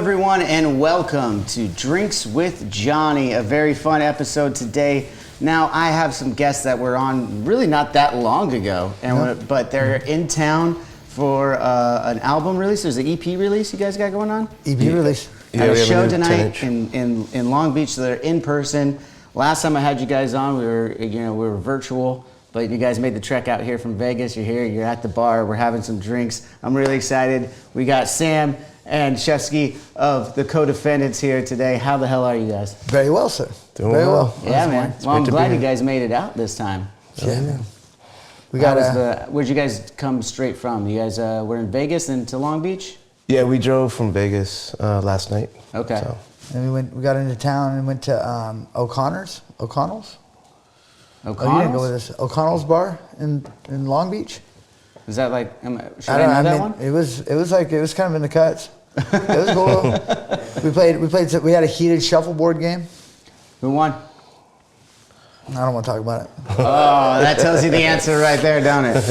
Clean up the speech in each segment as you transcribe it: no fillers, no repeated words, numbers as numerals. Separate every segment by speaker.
Speaker 1: everyone, and welcome to Drinks with Johnny, a very fun episode today. Now, I have some guests that were on really not that long ago, but they're in town for an album release. There's an EP release you guys got going on?
Speaker 2: EP release.
Speaker 1: At a show tonight in Long Beach, so they're in person. Last time I had you guys on, we were virtual, but you guys made the trek out here from Vegas. You're here, you're at the bar, we're having some drinks. I'm really excited. We got Sam and Ceschi of the Codefendants here today. How the hell are you guys?
Speaker 2: Very well, sir.
Speaker 3: Doing
Speaker 2: Very well.
Speaker 1: Yeah, man. Well, I'm glad you guys made it out this time.
Speaker 2: Yeah, man.
Speaker 1: Where'd you guys come straight from? You guys were in Vegas and to Long Beach?
Speaker 3: Yeah, we drove from Vegas last night.
Speaker 1: Okay.
Speaker 3: So.
Speaker 2: And we got into town and went to O'Connell's.
Speaker 1: O'Connell's?
Speaker 2: Oh, you didn't go with us. O'Connell's bar in Long Beach.
Speaker 1: Is that like? Should I know that one?
Speaker 2: It was kind of in the cuts. It was cool. We had a heated shuffleboard game.
Speaker 1: Who won?
Speaker 2: I don't want to talk about it.
Speaker 1: Oh, that tells you the answer right there, don't it?
Speaker 2: I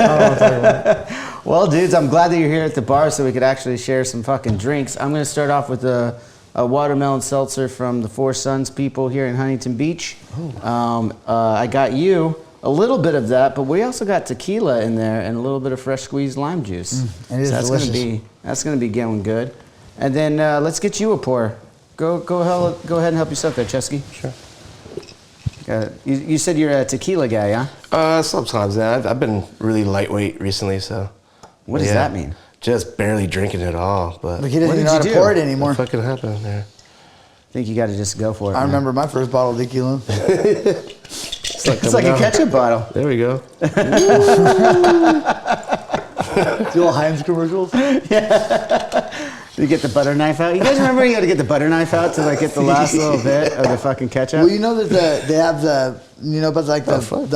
Speaker 2: don't want to talk about it.
Speaker 1: Well, dudes, I'm glad that you're here at the bar so we could actually share some fucking drinks. I'm going to start off with a watermelon seltzer from the Four Sons people here in Huntington Beach. I got you a little bit of that, but we also got tequila in there and a little bit of fresh squeezed lime juice.
Speaker 2: It is delicious.
Speaker 1: That's going to be going good. And then let's get you a pour. Go ahead and help yourself there, Ceschi.
Speaker 3: Sure.
Speaker 1: You said you're a tequila guy, huh?
Speaker 3: Sometimes, yeah. I've been really lightweight recently, so.
Speaker 1: What does that mean?
Speaker 3: Just barely drinking at all, but.
Speaker 2: Like he doesn't even know how to pour it anymore.
Speaker 3: What fucking happened there?
Speaker 1: I think you got to just go for it.
Speaker 2: I remember my first bottle of tequila.
Speaker 1: It's like a ketchup bottle.
Speaker 3: There we go.
Speaker 2: The old Heinz commercials.
Speaker 1: Yeah. You get the butter knife out. You guys remember you had to get the butter knife out to like get the last little bit of the fucking ketchup?
Speaker 2: Well, you know that they have the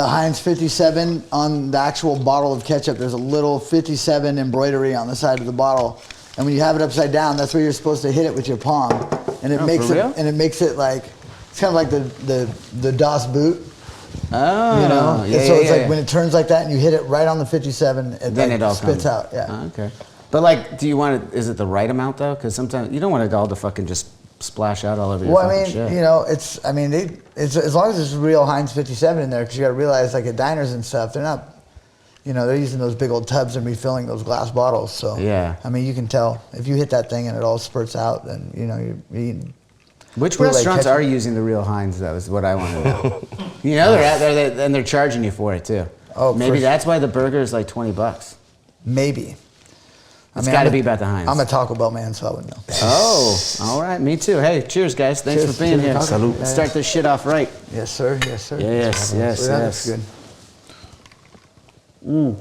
Speaker 2: Heinz 57 on the actual bottle of ketchup. There's a little 57 embroidery on the side of the bottle, and when you have it upside down, that's where you're supposed to hit it with your palm, and it makes it like it's kind of like the DOS boot.
Speaker 1: Oh,
Speaker 2: you know.
Speaker 1: Yeah,
Speaker 2: so it's like when it turns like that, and you hit it right on the 57, it
Speaker 1: all
Speaker 2: spits
Speaker 1: comes
Speaker 2: out. Yeah.
Speaker 1: Oh, okay. But like, do you want it? Is it the right amount though? Because sometimes you don't want it all to fucking just splash out all over your fucking shit.
Speaker 2: You know, it's as long as it's real Heinz 57 in there, because you got to realize like at diners and stuff, they're not, they're using those big old tubs and refilling those glass bottles. So
Speaker 1: yeah,
Speaker 2: I mean, you can tell if you hit that thing and it all spurts out, then you're eating.
Speaker 1: Which restaurants are using the real Heinz? That was what I want to know. They're out there and they're charging you for it too.
Speaker 2: Oh,
Speaker 1: maybe that's why the burger is like $20.
Speaker 2: Maybe.
Speaker 1: It's got to be about the Heinz.
Speaker 2: I'm a Taco Bell man, so I would know.
Speaker 1: Oh, all right. Me too. Hey, cheers, guys. Thanks for being here.
Speaker 3: Salud.
Speaker 1: Let's start this shit off right.
Speaker 2: Yes, sir. Yes, sir.
Speaker 1: Yes.
Speaker 2: That's good.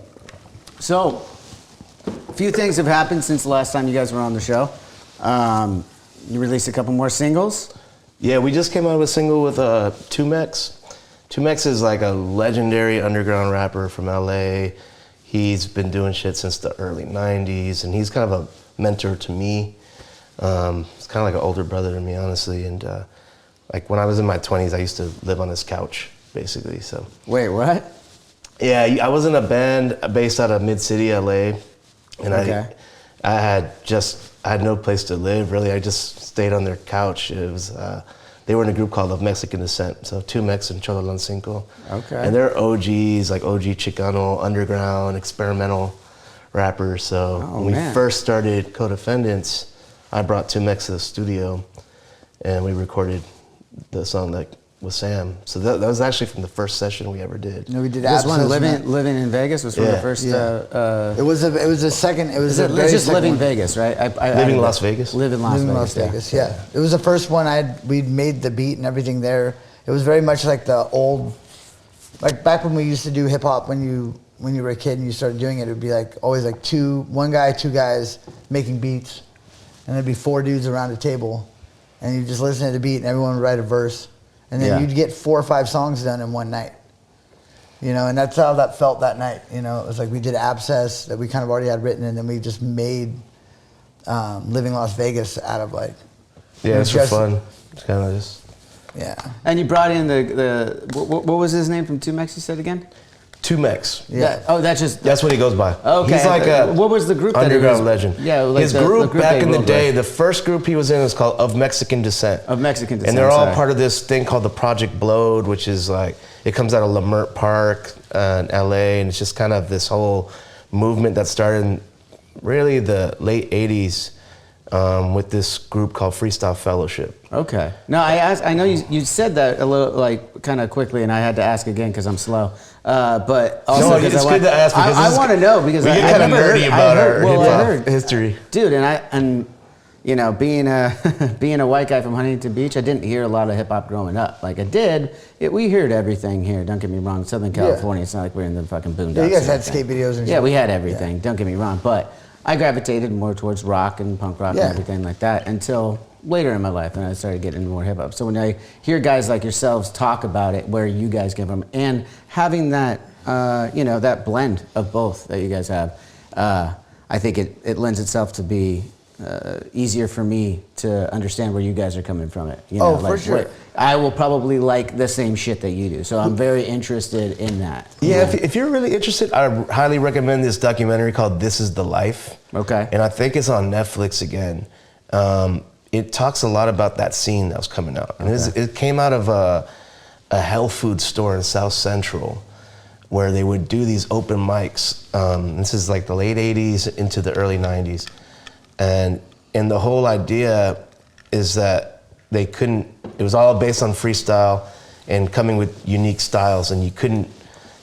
Speaker 1: So, a few things have happened since the last time you guys were on the show. You released a couple more singles.
Speaker 3: Yeah, we just came out with a single with 2Mex. 2Mex is like a legendary underground rapper from LA. He's been doing shit since the early 90s, and he's kind of a mentor to me. He's kind of like an older brother to me, honestly. And like when I was in my 20s, I used to live on his couch, basically. So.
Speaker 1: Wait, what?
Speaker 3: Yeah, I was in a band based out of Mid-City, LA, and I had no place to live, really. I just stayed on their couch. It was they were in a group called Of Mexican Descent, so 2Mex and Cholo Lancinco.
Speaker 1: Okay.
Speaker 3: And they're OGs, like OG Chicano, underground, experimental rappers. So when we first started Codefendants, I brought 2Mex to the studio, and we recorded the song with Sam. So that was actually from the first session we ever did.
Speaker 2: We did
Speaker 1: this one, living in Vegas, was from the first.
Speaker 2: It was a second. It was
Speaker 1: just Living Vegas, right?
Speaker 3: Living Las Vegas.
Speaker 1: Living Las Vegas.
Speaker 2: Yeah. It was the first one we'd made the beat and everything there. It was very much like the old, like back when we used to do hip hop when you were a kid and you started doing it. It would be like always like one guy, two guys making beats, and there'd be four dudes around a table, and you just listen to the beat and everyone would write a verse. And then you'd get 4 or 5 songs done in one night, and that's how that felt that night. It was like we did Abscess that we kind of already had written, and then we just made Living Las Vegas out of like.
Speaker 3: Yeah, it's for fun. It's kind of just.
Speaker 2: Yeah.
Speaker 1: And you brought in what was his name from 2Mex? You said again?
Speaker 3: Two Mex.
Speaker 2: Yeah.
Speaker 3: That's what he goes by.
Speaker 1: Okay.
Speaker 3: He's like a
Speaker 1: what was the group that
Speaker 3: underground
Speaker 1: he was,
Speaker 3: legend.
Speaker 1: Yeah, like
Speaker 3: his group back
Speaker 1: they
Speaker 3: in the
Speaker 1: rolled
Speaker 3: day,
Speaker 1: with.
Speaker 3: the first group he was in was called Of Mexican Descent.
Speaker 1: Of Mexican Descent.
Speaker 3: And they're all
Speaker 1: sorry.
Speaker 3: part of this thing called the Project Blowed, which is like, it comes out of Lamert Park in LA, and it's just kind of this whole movement that started in really the late 80s with this group called Freestyle Fellowship.
Speaker 1: Okay. No, I know you said that a little, like, kind of quickly, and I had to ask again because I'm slow. But also,
Speaker 3: No, it's good to ask because
Speaker 1: I want to know because
Speaker 3: we get
Speaker 1: I
Speaker 3: kind of
Speaker 1: never
Speaker 3: nerdy
Speaker 1: heard,
Speaker 3: about our
Speaker 1: I
Speaker 3: hip hop history,
Speaker 1: dude. And you know, being a white guy from Huntington Beach, I didn't hear a lot of hip hop growing up. Like I did, we heard everything here. Don't get me wrong, Southern California. It's not like we're in the fucking boondocks.
Speaker 2: Yeah, you guys
Speaker 1: or
Speaker 2: had skate videos and shit.
Speaker 1: Yeah, we had everything. Don't get me wrong, but I gravitated more towards rock and punk rock and everything like that until later in my life, and I started getting into more hip hop. So when I hear guys like yourselves talk about it, where you guys came from, and having that, you know, that blend of both that you guys have, I think it lends itself to be easier for me to understand where you guys are coming from. You know,
Speaker 2: for sure.
Speaker 1: I will probably like the same shit that you do, so I'm very interested in that.
Speaker 3: Yeah, if you're really interested, I highly recommend this documentary called This Is the Life.
Speaker 1: Okay.
Speaker 3: And I think it's on Netflix again. It talks a lot about that scene that was coming out. And it came out of a health food store in South Central where they would do these open mics. This is like the late 80s into the early 90s. And the whole idea is that they couldn't, it was all based on freestyle and coming with unique styles, and you couldn't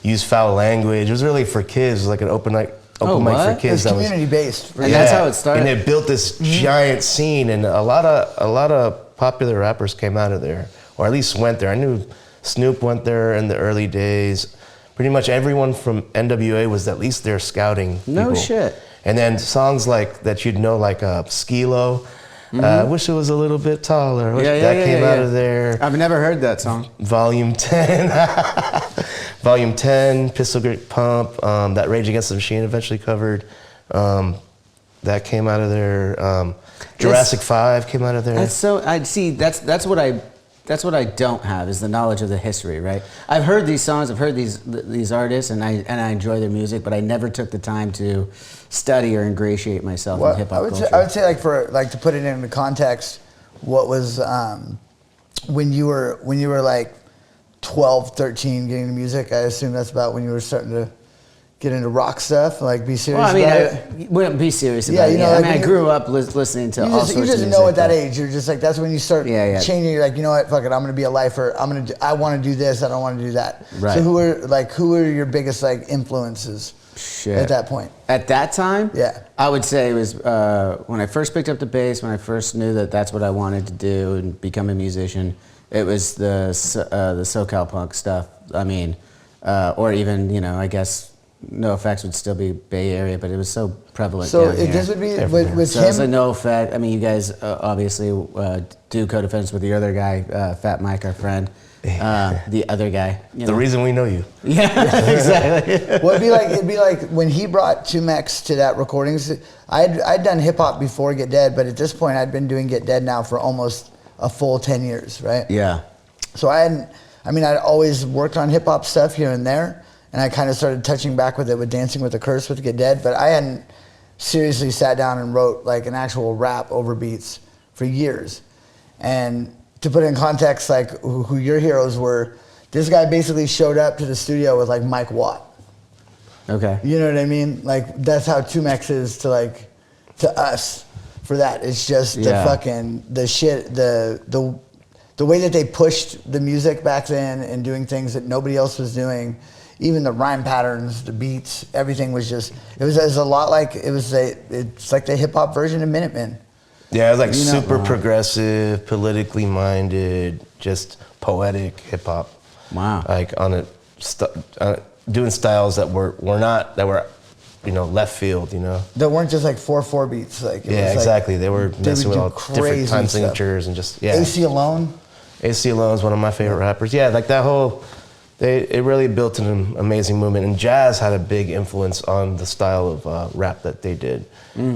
Speaker 3: use foul language. It was really for kids. It was like an open mic for kids.
Speaker 2: It's community based.
Speaker 1: And that's how it started.
Speaker 3: And it built this giant scene, and a lot of popular rappers came out of there, or at least went there. I knew Snoop went there in the early days. Pretty much everyone from NWA was at least there scouting people.
Speaker 1: No shit.
Speaker 3: And then songs like that you'd know, like Skilo. Wish it was a little bit taller. That came out of there.
Speaker 1: I've never heard that song.
Speaker 3: Volume 10. Volume 10, Pistol Grip Pump, that Rage Against the Machine eventually covered. That came out of there. Jurassic 5 came out of there.
Speaker 1: That's so. I see. That's what I don't have is the knowledge of the history. Right. I've heard these songs. I've heard these artists, and I enjoy their music, but I never took the time to study or ingratiate myself in hip hop culture.
Speaker 2: I would say to put it into context, what was when you were like 12, 13 getting into music. I assume that's about when you were starting to get into rock stuff, like be serious about it.
Speaker 1: I wouldn't be serious about it.
Speaker 2: You know,
Speaker 1: I
Speaker 2: like
Speaker 1: mean, I grew up listening to all sorts of music.
Speaker 2: You just know at that age, you're just like, that's when you start changing. You're like, you know what, fuck it, I'm gonna be a lifer. I want to do this. I don't want to do that.
Speaker 1: Right.
Speaker 2: So who are your biggest like influences at that point?
Speaker 1: At that time,
Speaker 2: yeah,
Speaker 1: I would say it was when I first picked up the bass. When I first knew that that's what I wanted to do and become a musician. It was the SoCal punk stuff. I mean, or even, you know, I guess No Effects would still be Bay Area, but it was so prevalent down here.
Speaker 2: This would be with
Speaker 1: so
Speaker 2: him.
Speaker 1: it's like No Effect. I mean, you guys obviously do Codefendants with your other guy, Fat Mike, our friend. The other guy.
Speaker 3: The reason we know you.
Speaker 1: Yeah, exactly.
Speaker 2: Well, it'd be like when he brought Tumex to that recordings. I'd done hip hop before Get Dead, but at this point I'd been doing Get Dead now for almost a full 10 years, right?
Speaker 1: Yeah.
Speaker 2: So I'd always worked on hip hop stuff here and there, and I kind of started touching back with it with Dancing with the Curse with Get Dead, but I hadn't seriously sat down and wrote like an actual rap over beats for years. And to put it in context, like who your heroes were, this guy basically showed up to the studio with like Mike Watt.
Speaker 1: Okay.
Speaker 2: You know what I mean? Like that's how Tumex is to us for that. It's just the fucking the shit, the way that they pushed the music back then and doing things that nobody else was doing. Even the rhyme patterns, the beats, everything was just. It was a lot like it's like the hip hop version of Minutemen.
Speaker 3: Yeah, it was like super progressive, politically minded, just poetic hip hop.
Speaker 1: Wow.
Speaker 3: Like doing styles that were left field,
Speaker 2: That weren't just like 4/4 beats, like
Speaker 3: exactly. They were messing with all different time
Speaker 2: stuff.
Speaker 3: signatures and just
Speaker 2: AC Alone.
Speaker 3: AC Alone is one of my favorite rappers. Yeah, like that whole. It really built an amazing movement, and jazz had a big influence on the style of rap that they did.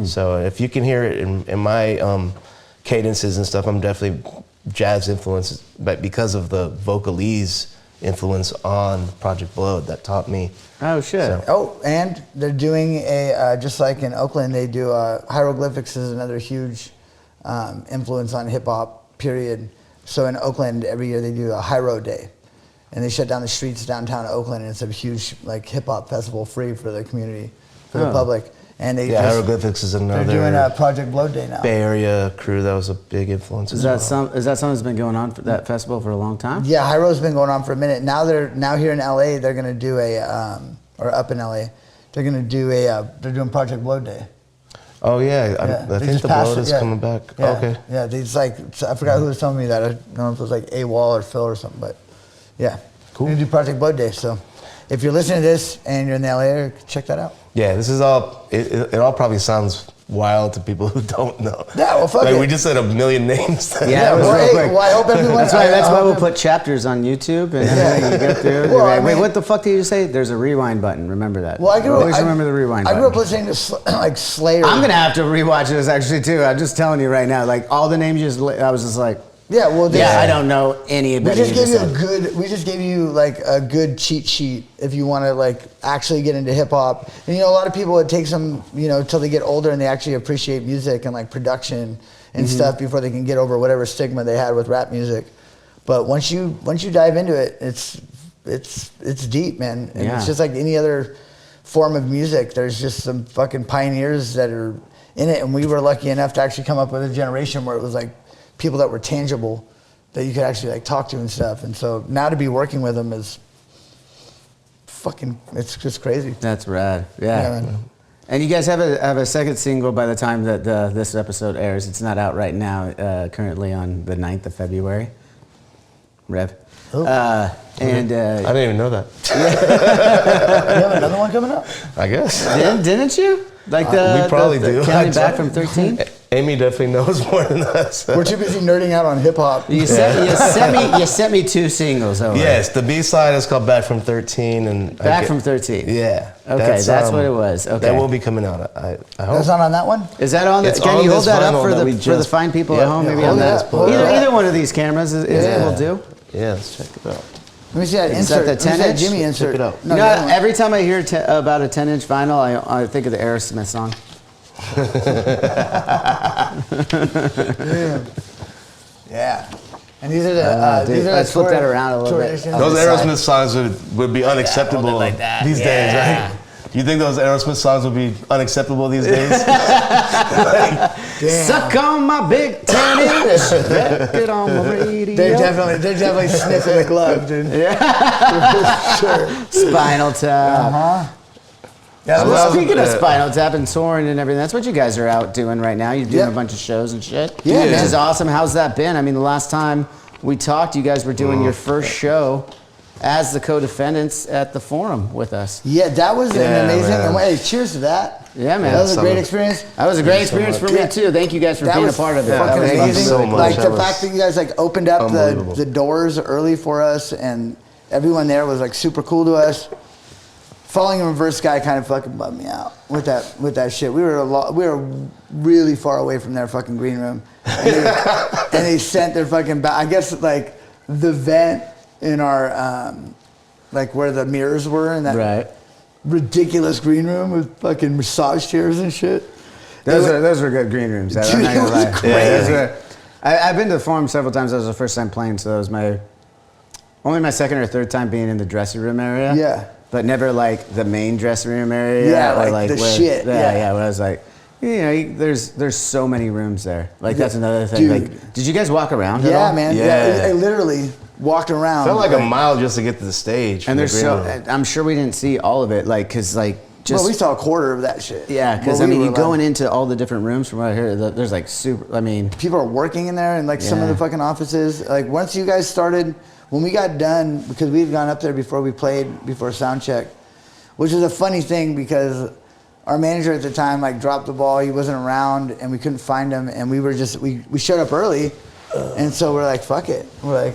Speaker 3: So if you can hear it in my cadences and stuff, I'm definitely jazz influenced, but because of the vocalese influence on Project Blowed that taught me.
Speaker 1: Oh shit.
Speaker 3: So-
Speaker 2: Oh, and they're doing just like in Oakland, they do Hieroglyphics is another huge influence on hip hop, period. So in Oakland, every year they do a Hiero Day. And they shut down the streets downtown Oakland, and it's a huge like hip hop festival free for the community, for the public. And they
Speaker 3: Hieroglyphics is another.
Speaker 2: They're doing a Project Blow Day now.
Speaker 3: Bay Area crew that was a big influence.
Speaker 1: Is that something that's been going on for that festival for a long time?
Speaker 2: Yeah, Hiero's been going on for a minute. Now here in LA, they're gonna do or up in LA, they're gonna do they're doing Project Blow Day.
Speaker 3: Oh yeah,
Speaker 2: Yeah,
Speaker 3: I
Speaker 2: they
Speaker 3: think
Speaker 2: just
Speaker 3: the
Speaker 2: passed
Speaker 3: Blood
Speaker 2: it,
Speaker 3: is
Speaker 2: yeah.
Speaker 3: coming back.
Speaker 2: Yeah,
Speaker 3: Okay.
Speaker 2: Yeah, they just like I forgot who was telling me that. I don't know if it was like AWOL or Phil or something, but yeah,
Speaker 3: Cool.
Speaker 2: We're gonna do Project Blood Day. So if you're listening to this and you're in the LA area, check that out.
Speaker 3: Yeah, this is all. It all probably sounds wild to people who don't know.
Speaker 2: Yeah, well, fuck
Speaker 3: like,
Speaker 2: it.
Speaker 3: We just said a million names.
Speaker 1: Yeah, it was
Speaker 2: well,
Speaker 1: real
Speaker 2: hey,
Speaker 1: quick.
Speaker 2: well, I hope everyone.
Speaker 1: That's why we'll put chapters on YouTube, and then you go through.
Speaker 2: Well,
Speaker 1: Wait,
Speaker 2: I mean-
Speaker 1: what the fuck did you say? There's a rewind button. Remember that.
Speaker 2: Well,
Speaker 1: Always remember the rewind
Speaker 2: I
Speaker 1: button.
Speaker 2: grew up listening to like Slayer.
Speaker 1: I'm gonna have to rewatch this actually too. I'm just telling you right now. Like all the names I was just like,
Speaker 2: Yeah, well,
Speaker 1: I don't know any of
Speaker 2: We
Speaker 1: it.
Speaker 2: just gave you we just gave you like a good cheat sheet if you want to like actually get into hip hop. And a lot of people, it takes them till they get older and they actually appreciate music and like production and stuff before they can get over whatever stigma they had with rap music. But once you dive into it, it's deep, man. And it's just like any other form of music. There's just some fucking pioneers that are in it, and we were lucky enough to actually come up with a generation where it was like people that were tangible that you could actually like talk to and stuff. And so now to be working with them is fucking, it's just crazy.
Speaker 1: That's rad. Yeah.
Speaker 2: man.
Speaker 1: And you guys have a second single by the time that this episode airs. It's not out right now. Currently on the 9th of February. Rev.
Speaker 2: Oh.
Speaker 1: And
Speaker 3: I didn't even know that.
Speaker 2: You have another one coming up?
Speaker 3: I guess.
Speaker 1: didn't you? Like
Speaker 3: we probably do.
Speaker 1: Counting back from 13.
Speaker 3: Amy definitely knows more than us.
Speaker 2: We're too busy nerding out on hip hop.
Speaker 1: You sent me 2 singles over.
Speaker 3: Yes, the B side is called Back from 13, and
Speaker 1: Back from 13.
Speaker 3: Yeah.
Speaker 1: Okay, that's what it was. Okay.
Speaker 3: That will be coming out. I hope.
Speaker 2: That's not on that one?
Speaker 1: Is that on?
Speaker 3: It's
Speaker 1: Can
Speaker 3: on
Speaker 1: you hold
Speaker 3: this
Speaker 1: that up
Speaker 3: vinyl
Speaker 1: for
Speaker 3: that we
Speaker 1: the
Speaker 3: just-
Speaker 1: fine people at
Speaker 3: Yeah,
Speaker 1: home?
Speaker 3: yeah,
Speaker 1: Maybe
Speaker 2: hold
Speaker 1: on
Speaker 2: it
Speaker 1: that.
Speaker 2: up, hold it up.
Speaker 1: Either one of these cameras is
Speaker 3: Yeah.
Speaker 1: will do.
Speaker 3: Yeah, let's check it out.
Speaker 2: Let me see that
Speaker 1: Is that
Speaker 2: insert.
Speaker 1: the
Speaker 2: Let me see
Speaker 1: 10
Speaker 2: that
Speaker 1: inch?
Speaker 2: Jimmy
Speaker 3: Check
Speaker 2: insert.
Speaker 3: it out.
Speaker 2: No,
Speaker 1: You
Speaker 2: the
Speaker 1: know,
Speaker 2: other one.
Speaker 1: every time I hear about a 10-inch vinyl, I think of the Aerosmith song.
Speaker 2: Yeah. And these are the
Speaker 1: dude,
Speaker 2: these are
Speaker 1: let's
Speaker 2: the
Speaker 1: flip that
Speaker 2: tour-
Speaker 1: around a little
Speaker 2: tour
Speaker 1: bit.
Speaker 2: editions.
Speaker 3: Those
Speaker 1: the side.
Speaker 3: Aerosmith songs would be unacceptable
Speaker 1: hold it like that.
Speaker 3: these days,
Speaker 1: Yeah.
Speaker 3: right? You think those Aerosmith songs would be unacceptable these days?
Speaker 2: Damn.
Speaker 1: Suck on my big 10-inch, get on my radio.
Speaker 2: They're definitely sniffing the glove, dude.
Speaker 1: Spinal Tap.
Speaker 2: Yeah,
Speaker 1: Well, speaking of
Speaker 3: Yeah.
Speaker 1: Spinal Tap and touring and everything, that's what you guys are out doing right now. You're doing
Speaker 2: Yeah.
Speaker 1: a bunch of shows and shit.
Speaker 2: Yeah,
Speaker 1: Which
Speaker 2: man.
Speaker 1: is awesome. How's that been? I mean, the last time we talked, you guys were doing your first show as the Codefendants at the Forum with us.
Speaker 2: Yeah, that was an
Speaker 3: Yeah,
Speaker 2: amazing.
Speaker 3: man.
Speaker 2: And hey, cheers to that.
Speaker 1: Yeah, man.
Speaker 2: That was a
Speaker 3: Some
Speaker 2: great
Speaker 3: of-
Speaker 2: experience.
Speaker 1: That was a great
Speaker 3: Thank you so
Speaker 1: experience for
Speaker 2: much.
Speaker 1: me too. Thank you guys for
Speaker 2: That
Speaker 1: being a
Speaker 2: was
Speaker 1: part of it.
Speaker 3: Yeah,
Speaker 2: fucking
Speaker 3: that was
Speaker 2: amazing.
Speaker 3: so much.
Speaker 2: Like
Speaker 3: That
Speaker 2: the
Speaker 3: was
Speaker 2: fact that you guys like opened up
Speaker 3: unbelievable.
Speaker 2: the doors early for us, and everyone there was like super cool to us. Falling in reverse guy kind of fucking bummed me out with that shit. We were really far away from their fucking green room, and they sent their fucking I guess like the vent in our like where the mirrors were in that
Speaker 1: Right.
Speaker 2: ridiculous green room with fucking massage chairs and shit.
Speaker 1: Those were good green rooms. I'm
Speaker 2: Dude,
Speaker 1: not
Speaker 2: it
Speaker 1: gonna
Speaker 2: was
Speaker 1: lie.
Speaker 2: crazy.
Speaker 1: Yeah, those were- I've been to the Forum several times. That was the first time playing, so that was only my second or third time being in the dressing room area.
Speaker 2: Yeah.
Speaker 1: But never like the main dressing room area.
Speaker 2: Yeah,
Speaker 1: or
Speaker 2: like the
Speaker 1: where,
Speaker 2: shit,
Speaker 1: Yeah,
Speaker 2: yeah.
Speaker 1: where I was like, there's so many rooms there. Like that's
Speaker 2: Yeah,
Speaker 1: another thing.
Speaker 2: dude.
Speaker 1: Like, did you guys walk around? at
Speaker 2: Yeah,
Speaker 1: all?
Speaker 2: man.
Speaker 3: Yeah.
Speaker 2: I literally walked around.
Speaker 3: Felt like a mile just to get to the stage.
Speaker 1: And
Speaker 3: from the
Speaker 1: there's
Speaker 3: green
Speaker 1: so
Speaker 3: room.
Speaker 1: I'm sure we didn't see all of it. Like, cause like just
Speaker 2: well, we saw a quarter of that shit.
Speaker 1: yeah, because
Speaker 2: Well,
Speaker 1: I mean,
Speaker 2: we
Speaker 1: you
Speaker 2: were
Speaker 1: going
Speaker 2: like-
Speaker 1: into all the different rooms from right here. There's like super. I mean,
Speaker 2: people are working in there and like some of
Speaker 1: Yeah.
Speaker 2: the fucking offices. Like once you guys started, when we got done, because we had gone up there before we played, before sound check, which is a funny thing because our manager at the time like dropped the ball. He wasn't around and we couldn't find him. And we were just, we showed up early. And so we're like, fuck it. We're like,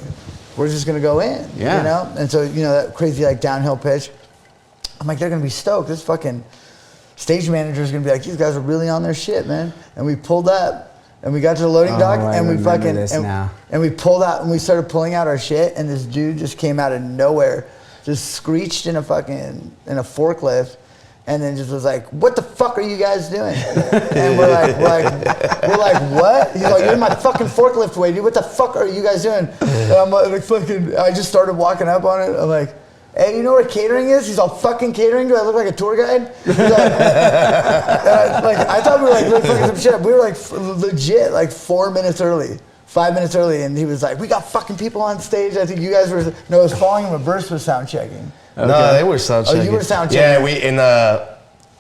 Speaker 2: we're just going to go in,
Speaker 1: Yeah.
Speaker 2: you know? And so, that crazy like downhill pitch. I'm like, they're going to be stoked. This fucking stage manager is going to be like, these guys are really on their shit, man. And we pulled up And we got to the loading dock,
Speaker 1: I
Speaker 2: and we
Speaker 1: remember
Speaker 2: fucking
Speaker 1: this now.
Speaker 2: and we pulled out, and we started pulling out our shit, and this dude just came out of nowhere, just screeched in a forklift, and then just was like, "What the fuck are you guys doing?" And we're like, "What?" He's like, "You're in my fucking forklift way, dude. What the fuck are you guys doing?" And I'm like, "Fucking!" I just started walking up on it. I'm like, "Hey, you know where catering is?" He's all, "Fucking catering? Do I look like a tour guide?" He's like, I thought we were like really fucking some shit up. We were like legit like 4 minutes early, 5 minutes early, and he was like, "We got fucking people on stage. I think you guys were." No, it was Falling in Reverse was sound checking.
Speaker 3: Okay. No, they were sound checking.
Speaker 2: Oh, you were sound checking.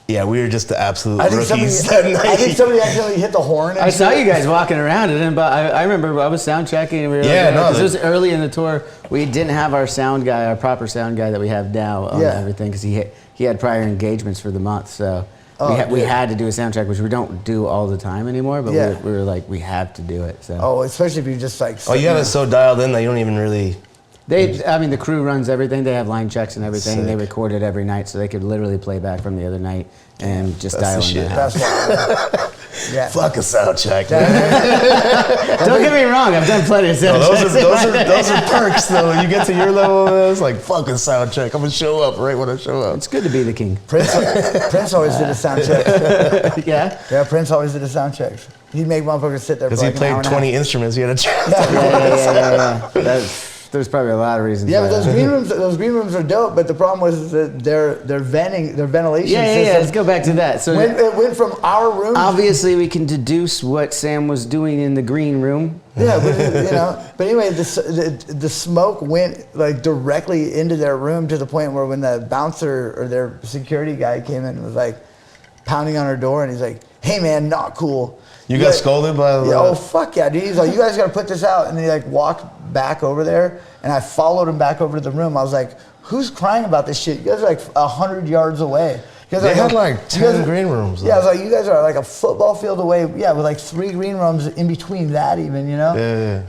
Speaker 3: Yeah, we were just the absolute rookies that night.
Speaker 2: I think somebody accidentally hit the horn.
Speaker 1: I saw you guys walking around, but I remember I was sound checking. And we were because it was early in the tour. We didn't have our sound guy, our proper sound guy that we have now on everything, because he had prior engagements for the month. So we had to do a sound check, which we don't do all the time anymore. But we were like, we have to do it. So
Speaker 2: especially if you just like.
Speaker 3: You have it so dialed in that you don't even really.
Speaker 1: The crew runs everything. They have line checks and everything.
Speaker 3: Sick.
Speaker 1: They record it every night, so they could literally play back from the other night and just dial in the house.
Speaker 3: Fuck a sound check.
Speaker 1: Don't get me wrong. I've done plenty of sound checks.
Speaker 3: Those are perks, though. You get to your level, it's like, fuck a sound check. I'm going to show up right when I show up.
Speaker 1: It's good to be the king.
Speaker 2: Prince always did a sound check.
Speaker 1: Yeah?
Speaker 2: Yeah, Prince always did a sound check. He'd make motherfuckers sit there for like
Speaker 3: because he played 20 instruments. He had a check.
Speaker 1: Yeah. There's probably a lot of reasons.
Speaker 2: Yeah, but those green rooms are dope. But the problem was that their ventilation.
Speaker 1: Yeah. Let's go back to that. So
Speaker 2: it went from our room.
Speaker 1: Obviously, we can deduce what Sam was doing in the green room.
Speaker 2: Yeah, but But anyway, the smoke went like directly into their room to the point where when the bouncer or their security guy came in and was like pounding on our door, and he's like, "Hey man, not cool."
Speaker 3: You got scolded by the...
Speaker 2: Oh, fuck yeah, dude. He's like, "You guys got to put this out." And then he like walked back over there, and I followed him back over to the room. I was like, "Who's crying about this shit? You guys are like 100 yards away."
Speaker 3: They had like 10 green rooms.
Speaker 2: Yeah, I was like, "You guys are like a football field away." Yeah, with like 3 green rooms in between that even,
Speaker 3: Yeah.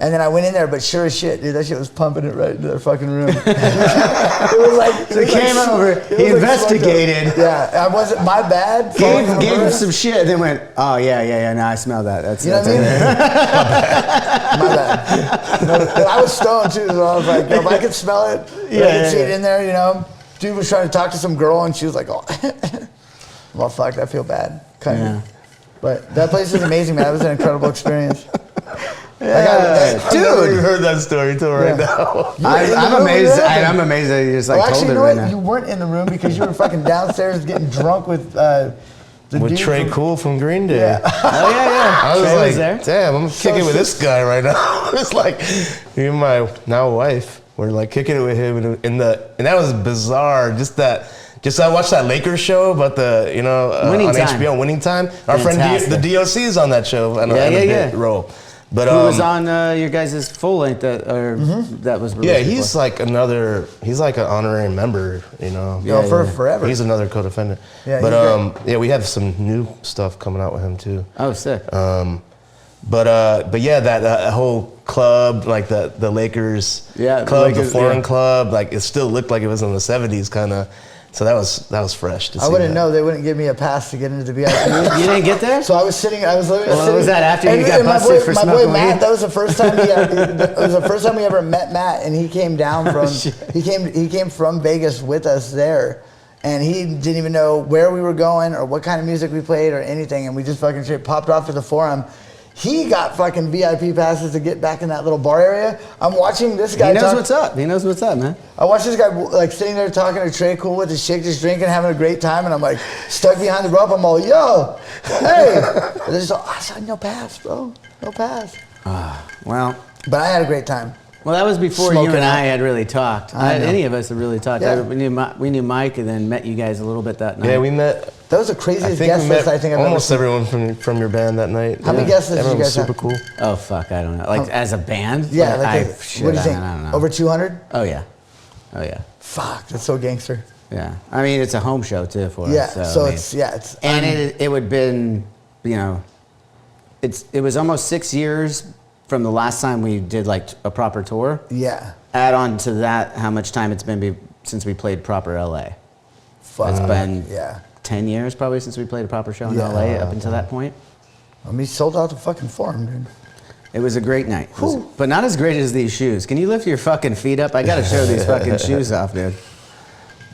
Speaker 2: And then I went in there, but sure as shit, dude, that shit was pumping it right into their fucking room. It was like...
Speaker 1: So he came over, he investigated.
Speaker 2: Yeah, I wasn't... My bad.
Speaker 1: Gave him some shit, then went, "Oh, yeah, no, I smell that." That's
Speaker 2: what I mean? My bad. No, I was stoned too, so I was like, if I could smell it, I could see it in there, Dude was trying to talk to some girl, and she was like, "Oh, well, fuck, I feel bad." Kind of. But that place is amazing, man. That was an incredible experience.
Speaker 3: Dude, you heard that story too right now.
Speaker 1: I'm amazed. I'm amazed that you just like told it right now.
Speaker 2: You weren't in the room because you were fucking downstairs getting drunk with
Speaker 3: Trey Cool from Green Day.
Speaker 2: Yeah.
Speaker 1: Oh yeah.
Speaker 3: I was
Speaker 1: Trey
Speaker 3: like,
Speaker 1: was there.
Speaker 3: damn, I'm kicking with this guy right now. It's like me and my now wife. We're like kicking it with him, and that was bizarre. Just I watched that Lakers show about the on HBO, Winning Time. Our friend the DOC is on that show. On a role. But
Speaker 1: who was on your guys' full length that was released?
Speaker 3: Yeah, he's like an honorary member,
Speaker 2: for forever.
Speaker 3: He's another co-defendant.
Speaker 2: Yeah,
Speaker 3: but we have some new stuff coming out with him too.
Speaker 1: Oh, sick.
Speaker 3: But yeah, that whole club, like the Lakers club, the foreign club, like it still looked like it was in the 70s kind of. So that was fresh to see.
Speaker 2: I wouldn't know. They wouldn't give me a pass to get into the VIP.
Speaker 1: You didn't get there?
Speaker 2: So I was literally sitting.
Speaker 1: Was that after you got busted for smoking weed?
Speaker 2: My boy Matt, that was the first time it was the first time we ever met Matt, and he came down from he came from Vegas with us there. And he didn't even know where we were going or what kind of music we played or anything, and we just fucking straight popped off to the Forum. He got fucking VIP passes to get back in that little bar area. I'm watching this guy.
Speaker 1: He knows what's up. He knows what's up, man.
Speaker 2: I watched this guy like sitting there talking to Trey Cool with his chick, just drinking, having a great time, and I'm like stuck behind the rope. I'm all, "Yo, hey!" And they're just like, "I said no pass, bro, no pass."
Speaker 1: Well,
Speaker 2: but I had a great time.
Speaker 1: Well, that was before you and I had really talked. Any of us had really talked.
Speaker 2: Yeah.
Speaker 1: We knew Mike, and then met you guys a little bit that night.
Speaker 3: Yeah, we met.
Speaker 2: That was the craziest guest list I think I've ever seen.
Speaker 3: Almost everyone from your band that night.
Speaker 2: How many guest lists did you guys
Speaker 3: super
Speaker 2: have?
Speaker 3: cool.
Speaker 1: Oh fuck, I don't know. Like as a band?
Speaker 2: Yeah.
Speaker 1: Like,
Speaker 2: what do you think?
Speaker 1: I don't know.
Speaker 2: Over 200?
Speaker 1: Oh yeah.
Speaker 2: Fuck, that's so gangster.
Speaker 1: Yeah. I mean, it's a home show too for us.
Speaker 2: Yeah. So
Speaker 1: I mean,
Speaker 2: it's.
Speaker 1: And it would been, it was almost 6 years from the last time we did like a proper tour.
Speaker 2: Yeah.
Speaker 1: Add on to that how much time it's been since we played proper LA.
Speaker 2: Fuck.
Speaker 1: It's been
Speaker 2: 10
Speaker 1: years probably since we played a proper show in LA up until that point.
Speaker 2: I mean, he sold out the fucking forum, dude.
Speaker 1: It was a great night, but not as great as these shoes. Can you lift your fucking feet up? I gotta show these fucking shoes off, dude.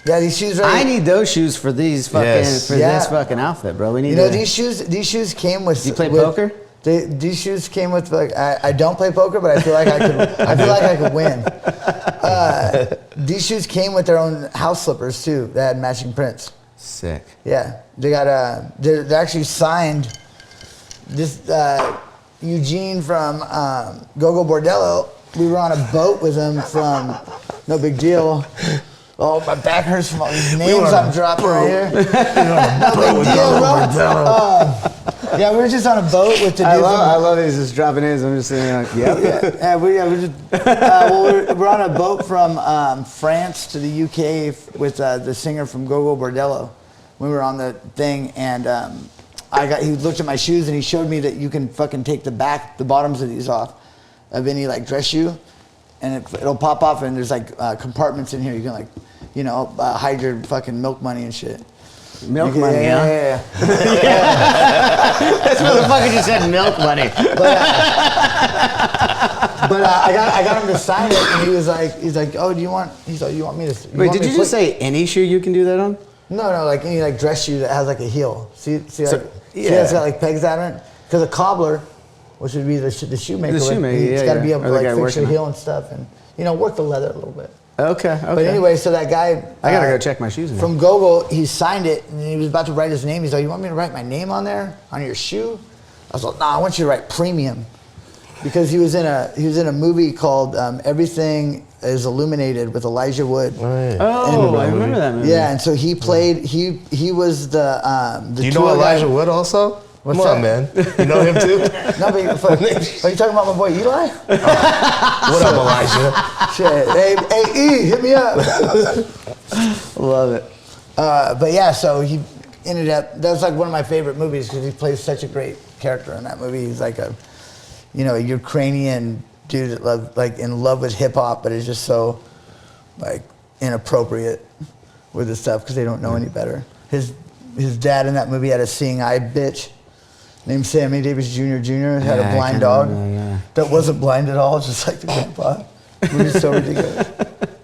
Speaker 2: Yeah, these shoes.
Speaker 1: I need those shoes for these fucking this fucking outfit, bro. We need.
Speaker 2: These shoes came with.
Speaker 1: Do you play poker?
Speaker 2: These shoes came with like I don't play poker, but I feel like I could. I feel like I could win. These shoes came with their own house slippers too. That had matching prints.
Speaker 1: Sick.
Speaker 2: Yeah, they got they're actually signed. This Eugene from Go-Go Bordello. We were on a boat with him from No Big Deal. Oh, my back hurts from all these names I'm dropping right here. No big deal, bro. Yeah, we were just on a boat with the dude.
Speaker 1: I love these just dropping names. I'm just saying, like,
Speaker 2: we're on a boat from France to the UK with the singer from Go-Go Bordello. We were on the thing, and he looked at my shoes, and he showed me that you can fucking take the bottoms of these off, of any like dress shoe, and it'll pop off, and there's like compartments in here. You can like, hide your fucking milk money and shit.
Speaker 1: Milk money,
Speaker 2: yeah.
Speaker 1: This motherfucker just said milk money.
Speaker 2: But I got him to sign it, and he's like, oh, you want me to?
Speaker 1: Wait, did you just say any shoe you can do that on?
Speaker 2: No, like any like dress shoe that has like a heel. See, it's got like pegs out on it. Because a cobbler, which would be the shoemaker, he's got to be able to like fix your heel and stuff, and work the leather a little bit.
Speaker 1: Okay.
Speaker 2: But anyway, so that guy,
Speaker 1: I gotta go check my shoes now.
Speaker 2: From Gogo, he signed it, and he was about to write his name. He's like, "You want me to write my name on there on your shoe?" I was like, "Nah, I want you to write premium," because he was in a movie called Everything Is Illuminated with Elijah Wood.
Speaker 1: Oh, I remember that movie.
Speaker 2: Yeah, and so he played. He was the.
Speaker 3: Do you know Elijah Wood also? Come on, man. You know him too?
Speaker 2: No, but are you talking about my boy Eli?
Speaker 3: What up, Elijah?
Speaker 2: Shit. Hey, E, hit me up.
Speaker 1: Love it.
Speaker 2: But yeah, so he ended up, that was like one of my favorite movies because he plays such a great character in that movie. He's like a Ukrainian dude that in love with hip hop, but is just so like inappropriate with his stuff because they don't know any better. His dad in that movie had a seeing eye bitch named Sammy Davis Jr. Had a blind dog that wasn't blind at all, just like the grandpa. It was so ridiculous.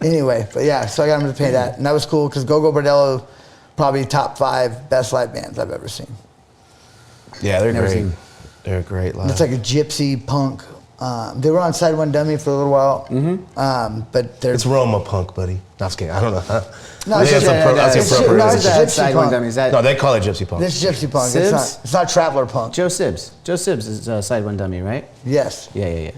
Speaker 2: Anyway, but yeah, so I got him to pay that. And that was cool because Go-Go Bordello, probably top 5 best live bands I've ever seen.
Speaker 3: Yeah, they're great. They're great live.
Speaker 2: It's like a gypsy punk. They were on Side One Dummy for a little while. Mm-hmm. But they're...
Speaker 3: It's Roma punk, buddy. No, I'm just kidding. I don't know.
Speaker 2: No, it's Gypsy Punk.
Speaker 3: No, they call it Gypsy Punk.
Speaker 2: It's Gypsy Punk. It's not Traveler Punk.
Speaker 1: Joe Sibbs. Joe Sibbs is Side One Dummy, right?
Speaker 2: Yes.
Speaker 1: Yeah.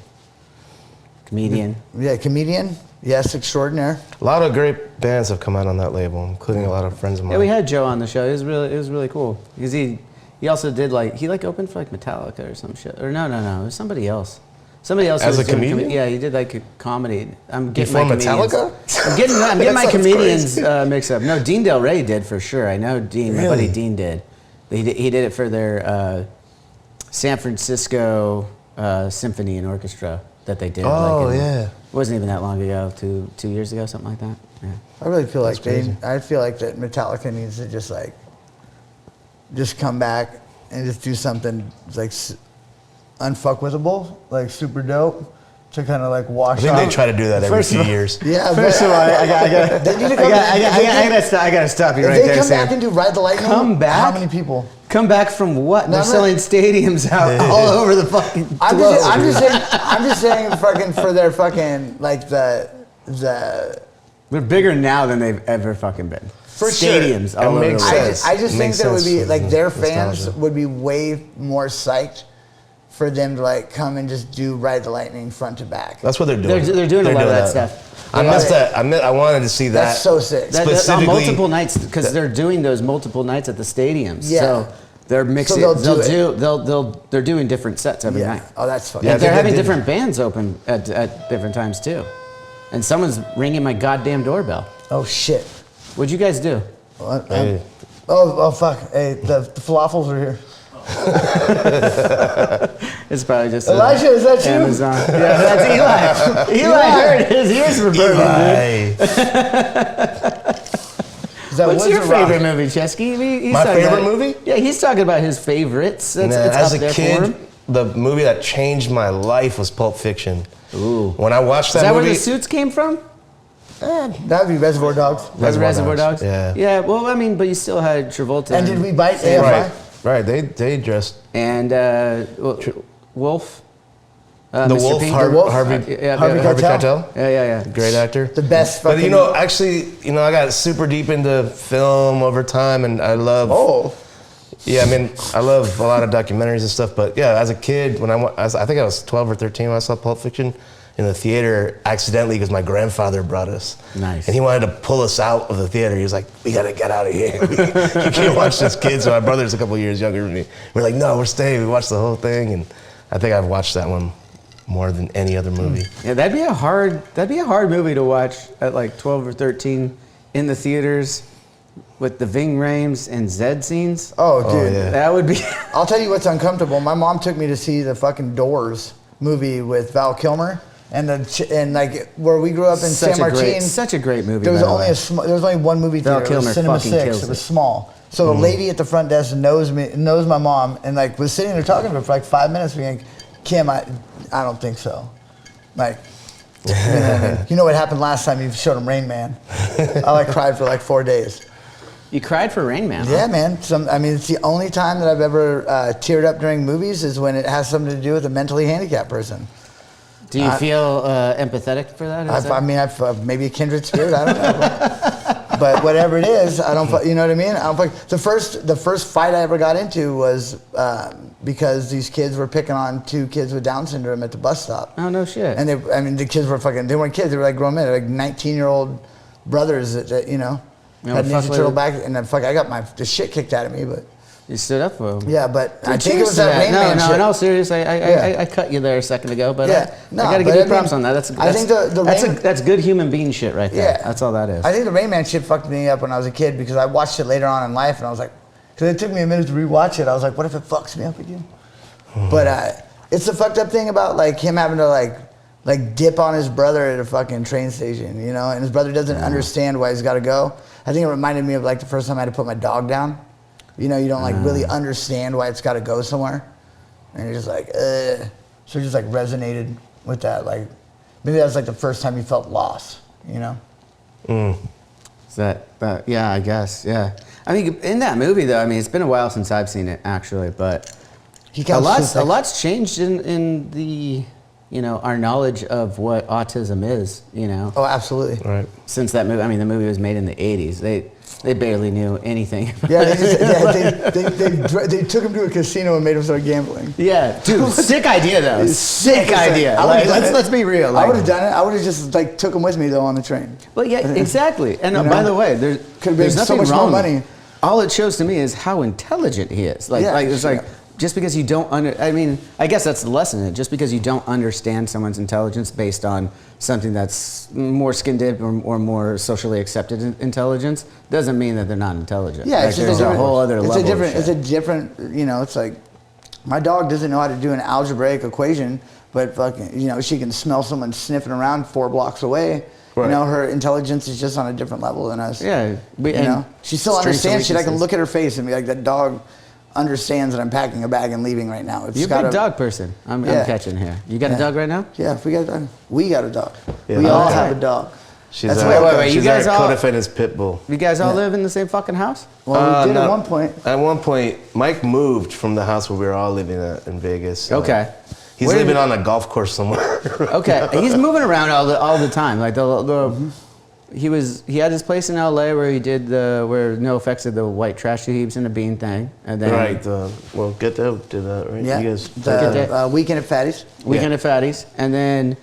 Speaker 1: Comedian.
Speaker 2: Yeah, comedian. Yes, extraordinaire.
Speaker 3: A lot of great bands have come out on that label, including a lot of friends of mine.
Speaker 1: Yeah, we had Joe on the show. It was really cool because he also did he opened for like Metallica or some shit. Or no, it was somebody else. Somebody else
Speaker 3: as a comedian.
Speaker 1: Yeah, he did like a comedy. I'm getting
Speaker 3: my
Speaker 1: Metallica. I'm getting my comedians mixed up. No, Dean Del Rey did for sure. I know Dean. Really? My buddy Dean did. He did it for their San Francisco Symphony and Orchestra that they did.
Speaker 3: Oh yeah.
Speaker 1: It wasn't even that long ago. 2 years ago, something like that. Yeah.
Speaker 2: I really feel like I feel like that Metallica needs to just come back and just do something like unfuckwithable, like super dope, to kind of like wash.
Speaker 3: I think they try to do that every few years.
Speaker 2: Yeah.
Speaker 1: First of all, I gotta stop you right there, Sam.
Speaker 2: They come back and do Ride the Lightning.
Speaker 1: Come back?
Speaker 2: How many people?
Speaker 1: Come back from what? They're selling stadiums out all over the fucking globe.
Speaker 2: I'm just saying fucking for their fucking like the.
Speaker 1: They're bigger now than they've ever fucking been.
Speaker 2: For
Speaker 1: stadiums all over the world.
Speaker 2: I just think that would be like their fans would be way more psyched for them to like come and just do Ride the Lightning front to back.
Speaker 3: That's what they're doing.
Speaker 1: They're doing a lot of that stuff.
Speaker 3: I missed that. I wanted to see that.
Speaker 2: That's so sick.
Speaker 1: On multiple nights because they're doing those multiple nights at the stadiums. Yeah. So they're mixing. So they're doing different sets every night.
Speaker 2: Oh, that's fun.
Speaker 1: Yeah, they're having different bands open at different times too. And someone's ringing my goddamn doorbell.
Speaker 2: Oh shit.
Speaker 1: What'd you guys do?
Speaker 2: Oh fuck. Hey, the falafels are here.
Speaker 1: It's probably just
Speaker 2: Elijah, is that you?
Speaker 1: Amazon. Yeah, that's Eli. Eli heard his ears were burning. What's your favorite movie, Ceschi?
Speaker 3: My favorite movie?
Speaker 1: Yeah, he's talking about his favorites. It's
Speaker 3: as
Speaker 1: up
Speaker 3: a
Speaker 1: there
Speaker 3: kid,
Speaker 1: for him.
Speaker 3: the movie that changed my life was Pulp Fiction.
Speaker 1: Ooh.
Speaker 3: When I watched that
Speaker 1: Is that
Speaker 3: movie,
Speaker 1: where the suits came from?
Speaker 2: That'd be Reservoir Dogs.
Speaker 1: Reservoir Dogs?
Speaker 3: Yeah.
Speaker 1: Yeah, well, I mean, but you still had Travolta.
Speaker 2: And did we bite AFI?
Speaker 3: Right. They dressed
Speaker 1: And Wolf.
Speaker 3: the
Speaker 1: Mr.
Speaker 3: Wolf,
Speaker 1: Pink.
Speaker 3: Harvey
Speaker 2: Harvey
Speaker 3: Keitel.
Speaker 1: Yeah.
Speaker 3: Great actor.
Speaker 2: The best
Speaker 3: But
Speaker 2: fucking...
Speaker 3: I got super deep into film over time, and I love.
Speaker 2: Oh.
Speaker 3: Yeah, I mean, I love a lot of documentaries and stuff. But yeah, as a kid, I think I was 12 or 13 when I saw Pulp Fiction in the theater accidentally because my grandfather brought us.
Speaker 1: Nice.
Speaker 3: And he wanted to pull us out of the theater. He was like, "We gotta get out of here. You can't watch this, kid." So my brother's a couple years younger than me. We're like, "No, we're staying." We watched the whole thing, and I think I've watched that one more than any other movie.
Speaker 1: Yeah, that'd be a hard movie to watch at like 12 or 13 in the theaters with the Ving Rhames and Zed scenes.
Speaker 2: Oh, dude.
Speaker 3: yeah.
Speaker 1: That would be.
Speaker 2: I'll tell you what's uncomfortable. My mom took me to see the fucking Doors movie with Val Kilmer. And like where we grew up in San Martin,
Speaker 1: such a great movie.
Speaker 2: There was only one movie theater.
Speaker 1: Val Kilmer
Speaker 2: it was Cinema
Speaker 1: fucking
Speaker 2: 6.
Speaker 1: kills
Speaker 2: It was
Speaker 1: it.
Speaker 2: small. So the lady at the front desk knows my mom, and like was sitting there talking to her for like 5 minutes, being like, "Kim, I don't think so." Like, you know what happened last time you showed him Rain Man? I like cried for like 4 days.
Speaker 1: You cried for Rain Man.
Speaker 2: Yeah,
Speaker 1: huh?
Speaker 2: man. It's the only time that I've ever teared up during movies is when it has something to do with a mentally handicapped person.
Speaker 1: Do you feel empathetic for that?
Speaker 2: I've maybe a kindred spirit. I don't know, but whatever it is, I don't. You know what I mean? I don't. The first fight I ever got into was because these kids were picking on 2 kids with Down syndrome at the bus stop.
Speaker 1: Oh no shit.
Speaker 2: And the kids were fucking. They weren't kids. They were like grown men. They were like 19-year-old brothers that had Ninja Turtle back, and then I got the shit kicked out of me, but.
Speaker 1: You stood up for him.
Speaker 2: Yeah, but
Speaker 1: Dude,
Speaker 2: I think it was that Rain Man shit.
Speaker 1: No, in all seriousness, I cut you there a second ago, but I got to give you props on that. That's good human being shit right there.
Speaker 2: Yeah.
Speaker 1: That's all that is.
Speaker 2: I think the Rain Man shit fucked me up when I was a kid because I watched it later on in life, and I was like, because it took me a minute to rewatch it. I was like, what if it fucks me up again? But it's the fucked up thing about like him having to like dip on his brother at a fucking train station, and his brother doesn't understand why he's got to go. I think it reminded me of like the first time I had to put my dog down. You don't like really understand why it's got to go somewhere, and you're just like, So it just like resonated with that. Like maybe that was like the first time you felt loss.
Speaker 1: Is that yeah, I guess, yeah. I mean, in that movie though, I mean, it's been a while since I've seen it actually, but a lot's changed in the our knowledge of what autism is.
Speaker 2: Oh, absolutely.
Speaker 3: Right.
Speaker 1: Since that movie, I mean, the movie was made in the '80s. They barely knew anything.
Speaker 2: Yeah, they took him to a casino and made him start gambling.
Speaker 1: Yeah, dude, sick idea though. Sick idea. Let's be real.
Speaker 2: I would have done it. I would have just like took him with me though on the train.
Speaker 1: Well, yeah, exactly. And by the way, there's nothing
Speaker 2: so much
Speaker 1: wrong.
Speaker 2: more money.
Speaker 1: All it shows to me is how intelligent he is. Just because you don't I guess that's the lesson in it. Just because you don't understand someone's intelligence based on something that's more skin deep or more socially accepted intelligence doesn't mean that they're not intelligent.
Speaker 2: Yeah, it's
Speaker 1: there's a whole other level.
Speaker 2: It's a different. It's like my dog doesn't know how to do an algebraic equation, but fucking, she can smell someone sniffing around 4 blocks away. Right. Her intelligence is just on a different level than us.
Speaker 1: Yeah,
Speaker 2: she still understands shit. I can look at her face and be like, that dog understands that I'm packing a bag and leaving right now.
Speaker 1: You're a big dog person. I'm catching here. You got a dog right now?
Speaker 2: Yeah, we got a dog. We got a dog. Yeah, we all have a dog.
Speaker 3: She's
Speaker 1: wait.
Speaker 3: You guys all co-defendants pit bull.
Speaker 1: You guys all live in the same fucking house?
Speaker 2: Well, we did at one point.
Speaker 3: At one point, Mike moved from the house where we were all living at in Vegas.
Speaker 1: Okay.
Speaker 3: He's living on a golf course somewhere.
Speaker 1: Okay, he's moving around all the time. Like he had his place in LA where he did where No Effects did the white trash heaps and the bean thing, and then
Speaker 3: Get Dope did that, right?
Speaker 2: Yeah,
Speaker 3: you guys
Speaker 2: the Weekend at Fatty's.
Speaker 1: Weekend at Fatty's, and then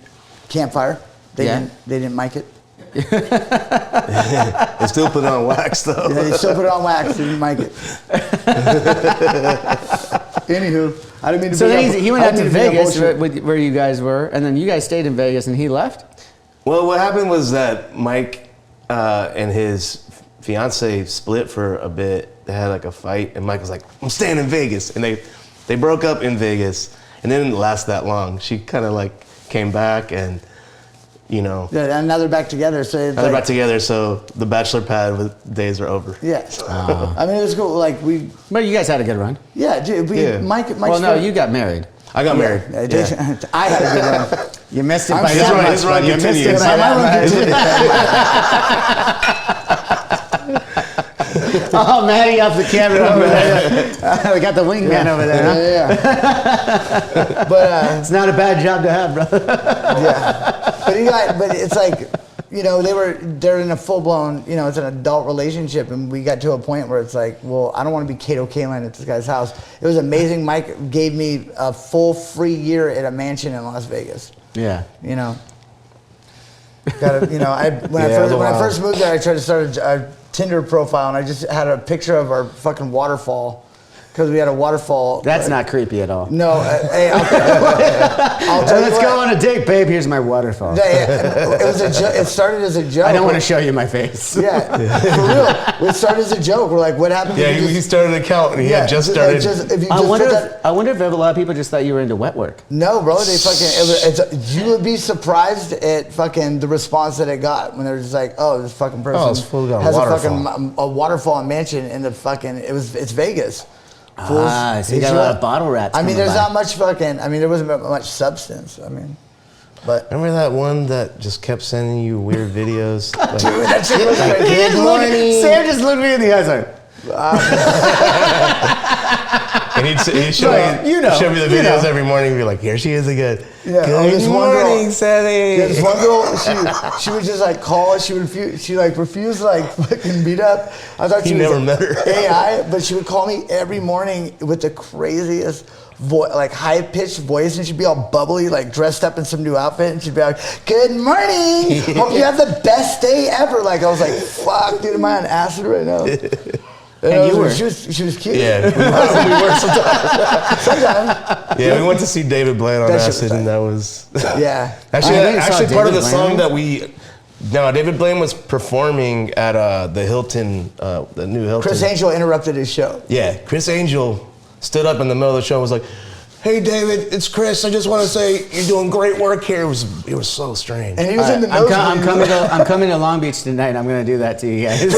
Speaker 2: Campfire. They didn't mic it.
Speaker 3: They still put it on wax though.
Speaker 2: Yeah, they still put it on wax. They didn't mic it. Anywho, I didn't mean to.
Speaker 1: So then he went out to Vegas where you guys were, and then you guys stayed in Vegas, and he left.
Speaker 3: Well, what happened was that Mike and his fiance split for a bit. They had like a fight, and Mike was like, "I'm staying in Vegas," and they broke up in Vegas, and it didn't last that long. She kind of like came back, and you know.
Speaker 2: Yeah, and now they're back together. So it's
Speaker 3: Now they're back together, so the Bachelor Pad days are over.
Speaker 2: Yeah. I mean, it was cool. Like,
Speaker 1: But you guys had a good run.
Speaker 2: Yeah, dude. Mike.
Speaker 1: Well, no, you got married.
Speaker 3: I got married.
Speaker 2: Yeah. I had a good run.
Speaker 1: You missed it by
Speaker 2: sure
Speaker 1: that much.
Speaker 3: his run
Speaker 1: You missed it
Speaker 3: continues.
Speaker 1: by that much. Oh, Maddie off the camera over there. We got the wingman over there. Huh?
Speaker 2: Yeah. But
Speaker 1: it's not a bad job to have, brother.
Speaker 2: Yeah. But it's like, you know, they're in a full blown, you know, it's an adult relationship, and we got to a point where it's like, well, I don't want to be Kato Kaelin at this guy's house. It was amazing. Mike gave me a full free year at a mansion in Las Vegas.
Speaker 1: Yeah.
Speaker 2: You know. When I first moved there, I tried to start a Tinder profile, and I just had a picture of our fucking waterfall, because we had a waterfall.
Speaker 1: That's not creepy at all.
Speaker 2: No, hey, I'll tell you
Speaker 1: Let's
Speaker 2: what.
Speaker 1: go on a date, babe. Here's my waterfall.
Speaker 2: It started as a joke.
Speaker 1: I don't want to show you my face.
Speaker 2: Yeah, for real. It started as a joke. We're like, what happened?
Speaker 3: Yeah, he started an account, and he had just started.
Speaker 1: I wonder if a lot of people just thought you were into wet work.
Speaker 2: No, bro. They you would be surprised at fucking the response that it got when they're just like, oh, this fucking person
Speaker 3: it's full of
Speaker 2: has
Speaker 3: waterfall.
Speaker 2: a waterfall mansion in the fucking. It's Vegas.
Speaker 1: So you got a lot of bottle rats.
Speaker 2: I mean, there's not much fucking. I mean, there wasn't much substance. I mean, but
Speaker 3: remember that one that just kept sending you weird videos? Like,
Speaker 2: dude, that shit was like,
Speaker 1: Good morning. Sam just looked me in the eyes like.
Speaker 3: and he'd show me the videos every morning and be like, here she is again.
Speaker 2: Yeah,
Speaker 3: Good morning, Sally.
Speaker 2: Yeah, this one girl, she would just like call. She refused to like fucking beat up. I thought she
Speaker 3: never met her.
Speaker 2: AI, but she would call me every morning with the craziest like high pitched voice, and she'd be all bubbly, like dressed up in some new outfit, and she'd be like, "Good morning, hope you have the best day ever." Like I was like, "Fuck, dude, am I on acid right now?"
Speaker 1: And you were.
Speaker 2: She was cute.
Speaker 3: Yeah, we were sometimes. Yeah, we went to see David Blaine on acid, and that was.
Speaker 2: Yeah.
Speaker 3: Actually, part of the song that we. No, David Blaine was performing at the Hilton, the new Hilton.
Speaker 2: Chris Angel interrupted his show.
Speaker 3: Yeah, Chris Angel stood up in the middle of the show and was like, "Hey, David, it's Chris. I just want to say you're doing great work here." It was so strange.
Speaker 2: And he was in the nose.
Speaker 1: I'm coming to Long Beach tonight, and I'm going to do that to you guys.
Speaker 2: Please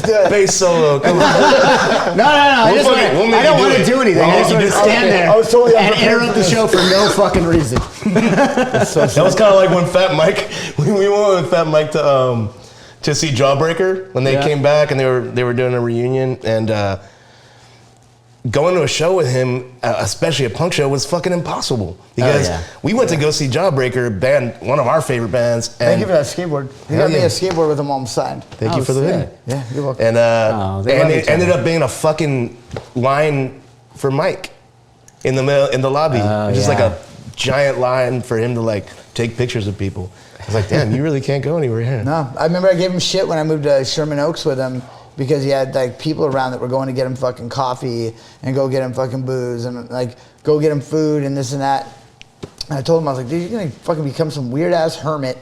Speaker 2: do it.
Speaker 3: Bass solo. Come on.
Speaker 1: No. I don't want to do anything. I just want to stand there and interrupt the show for no fucking reason.
Speaker 3: That was kind of like when Fat Mike, we went with Fat Mike to see Jawbreaker when they came back, and they were doing a reunion, and going to a show with him, especially a punk show, was fucking impossible because we went to go see Jawbreaker, band, one of our favorite bands. And
Speaker 2: thank you for that skateboard. You got me a skateboard with him on signed.
Speaker 3: Thank you for the video.
Speaker 2: Yeah, you're welcome.
Speaker 3: And it ended up being a fucking line for Mike in the lobby, just like a giant line for him to like take pictures of people. I was like, damn, you really can't go anywhere here.
Speaker 2: No, I remember I gave him shit when I moved to Sherman Oaks with him, because he had like people around that were going to get him fucking coffee and go get him fucking booze and like go get him food and this and that. And I told him, I was like, dude, you're gonna fucking become some weird ass hermit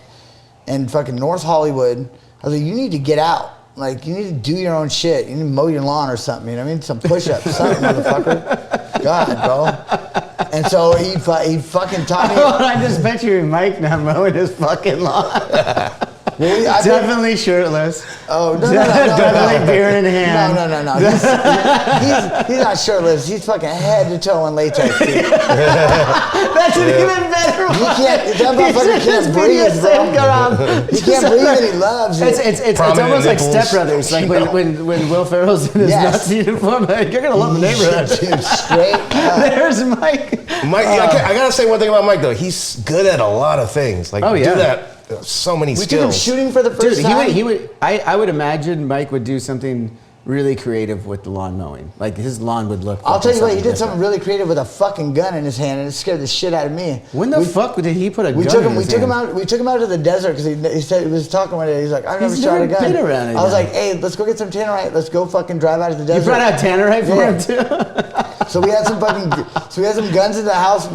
Speaker 2: in fucking North Hollywood. I was like, you need to get out. Like, you need to do your own shit. You need to mow your lawn or something. You know what I mean? Some push-ups, something, motherfucker. God, bro. And so he fucking taught me.
Speaker 1: I just picture Mike now mowing his fucking lawn. Definitely shirtless.
Speaker 2: Oh, no.
Speaker 1: Definitely beer in hand.
Speaker 2: No. He's not shirtless. He's fucking head to toe in latex, dude.
Speaker 1: That's an even better one.
Speaker 2: That motherfucker can't breathe, bro. He can't breathe and he loves it.
Speaker 1: It's almost like Step Brothers. Like when Will Ferrell's in his Nazi uniform, like, you're going to love the neighborhood.
Speaker 2: Dude, straight up.
Speaker 1: There's Mike.
Speaker 3: I got to say one thing about Mike, though. He's good at a lot of things. Like, do that. So many skills.
Speaker 2: We took him shooting for the first time.
Speaker 1: I would imagine Mike would do something really creative with the lawn mowing. Like, his lawn would look.
Speaker 2: I'll tell you what, he did something really creative with a fucking gun in his hand, and it scared the shit out of me.
Speaker 1: When the fuck did he put a gun in his hand?
Speaker 2: We took him out to the desert because he said he was talking one day. He's like, I've never shot a gun.
Speaker 1: Been around it
Speaker 2: I was like, hey, let's go get some tannerite. Let's go fucking drive out to the desert.
Speaker 1: You brought out tannerite for him too.
Speaker 2: So we had some guns in the house.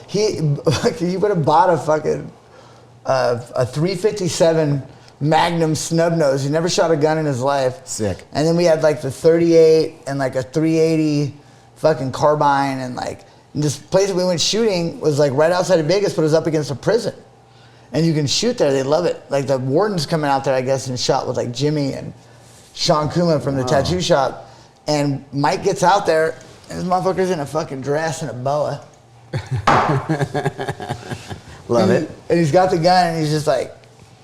Speaker 2: He would have bought a fucking a 357 Magnum snub nose. He never shot a gun in his life.
Speaker 1: Sick.
Speaker 2: And then we had like the 38 and like a 380 fucking carbine, and like, And this place that we went shooting was like right outside of Vegas, but it was up against a prison. And you can shoot there. They love it. Like the warden's coming out there, I guess, and shot with like Jimmy and Sean Kuma from the tattoo shop. And Mike gets out there, and this motherfucker's in a fucking dress and a boa.
Speaker 1: Love it.
Speaker 2: And he's got the gun, and he's just like,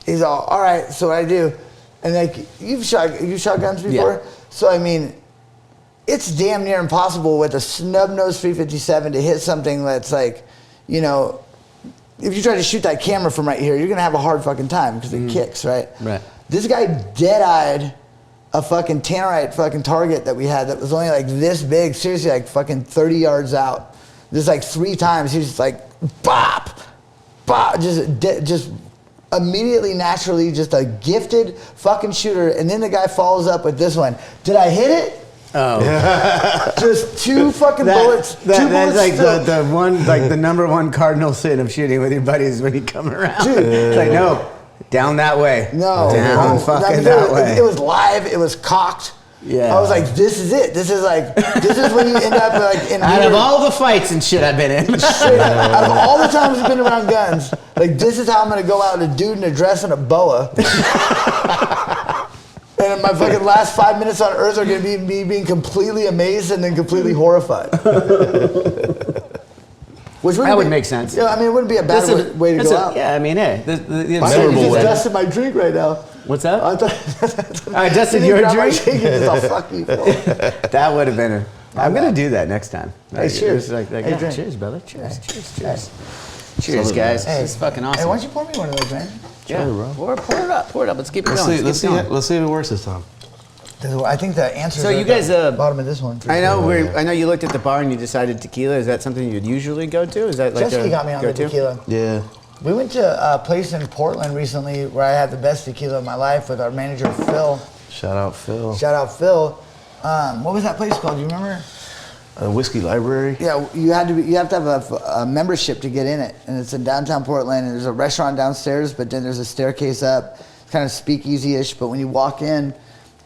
Speaker 2: he's all right, so what I do. And like, you've shot guns before? Yeah. So I mean, it's damn near impossible with a snub-nosed 357 to hit something that's like, you know, if you try to shoot that camera from right here, you're gonna have a hard fucking time because it kicks, right?
Speaker 1: Right.
Speaker 2: This guy dead-eyed a fucking tannerite fucking target that we had that was only like this big, seriously, like fucking 30 yards out. Just like 3 times, he was just like, bop, bop, just immediately, naturally, just a gifted fucking shooter. And then the guy follows up with this one. Did I hit it? Oh. Just 2 fucking bullets.
Speaker 1: That's like the one, like the number 1 cardinal sin of shooting with your buddies when you come around.
Speaker 2: Dude.
Speaker 1: It's like, no, down that way.
Speaker 2: No.
Speaker 1: Down fucking that way.
Speaker 2: It was live. It was cocked.
Speaker 1: Yeah.
Speaker 2: I was like, this is it. This is when you end up like in
Speaker 1: out of all the fights and shit I've been in.
Speaker 2: Straight up, out of all the times I've been around guns, like this is how I'm gonna go out with a dude in a dress and a boa. And my fucking last 5 minutes on Earth are gonna be me being completely amazed and then completely horrified. Which
Speaker 1: that would make sense.
Speaker 2: Yeah, I mean, it wouldn't be a bad way to go out.
Speaker 1: Yeah, I mean, hey.
Speaker 2: I'm just dusting my drink right now.
Speaker 1: What's that?
Speaker 2: I
Speaker 1: dusted your drink?
Speaker 2: I'll fuck you.
Speaker 1: That would have been I'm going to do that next time.
Speaker 2: Hey, cheers.
Speaker 1: Hey, cheers, brother. Cheers, cheers. Cheers, guys.
Speaker 2: Hey,
Speaker 1: this is fucking awesome.
Speaker 2: Hey, why don't you pour me one of those, man?
Speaker 1: Yeah, pour it up. Let's keep it going.
Speaker 3: Let's see if it works this time.
Speaker 2: I think the answer
Speaker 1: is at the
Speaker 2: bottom of this one.
Speaker 1: I know you looked at the bar and you decided tequila. Is that something you'd usually go to? Is that like
Speaker 2: Ceschi got me on the tequila.
Speaker 3: Yeah.
Speaker 2: We went to a place in Portland recently where I had the best tequila of my life with our manager, Phil.
Speaker 3: Shout out, Phil.
Speaker 2: What was that place called? Do you remember?
Speaker 3: Whiskey Library.
Speaker 2: Yeah, you have to have a membership to get in it, and it's in downtown Portland. And there's a restaurant downstairs, but then there's a staircase up. It's kind of speakeasy-ish, but when you walk in,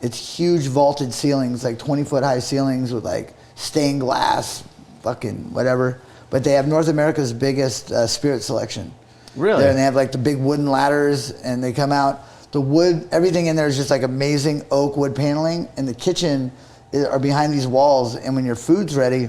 Speaker 2: it's huge vaulted ceilings, like 20-foot high ceilings with like stained glass, fucking whatever. But they have North America's biggest spirit selection.
Speaker 1: Really?
Speaker 2: There, and they have like the big wooden ladders, and they come out. The wood, everything in there is just like amazing oak wood paneling, and the kitchen are behind these walls. And when your food's ready,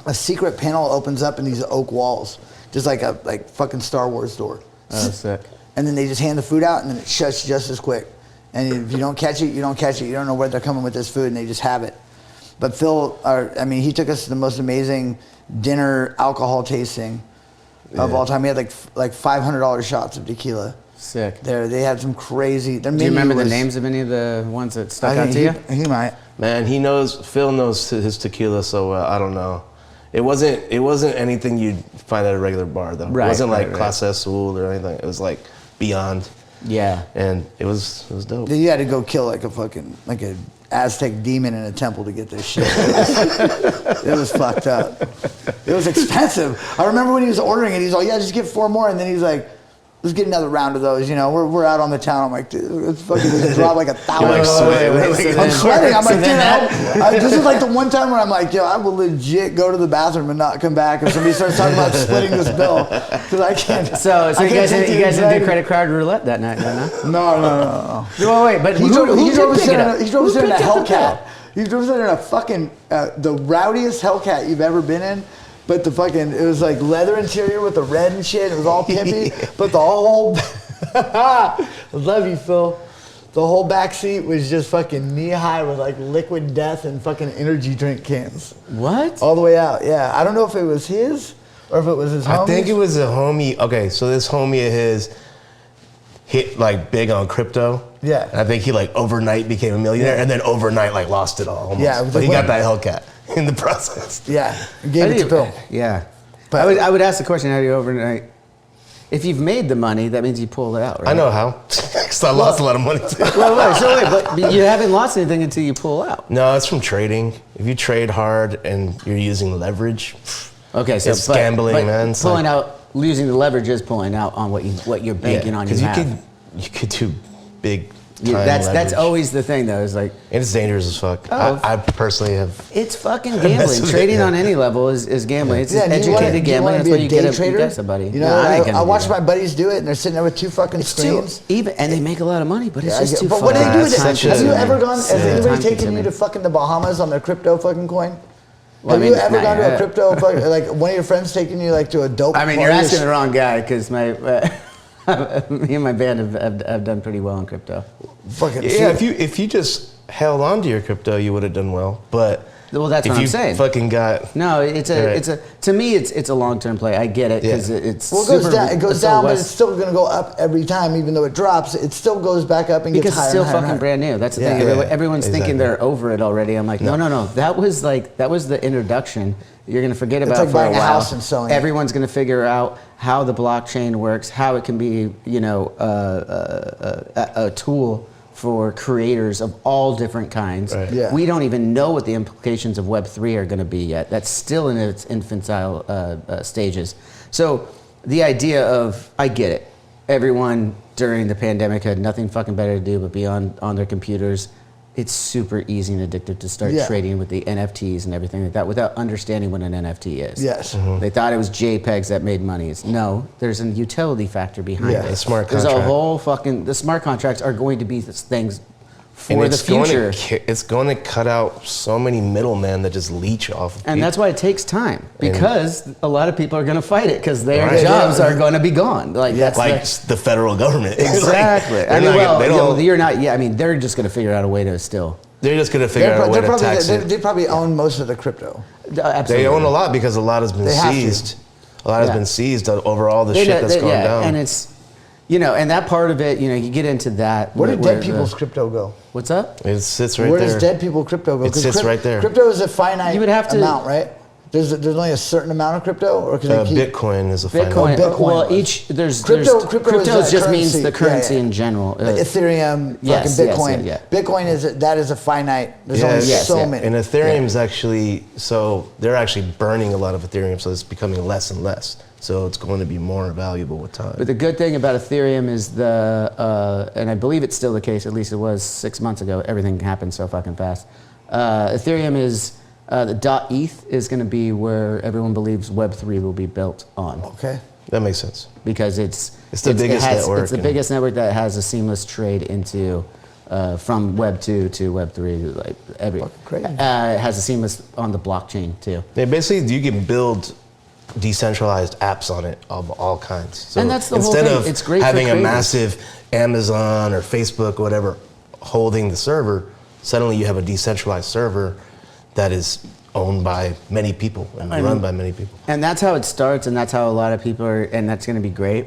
Speaker 2: a secret panel opens up in these oak walls, just like a fucking Star Wars door.
Speaker 1: Oh, sick.
Speaker 2: And then they just hand the food out, and then it shuts just as quick. And if you don't catch it, you don't catch it. You don't know where they're coming with this food, and they just have it. But Phil, he took us to the most amazing dinner alcohol tasting of all time. We had like $500 shots of tequila.
Speaker 1: Sick.
Speaker 2: They had some crazy. Do
Speaker 1: you remember the names of any of the ones that stuck out to you?
Speaker 2: He might.
Speaker 3: Man, Phil knows his tequila so well. I don't know. It wasn't anything you'd find at a regular bar though.
Speaker 1: Right,
Speaker 3: it wasn't like
Speaker 1: right.
Speaker 3: Clase Azul or anything. It was like beyond.
Speaker 1: Yeah.
Speaker 3: And it was dope.
Speaker 2: You had to go kill like a Aztec demon in a temple to get this shit. It was fucked up. It was expensive. I remember when he was ordering it, he's like, yeah, just get 4 more. And then he's like, let's get another round of those. You know, we're out on the town. I'm like, dude, it's fucking drop like $1,000. I'm sweating. I'm like, dude, this is like the one time where I'm like, yo, I will legit go to the bathroom and not come back if somebody starts talking about splitting this bill, because I can't.
Speaker 1: So you guys didn't do credit card roulette that night, huh?
Speaker 2: No.
Speaker 1: No, wait, but
Speaker 2: he drove us in a
Speaker 1: Hellcat.
Speaker 2: Hellcat. He drove us in a fucking the rowdiest Hellcat you've ever been in. But it was like leather interior with the red and shit. It was all pimpy. But the whole, I love you, Phil. The whole back seat was just fucking knee high with like liquid death and fucking energy drink cans.
Speaker 1: What?
Speaker 2: All the way out, yeah. I don't know if it was his or if it was his homie.
Speaker 3: I think it was a homie. Okay, so this homie of his hit like big on crypto.
Speaker 2: Yeah.
Speaker 3: And I think he like overnight became a millionaire and then overnight like lost it all almost.
Speaker 2: Yeah,
Speaker 3: but he got that Hellcat in the process.
Speaker 2: Yeah, gave it to Phil.
Speaker 1: Yeah. But I would ask the question, how do you overnight? If you've made the money, that means you pull it out, right?
Speaker 3: I know how. Because I lost a lot of money too.
Speaker 1: But you haven't lost anything until you pull out.
Speaker 3: No, it's from trading. If you trade hard and you're using leverage,
Speaker 1: okay, so
Speaker 3: it's gambling, man.
Speaker 1: It's pulling out, losing the leverage is pulling out on what you're banking on.
Speaker 3: Because you could do big
Speaker 1: That's
Speaker 3: leverage.
Speaker 1: always the thing though. Is like
Speaker 3: It's dangerous as fuck.
Speaker 1: Oh.
Speaker 3: I personally have.
Speaker 1: it's fucking gambling. Trading on any level is gambling. It's educated gambling. That's why you get somebody.
Speaker 2: You know, I watch my buddies do it, and they're sitting there with two fucking screens.
Speaker 1: And they make a lot of money, but it's just too.
Speaker 2: But what do they do with it?
Speaker 3: Such
Speaker 2: Have
Speaker 3: a-
Speaker 2: you ever gone? Has anybody taken you
Speaker 1: Time-consuming.
Speaker 2: to fucking the Bahamas on their crypto fucking coin?
Speaker 1: Well,
Speaker 2: Have
Speaker 1: I
Speaker 2: you
Speaker 1: mean,
Speaker 2: ever
Speaker 1: not
Speaker 2: gone to a
Speaker 1: yet.
Speaker 2: crypto? Like one of your friends taking you like to a dope?
Speaker 1: I mean, you're
Speaker 2: party?
Speaker 1: asking the wrong guy because me and my band have done pretty well in crypto.
Speaker 2: Fucking
Speaker 3: Yeah, if you just held on to your crypto, you would have done well. But
Speaker 1: Well, that's
Speaker 3: if
Speaker 1: what I'm
Speaker 3: you
Speaker 1: saying.
Speaker 3: fucking got
Speaker 1: No, to me it's a long-term play. I get it because
Speaker 3: Yeah.
Speaker 1: it's
Speaker 2: Well, it
Speaker 1: super,
Speaker 2: goes down, it goes
Speaker 1: it's so
Speaker 2: down but
Speaker 1: west-
Speaker 2: it's still going to go up every time, even though it drops. It still goes back up and
Speaker 1: because
Speaker 2: gets higher
Speaker 1: it's still
Speaker 2: and higher and
Speaker 1: fucking
Speaker 2: higher.
Speaker 1: brand new. That's the
Speaker 2: Yeah.
Speaker 1: thing.
Speaker 3: Yeah,
Speaker 1: Everyone's thinking
Speaker 3: exactly.
Speaker 1: they're over it already. I'm like, no. That was the introduction. You're gonna forget about
Speaker 2: like
Speaker 1: it for a
Speaker 2: buying a
Speaker 1: while.
Speaker 2: house and selling it.
Speaker 1: Everyone's gonna figure out how the blockchain works, how it can be, a tool for creators of all different kinds.
Speaker 3: Right.
Speaker 2: Yeah.
Speaker 1: We don't even know what the implications of Web3 are going to be yet. That's still in its infantile stages. So the idea of, I get it. Everyone during the pandemic had nothing fucking better to do but be on their computers. It's super easy and addictive to start
Speaker 2: Yeah.
Speaker 1: trading with the NFTs and everything like that without understanding what an NFT is.
Speaker 2: Yes.
Speaker 1: They thought it was JPEGs that made money. No, there's a utility factor behind
Speaker 2: Yeah,
Speaker 1: it.
Speaker 3: a smart
Speaker 1: There's a
Speaker 3: contract.
Speaker 1: whole fucking, the smart contracts are going to be things
Speaker 3: and
Speaker 1: for the
Speaker 3: it's going
Speaker 1: future.
Speaker 3: it's going to cut out so many middlemen that just leech off of
Speaker 1: And
Speaker 3: people.
Speaker 1: that's why it takes time because a lot of people are going to fight it because their
Speaker 3: Right.
Speaker 1: jobs
Speaker 2: Yeah.
Speaker 1: are going to be gone. Like that's
Speaker 3: like the federal government.
Speaker 1: exactly.
Speaker 3: Like,
Speaker 1: I mean,
Speaker 3: they don't,
Speaker 1: you're not. Yeah, I mean, they're just going to figure out a way to still.
Speaker 3: they're just going to figure out a way to tax it.
Speaker 2: They probably own most of the crypto.
Speaker 1: Absolutely.
Speaker 3: They own a lot because a lot has been
Speaker 2: They have to.
Speaker 3: seized. A lot has
Speaker 1: Yeah.
Speaker 3: been seized over all the
Speaker 1: They-
Speaker 3: shit that's
Speaker 1: they-
Speaker 3: gone
Speaker 1: yeah,
Speaker 3: down.
Speaker 1: and it's, and that part of it, you get into that.
Speaker 2: Where did
Speaker 1: where
Speaker 2: dead people's crypto go?
Speaker 1: What's up?
Speaker 3: It sits right
Speaker 2: Where
Speaker 3: there.
Speaker 2: does dead people crypto go?
Speaker 3: It
Speaker 2: 'Cause
Speaker 3: sits right there.
Speaker 2: Crypto is a finite
Speaker 1: You would have to-
Speaker 2: amount, right? There's only a certain amount of crypto, or can they keep?
Speaker 3: Bitcoin is a
Speaker 1: Bitcoin.
Speaker 3: finite.
Speaker 2: Bitcoin
Speaker 1: Well,
Speaker 2: was.
Speaker 1: there's
Speaker 2: Crypto is
Speaker 1: crypto
Speaker 2: that
Speaker 1: just means
Speaker 2: currency.
Speaker 1: the currency
Speaker 2: Yeah, yeah.
Speaker 1: in general.
Speaker 2: Like Ethereum,
Speaker 1: yes,
Speaker 2: fucking
Speaker 1: yes,
Speaker 2: Bitcoin.
Speaker 1: yeah.
Speaker 2: Bitcoin is a finite. There's only
Speaker 1: yes,
Speaker 2: so
Speaker 1: yeah.
Speaker 2: many.
Speaker 3: And Ethereum's actually, so they're actually burning a lot of Ethereum, so it's becoming less and less. So it's going to be more valuable with time.
Speaker 1: But the good thing about Ethereum is and I believe it's still the case, at least it was 6 months ago, everything happened so fucking fast. Ethereum is, the .eth is going to be where everyone believes Web3 will be built on.
Speaker 2: Okay.
Speaker 3: That makes sense.
Speaker 1: Because it's
Speaker 3: the biggest network
Speaker 1: It's the
Speaker 3: and-
Speaker 1: biggest network that has a seamless trade into, from Web 2 to Web 3. Like
Speaker 2: crazy.
Speaker 1: it has a seamless on the blockchain too.
Speaker 3: Yeah, basically, you can build decentralized apps on it of all kinds. So
Speaker 1: And that's the whole
Speaker 3: instead
Speaker 1: thing.
Speaker 3: of
Speaker 1: It's great for
Speaker 3: having a
Speaker 1: creators.
Speaker 3: massive Amazon or Facebook or whatever holding the server, suddenly you have a decentralized server that is owned by many people and run by many people.
Speaker 1: And that's how it starts, and that's how a lot of people are, and that's going to be great.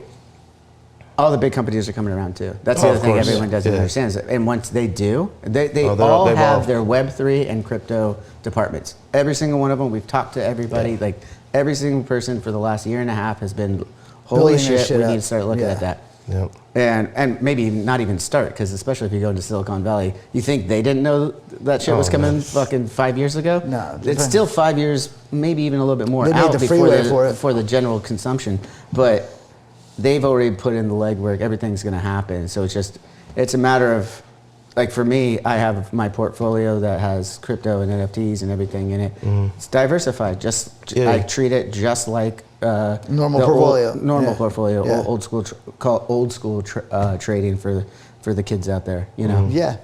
Speaker 1: All the big companies are coming around too. That's the
Speaker 3: Oh,
Speaker 1: other
Speaker 3: of
Speaker 1: thing
Speaker 3: course.
Speaker 1: everyone doesn't
Speaker 3: Yeah.
Speaker 1: understand. Is that, and once they do, they
Speaker 3: Oh,
Speaker 1: all
Speaker 3: they've
Speaker 1: have
Speaker 3: all-
Speaker 1: their Web3 and crypto departments. Every single one of them. We've talked to everybody.
Speaker 3: Yeah.
Speaker 1: Like every single person for the last year and a half has been, holy
Speaker 2: Building their
Speaker 1: shit,
Speaker 2: shit
Speaker 1: we
Speaker 2: up.
Speaker 1: need to start looking
Speaker 2: Yeah.
Speaker 1: at that.
Speaker 3: Yep.
Speaker 1: And maybe not even start, because especially if you go into Silicon Valley, you think they didn't know that shit was
Speaker 3: Oh,
Speaker 1: coming
Speaker 3: man.
Speaker 1: fucking 5 years ago?
Speaker 2: No,
Speaker 1: It's still 5 years, maybe even a little bit more
Speaker 2: They made
Speaker 1: out
Speaker 2: the
Speaker 1: before
Speaker 2: freeway for it.
Speaker 1: for the general consumption. But they've already put in the legwork. Everything's going to happen. So it's a matter of, like for me, I have my portfolio that has crypto and NFTs and everything in it. It's diversified.
Speaker 3: Yeah.
Speaker 1: I treat it just like
Speaker 2: Normal
Speaker 1: the
Speaker 2: portfolio.
Speaker 1: normal
Speaker 2: Yeah.
Speaker 1: portfolio,
Speaker 2: Yeah.
Speaker 1: old school trading for the kids out there. You know.
Speaker 2: Yeah.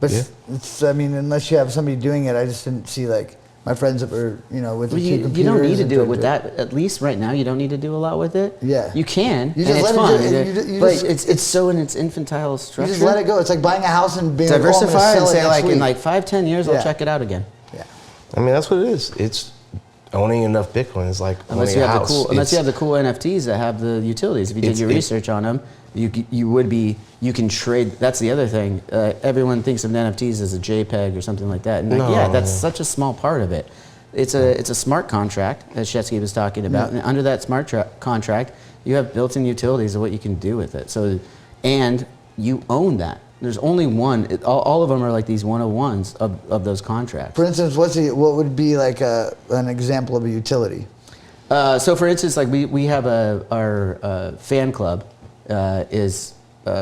Speaker 2: But
Speaker 3: Yeah.
Speaker 2: I mean, unless you have somebody doing it, I just didn't see like my friends that were, with the
Speaker 1: Well,
Speaker 2: two
Speaker 1: you
Speaker 2: computers.
Speaker 1: don't need to
Speaker 2: and
Speaker 1: do it
Speaker 2: tried
Speaker 1: with that. At least right now, you don't need to do a lot with it.
Speaker 2: Yeah.
Speaker 1: You can.
Speaker 2: You
Speaker 1: and
Speaker 2: just
Speaker 1: it's
Speaker 2: let it
Speaker 1: fun.
Speaker 2: do it. You
Speaker 1: but
Speaker 2: just-
Speaker 1: it's so in its infantile
Speaker 2: You
Speaker 1: structure.
Speaker 2: just let it go. It's like buying a house and being like, oh, I'm gonna
Speaker 1: Diversify and
Speaker 2: sell it
Speaker 1: say
Speaker 2: next
Speaker 1: like in
Speaker 2: week.
Speaker 1: like 5-10 years I'll
Speaker 2: Yeah.
Speaker 1: check it out again.
Speaker 2: Yeah.
Speaker 3: I mean, that's what it is. It's owning enough Bitcoin is like
Speaker 1: Unless
Speaker 3: owning
Speaker 1: you
Speaker 3: a
Speaker 1: have
Speaker 3: house.
Speaker 1: unless you have the cool NFTs that have the utilities. If you did your research on them, you can trade. That's the other thing. Everyone thinks of NFTs as a JPEG or something like that. And like,
Speaker 3: No.
Speaker 1: yeah, that's such a small part of it. It's a smart contract, as Ceschi was talking about.
Speaker 2: Yeah.
Speaker 1: And under that contract, you have built-in utilities of what you can do with it. So, and you own that. There's only one. All of them are like these 101s of those contracts.
Speaker 2: For instance, what would be like an example of a utility?
Speaker 1: So for instance, like we have our fan club is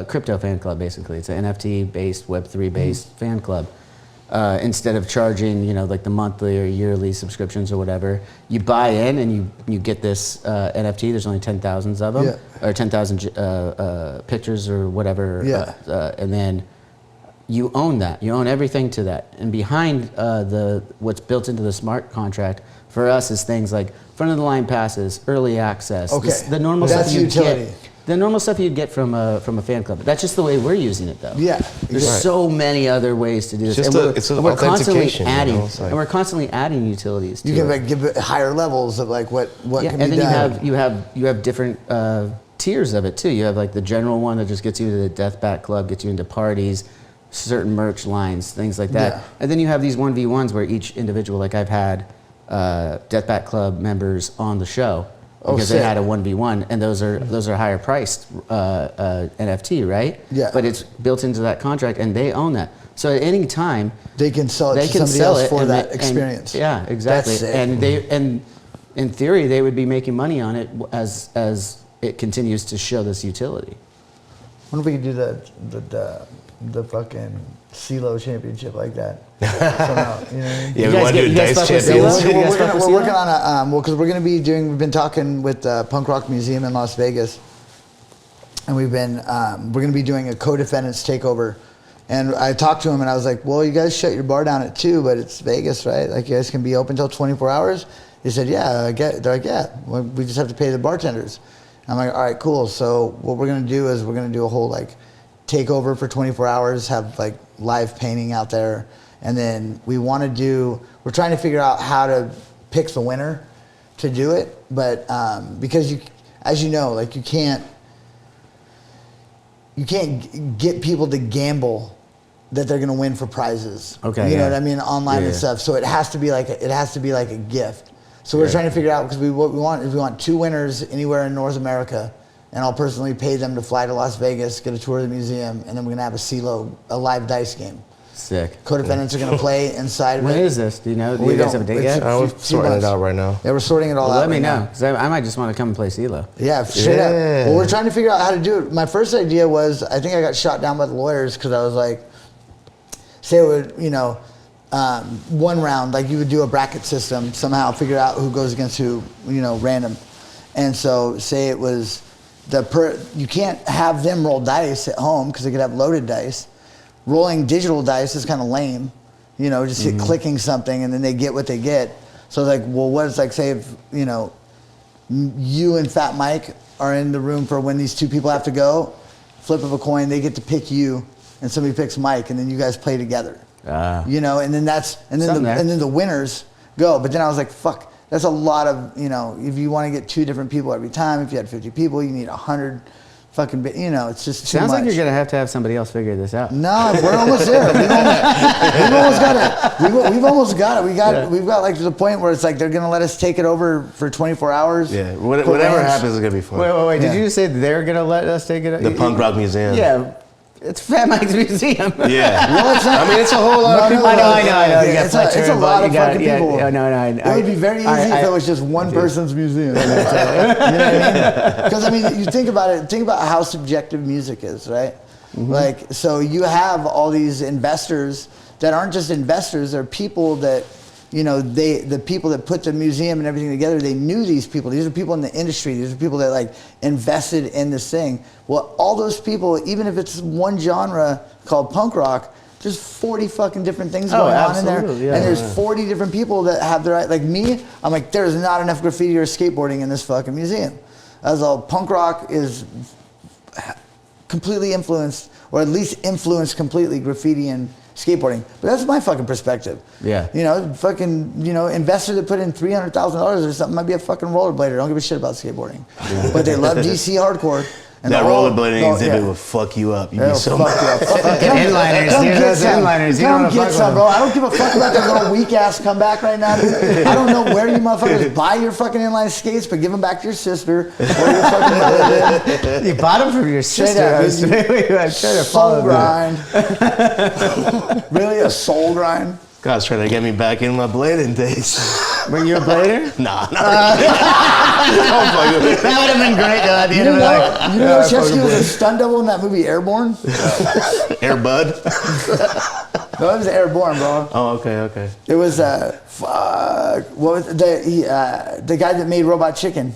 Speaker 1: crypto fan club, basically. It's an NFT-based, Web3-based fan club. Instead of charging, you know, like the monthly or yearly subscriptions or whatever, you buy in and you get this NFT. There's only 10,000 of them, or 10,000 pictures or whatever, and then you own that. You own everything to that. And behind what's built into the smart contract for us is things like front of the line passes, early access, the normal stuff you get. The normal stuff you'd get from a fan club. That's just the way we're using it, though.
Speaker 2: Yeah,
Speaker 1: there's so many other ways to do this.
Speaker 3: It's
Speaker 1: we're constantly adding,
Speaker 3: you know?
Speaker 1: and we're constantly adding utilities.
Speaker 2: You can like give it higher levels of like what can be done.
Speaker 1: And then you have different tiers of it too. You have like the general one that just gets you to the Death Bat Club, gets you into parties, certain merch lines, things like that. Yeah. And then you have these 1v1s where each individual, like I've had Death Bat Club members on the show. Because they had a 1v1, and those are higher priced NFT, right? Yeah. But it's built into that contract, and they own that. So at any time
Speaker 2: they can sell it to somebody else for that experience.
Speaker 1: Yeah, exactly. And in theory they would be making money on it as it continues to show this utility.
Speaker 2: I wonder if we could do the fucking CeeLo championship like that. Somehow, you know what I mean?
Speaker 3: Yeah, we want to do dice champions.
Speaker 2: We're working on a because we're going to be we've been talking with the Punk Rock Museum in Las Vegas, and we're going to be doing a Codefendants takeover. And I talked to him and I was like, well, you guys shut your bar down at 2, but it's Vegas, right? Like, you guys can be open till 24 hours. He said, yeah, I get it. They're like, yeah, well, we just have to pay the bartenders. I'm like, all right, cool. So what we're going to do is we're going to do a whole like takeover for 24 hours, have like live painting out there. And then we're trying to figure out how to pick the winner to do it. But because as you know, like you can't get people to gamble that they're going to win for prizes. Okay. You know what I mean? Online and stuff. So it has to be like a gift. So we're trying to figure out, because what we want 2 winners anywhere in North America, and I'll personally pay them to fly to Las Vegas, get a tour of the museum, and then we're going to have a live dice game.
Speaker 1: Sick.
Speaker 2: Codefendants are going to play inside of it.
Speaker 1: When is this? Do you know? Do you guys have a date yet?
Speaker 3: We're sorting it out right now.
Speaker 2: Yeah, we're sorting it all out.
Speaker 1: Let me know, because I might just want to come and play CeeLo.
Speaker 2: Yeah, straight up. Well, we're trying to figure out how to do it. My first idea was, I think I got shot down by the lawyers because I was like, say it would, one round, like you would do a bracket system, somehow figure out who goes against who, random. And so say it was you can't have them roll dice at home because they could have loaded dice. Rolling digital dice is kind of lame, just hit clicking something and then they get what they get. So like, well, what is like, say if, you and Fat Mike are in the room for when these 2 people have to go, flip of a coin, they get to pick you and somebody picks Mike and then you guys play together. And then the winners go. But then I was like, fuck, that's a lot of, if you want to get 2 different people every time, if you had 50 people, you need 100 fucking, it's just too much.
Speaker 1: Sounds like you're going to have somebody else figure this out.
Speaker 2: No, we're almost there. We've almost got it. We've almost got it. We've got like to the point where it's like they're going to let us take it over for 24 hours.
Speaker 3: Yeah, whatever happens is going to be fun.
Speaker 1: Wait. Did you just say they're going to let us take it over?
Speaker 3: The Punk Rock Museum.
Speaker 1: Yeah. It's Fat Mike's museum.
Speaker 3: Yeah. Well, it's a whole lot of people.
Speaker 1: I know.
Speaker 2: It's a lot of fucking people.
Speaker 1: No.
Speaker 2: It would be very easy if it was just one person's museum. You know what I mean? Because, you think about it. Think about how subjective music is, right? Mm-hmm. Like, so you have all these investors that aren't just investors. They're people that, the people that put the museum and everything together, they knew these people. These are people in the industry. These are people that like invested in this thing. Well, all those people, even if it's one genre called punk rock, there's 40 fucking different things going on in there. Yeah, and there's 40 different people that have their, like me, I'm like, there's not enough graffiti or skateboarding in this fucking museum. As all punk rock is completely influenced, or at least influenced completely graffiti and skateboarding. But that's my fucking perspective. Yeah. Investor that put in $300,000 or something might be a fucking rollerblader. Don't give a shit about skateboarding. Yeah. But they love DC hardcore. And
Speaker 3: that rollerblading exhibit will fuck you up. You'd be so mad.
Speaker 1: Fucking inliners.
Speaker 2: Come get some, bro. I don't give a fuck about that little weak ass comeback right now, dude. I don't know where you motherfuckers buy your fucking inline skates, but give them back to your sister or your fucking mother.
Speaker 1: You bought them from your sister. I'm trying to follow
Speaker 2: soul grind. Really, a soul grind?
Speaker 3: God's trying to get me back in my blading days.
Speaker 1: Were you a blader?
Speaker 3: Nah.
Speaker 1: That would have been great though. At the end of
Speaker 2: You know Ceschi was a stunt double in that movie Airborne?
Speaker 3: Air Bud.
Speaker 2: No, it was Airborne, bro.
Speaker 3: Oh, okay.
Speaker 2: It was what was the guy that made Robot Chicken?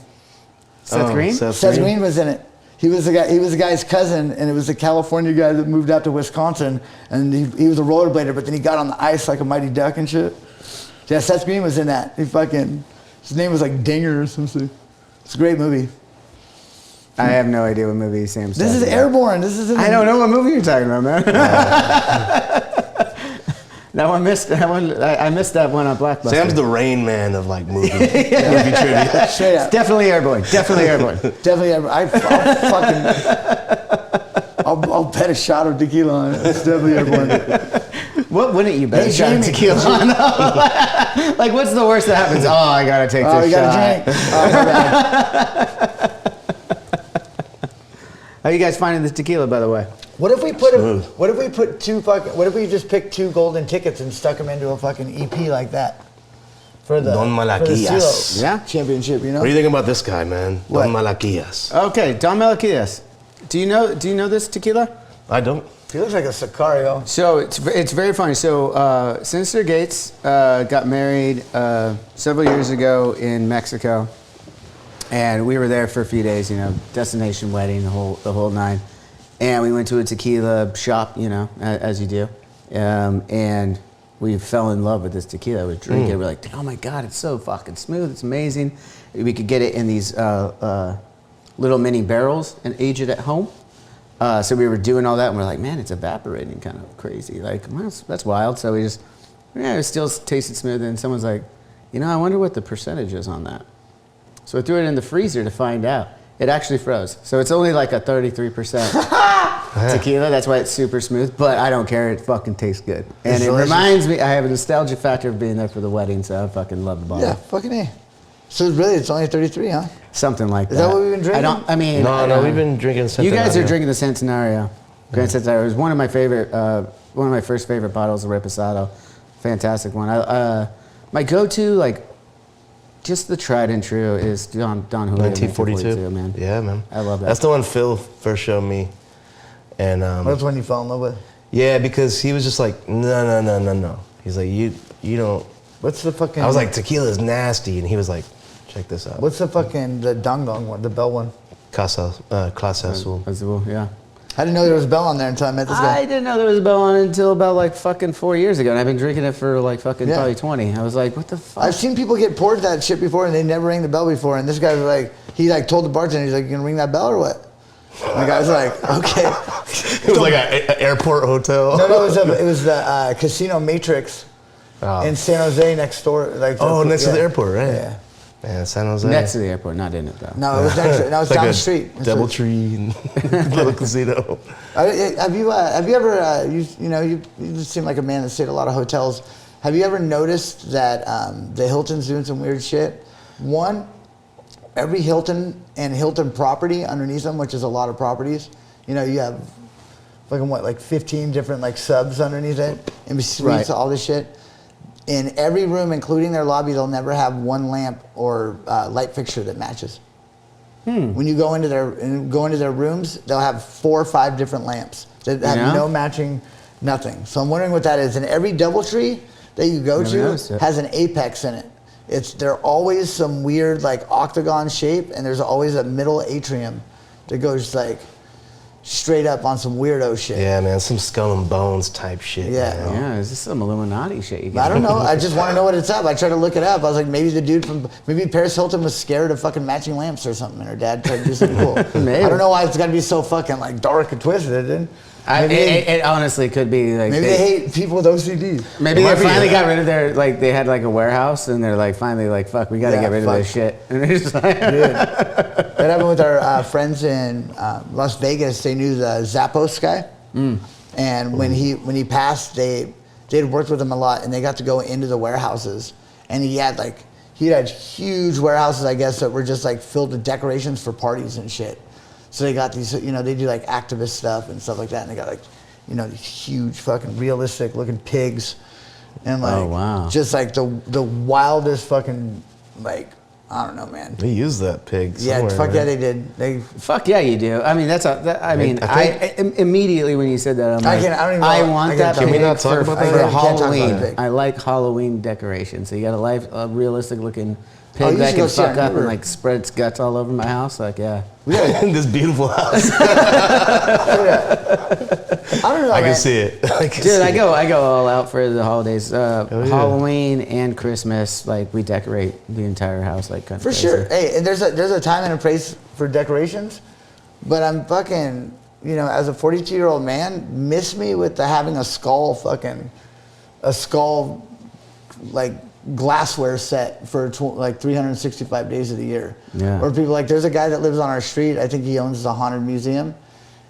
Speaker 1: Seth Green?
Speaker 2: Seth Green was in it. He was the guy. He was the guy's cousin, and it was a California guy that moved out to Wisconsin, and he was a rollerblader. But then he got on the ice like a mighty duck and shit. Yeah, Seth Green was in that. His name was like Dinger or something. It's a great movie.
Speaker 1: I have no idea what movie Sam's
Speaker 2: This is
Speaker 1: talking
Speaker 2: Airborne.
Speaker 1: I don't know what movie you're talking about, man. That one missed. I missed that one on Blockbuster.
Speaker 3: Sam's the Rainman of like movie trivia.
Speaker 2: Straight up.
Speaker 1: Definitely Airborne. Definitely Airborne.
Speaker 2: Definitely. I'll bet a shot of tequila on it. It's definitely Airborne.
Speaker 1: What wouldn't you bet
Speaker 2: Hey,
Speaker 1: a shot of
Speaker 2: Jamie.
Speaker 1: tequila on? Like, what's the worst that happens? Oh, I gotta take
Speaker 2: Oh,
Speaker 1: this
Speaker 2: you
Speaker 1: shot.
Speaker 2: got a drink. Oh, my bad.
Speaker 1: How you guys finding this tequila, by the way?
Speaker 2: What if we put
Speaker 3: Smooth.
Speaker 2: What if we just picked 2 golden tickets and stuck them into a fucking EP like that for the
Speaker 3: Don Malaquillas.
Speaker 2: Silo
Speaker 1: Yeah.
Speaker 2: championship? You know.
Speaker 3: What do you think about this guy, man?
Speaker 2: What?
Speaker 3: Don Malaquillas.
Speaker 1: Okay, Don Malaquillas. Do you know this tequila?
Speaker 3: I don't.
Speaker 2: He looks like a Sicario.
Speaker 1: So it's very funny. So Sinister Gates got married several years ago in Mexico, and we were there for a few days. You know, destination wedding, the whole nine. And we went to a tequila shop, you know, as you do, and we fell in love with this tequila. We drank it. We're like, oh my god, it's so fucking smooth. It's amazing. We could get it in these little mini barrels and age it at home. So we were doing all that, and we're like, man, it's evaporating kind of crazy. Like, well, that's wild. So we just, it still tasted smooth. And someone's like, you know, I wonder what the percentage is on that. So I threw it in the freezer to find out. It actually froze. So it's only like a 33% tequila. That's why it's super smooth. But I don't care. It fucking tastes good. And it reminds me, I have a nostalgia factor of being there for the wedding, so I fucking love the bottle.
Speaker 2: Yeah, fucking A. So really, it's only 33, huh?
Speaker 1: Something like that.
Speaker 2: Is that what we've been drinking?
Speaker 3: No, we've been drinking Centenario.
Speaker 1: You guys are drinking the Centenario. Grand Centenario. It was one of my favorite, one of my first favorite bottles of Rosado. Fantastic one. My go-to, like, just the tried and true is Don Julio
Speaker 3: 1942,
Speaker 1: man.
Speaker 3: Yeah, man.
Speaker 1: I love that.
Speaker 3: That's the one Phil first showed me. And
Speaker 2: That's when you fell in love with.
Speaker 3: yeah, because he was just like, no. He's like, you don't.
Speaker 2: What's the fucking?
Speaker 3: I was like, tequila is nasty, and he was like, check this out.
Speaker 2: What's the Dong one, the bell one?
Speaker 3: Clase Azul.
Speaker 1: Azul, yeah.
Speaker 2: I didn't know there was a bell on there until I met this guy.
Speaker 1: I didn't know there was a bell on it until about like fucking 4 years ago, and I've been drinking it for like fucking probably 20. I was like, what the fuck?
Speaker 2: I've seen people get poured that shit before, and they never rang the bell before. And this guy was like, he like told the bartender, he's like, you gonna ring that bell or what? And the guy was like, okay.
Speaker 3: It was like an airport hotel.
Speaker 2: No, it was the Casino Matrix in San Jose next door. Like
Speaker 3: Next to the airport, right?
Speaker 2: Yeah.
Speaker 3: Man, San Jose.
Speaker 1: Next to the airport, not in it though.
Speaker 2: No, it was next. No, it's
Speaker 3: like
Speaker 2: down
Speaker 3: a
Speaker 2: the street.
Speaker 3: DoubleTree and little casino.
Speaker 2: Have you ever you just seem like a man that stayed at a lot of hotels. Have you ever noticed that the Hilton's doing some weird shit? One, every Hilton and Hilton property underneath them, which is a lot of properties, you know, you have fucking like 15 different like subs underneath it, in suites, all this shit. In every room, including their lobby, they'll never have one lamp or light fixture that matches. When you go into their rooms, they'll have 4 or 5 different lamps that have no matching, nothing. So I'm wondering what that is. And every DoubleTree that you go to has an apex in it. They're always some weird like octagon shape, and there's always a middle atrium that goes like straight up on some weirdo shit.
Speaker 3: Yeah, man, some skull and bones type shit.
Speaker 2: Yeah.
Speaker 3: Man.
Speaker 1: Yeah, is this some Illuminati shit you
Speaker 2: I don't know. I just want to know what it's up. I tried to look it up. I was like, maybe Paris Hilton was scared of fucking matching lamps or something, and her dad tried to do something cool.
Speaker 1: Maybe.
Speaker 2: I don't know why it's got to be so fucking like dark and twisted.
Speaker 1: It honestly could be like
Speaker 2: Maybe they hate people with OCD.
Speaker 1: Maybe they finally got rid of their they had like a warehouse and they're like finally like fuck we gotta get rid of this shit. And they're just like
Speaker 2: That happened with our friends in Las Vegas. They knew the Zappos guy, and when he passed, they had worked with him a lot, and they got to go into the warehouses, and he had huge warehouses, I guess, that were just like filled with decorations for parties and shit. So they got these, you know, they do like activist stuff and stuff like that, and they got like, you know, these huge fucking realistic looking pigs and like
Speaker 1: Oh, wow.
Speaker 2: just like the wildest fucking like I don't know, man.
Speaker 3: They used that pig somewhere.
Speaker 2: Yeah, fuck yeah,
Speaker 3: right?
Speaker 2: they did. They
Speaker 1: Fuck yeah, you do. I mean, I immediately when you said that, I'm
Speaker 2: I
Speaker 1: like,
Speaker 2: can't- I don't even know-
Speaker 1: I
Speaker 2: I
Speaker 1: want
Speaker 2: can't-
Speaker 1: that
Speaker 2: can
Speaker 3: we
Speaker 1: pig
Speaker 3: not talk
Speaker 1: for,
Speaker 3: about that?
Speaker 1: for
Speaker 2: I can't talk about
Speaker 1: Halloween.
Speaker 2: pig.
Speaker 1: I like Halloween decorations. So you got a realistic looking
Speaker 2: Oh,
Speaker 1: pig
Speaker 2: you
Speaker 1: that
Speaker 2: should
Speaker 1: can
Speaker 2: go see our
Speaker 1: fuck up and
Speaker 2: neighbor.
Speaker 1: like spread its guts all over my house. Like, yeah.
Speaker 3: In this beautiful house.
Speaker 2: I don't know.
Speaker 3: I
Speaker 2: man.
Speaker 3: can see it.
Speaker 1: Dude, I go all out for the holidays. Halloween and Christmas, like we decorate the entire house like kind of
Speaker 2: For sure. Hey, and there's a time and a place for decorations, but I'm fucking, you know, as a 42-year-old man, miss me with the having a skull like glassware set for like 365 days of the year.
Speaker 1: Yeah.
Speaker 2: Or people like, there's a guy that lives on our street. I think he owns a haunted museum,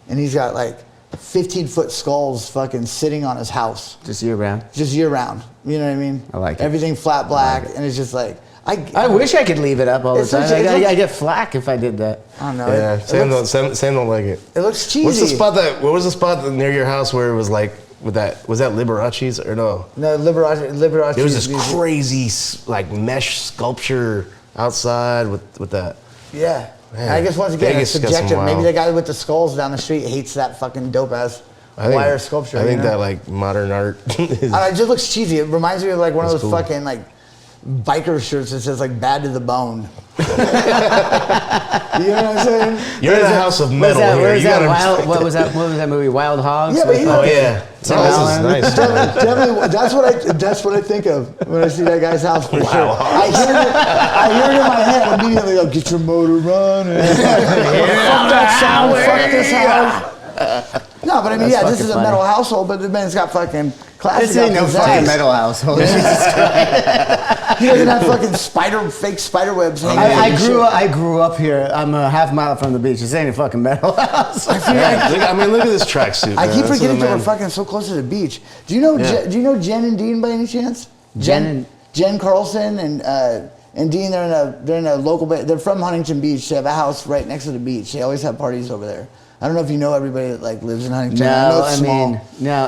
Speaker 2: and he's got like 15-foot skulls fucking sitting on his house.
Speaker 1: Just year round.
Speaker 2: Just year round. You know what I mean?
Speaker 1: I like it.
Speaker 2: Everything flat black, and it's just like
Speaker 1: I wish I could leave it up all the
Speaker 2: It's
Speaker 1: time.
Speaker 2: such a-
Speaker 1: I get flack if I did that.
Speaker 2: I don't know.
Speaker 3: Yeah,
Speaker 2: It looks-
Speaker 3: Sam don't like it.
Speaker 2: It looks cheesy.
Speaker 3: What was the spot near your house where it was like was that Liberace's or no?
Speaker 2: No, Liberace.
Speaker 3: There was this crazy like mesh sculpture outside with that.
Speaker 2: Yeah.
Speaker 3: Man,
Speaker 2: And I guess once again,
Speaker 3: Vegas
Speaker 2: it's
Speaker 3: got some
Speaker 2: subjective. Maybe
Speaker 3: wild-
Speaker 2: the guy with the skulls down the street hates that fucking dope ass wire sculpture.
Speaker 3: I think
Speaker 2: you know?
Speaker 3: that like modern art is
Speaker 2: I don't know, it just looks cheesy. It reminds me of like one of
Speaker 3: That's
Speaker 2: those
Speaker 3: cool.
Speaker 2: fucking like biker shirts that says like "bad to the bone." You know what I'm saying?
Speaker 3: You're in a house of metal here. You gotta respect
Speaker 1: What was that movie? Wild Hogs?
Speaker 2: Yeah, but
Speaker 1: with,
Speaker 2: he-
Speaker 3: Oh yeah.
Speaker 1: Tim
Speaker 3: Oh,
Speaker 1: Allen.
Speaker 3: this is nice.
Speaker 2: Definitely, that's what I think of when I see that guy's house for
Speaker 3: Wow.
Speaker 2: sure. I hear it in my head immediately. Like, get your motor running. Fuck that sound. Fuck this house. No, but I mean,
Speaker 1: That's
Speaker 2: yeah, this
Speaker 1: fucking
Speaker 2: is a
Speaker 1: funny.
Speaker 2: metal household, but the man's got fucking classic.
Speaker 1: This ain't no fucking metal household.
Speaker 2: He doesn't have fucking fake spider webs hanging.
Speaker 1: I grew up here. I'm a half mile from the beach. This ain't a fucking metal house.
Speaker 3: Yeah, look at this tracksuit.
Speaker 2: I
Speaker 3: man.
Speaker 2: keep
Speaker 3: That's
Speaker 2: forgetting
Speaker 3: what
Speaker 2: that
Speaker 3: man-
Speaker 2: we're fucking so close to the beach. Do you know
Speaker 3: Yeah.
Speaker 2: Do you know Jen and Dean by any chance? Jen Carlson and Dean. They're in a local. They're from Huntington Beach. They have a house right next to the beach. They always have parties over there. I don't know if you know everybody that like lives in Huntington. I know it's small.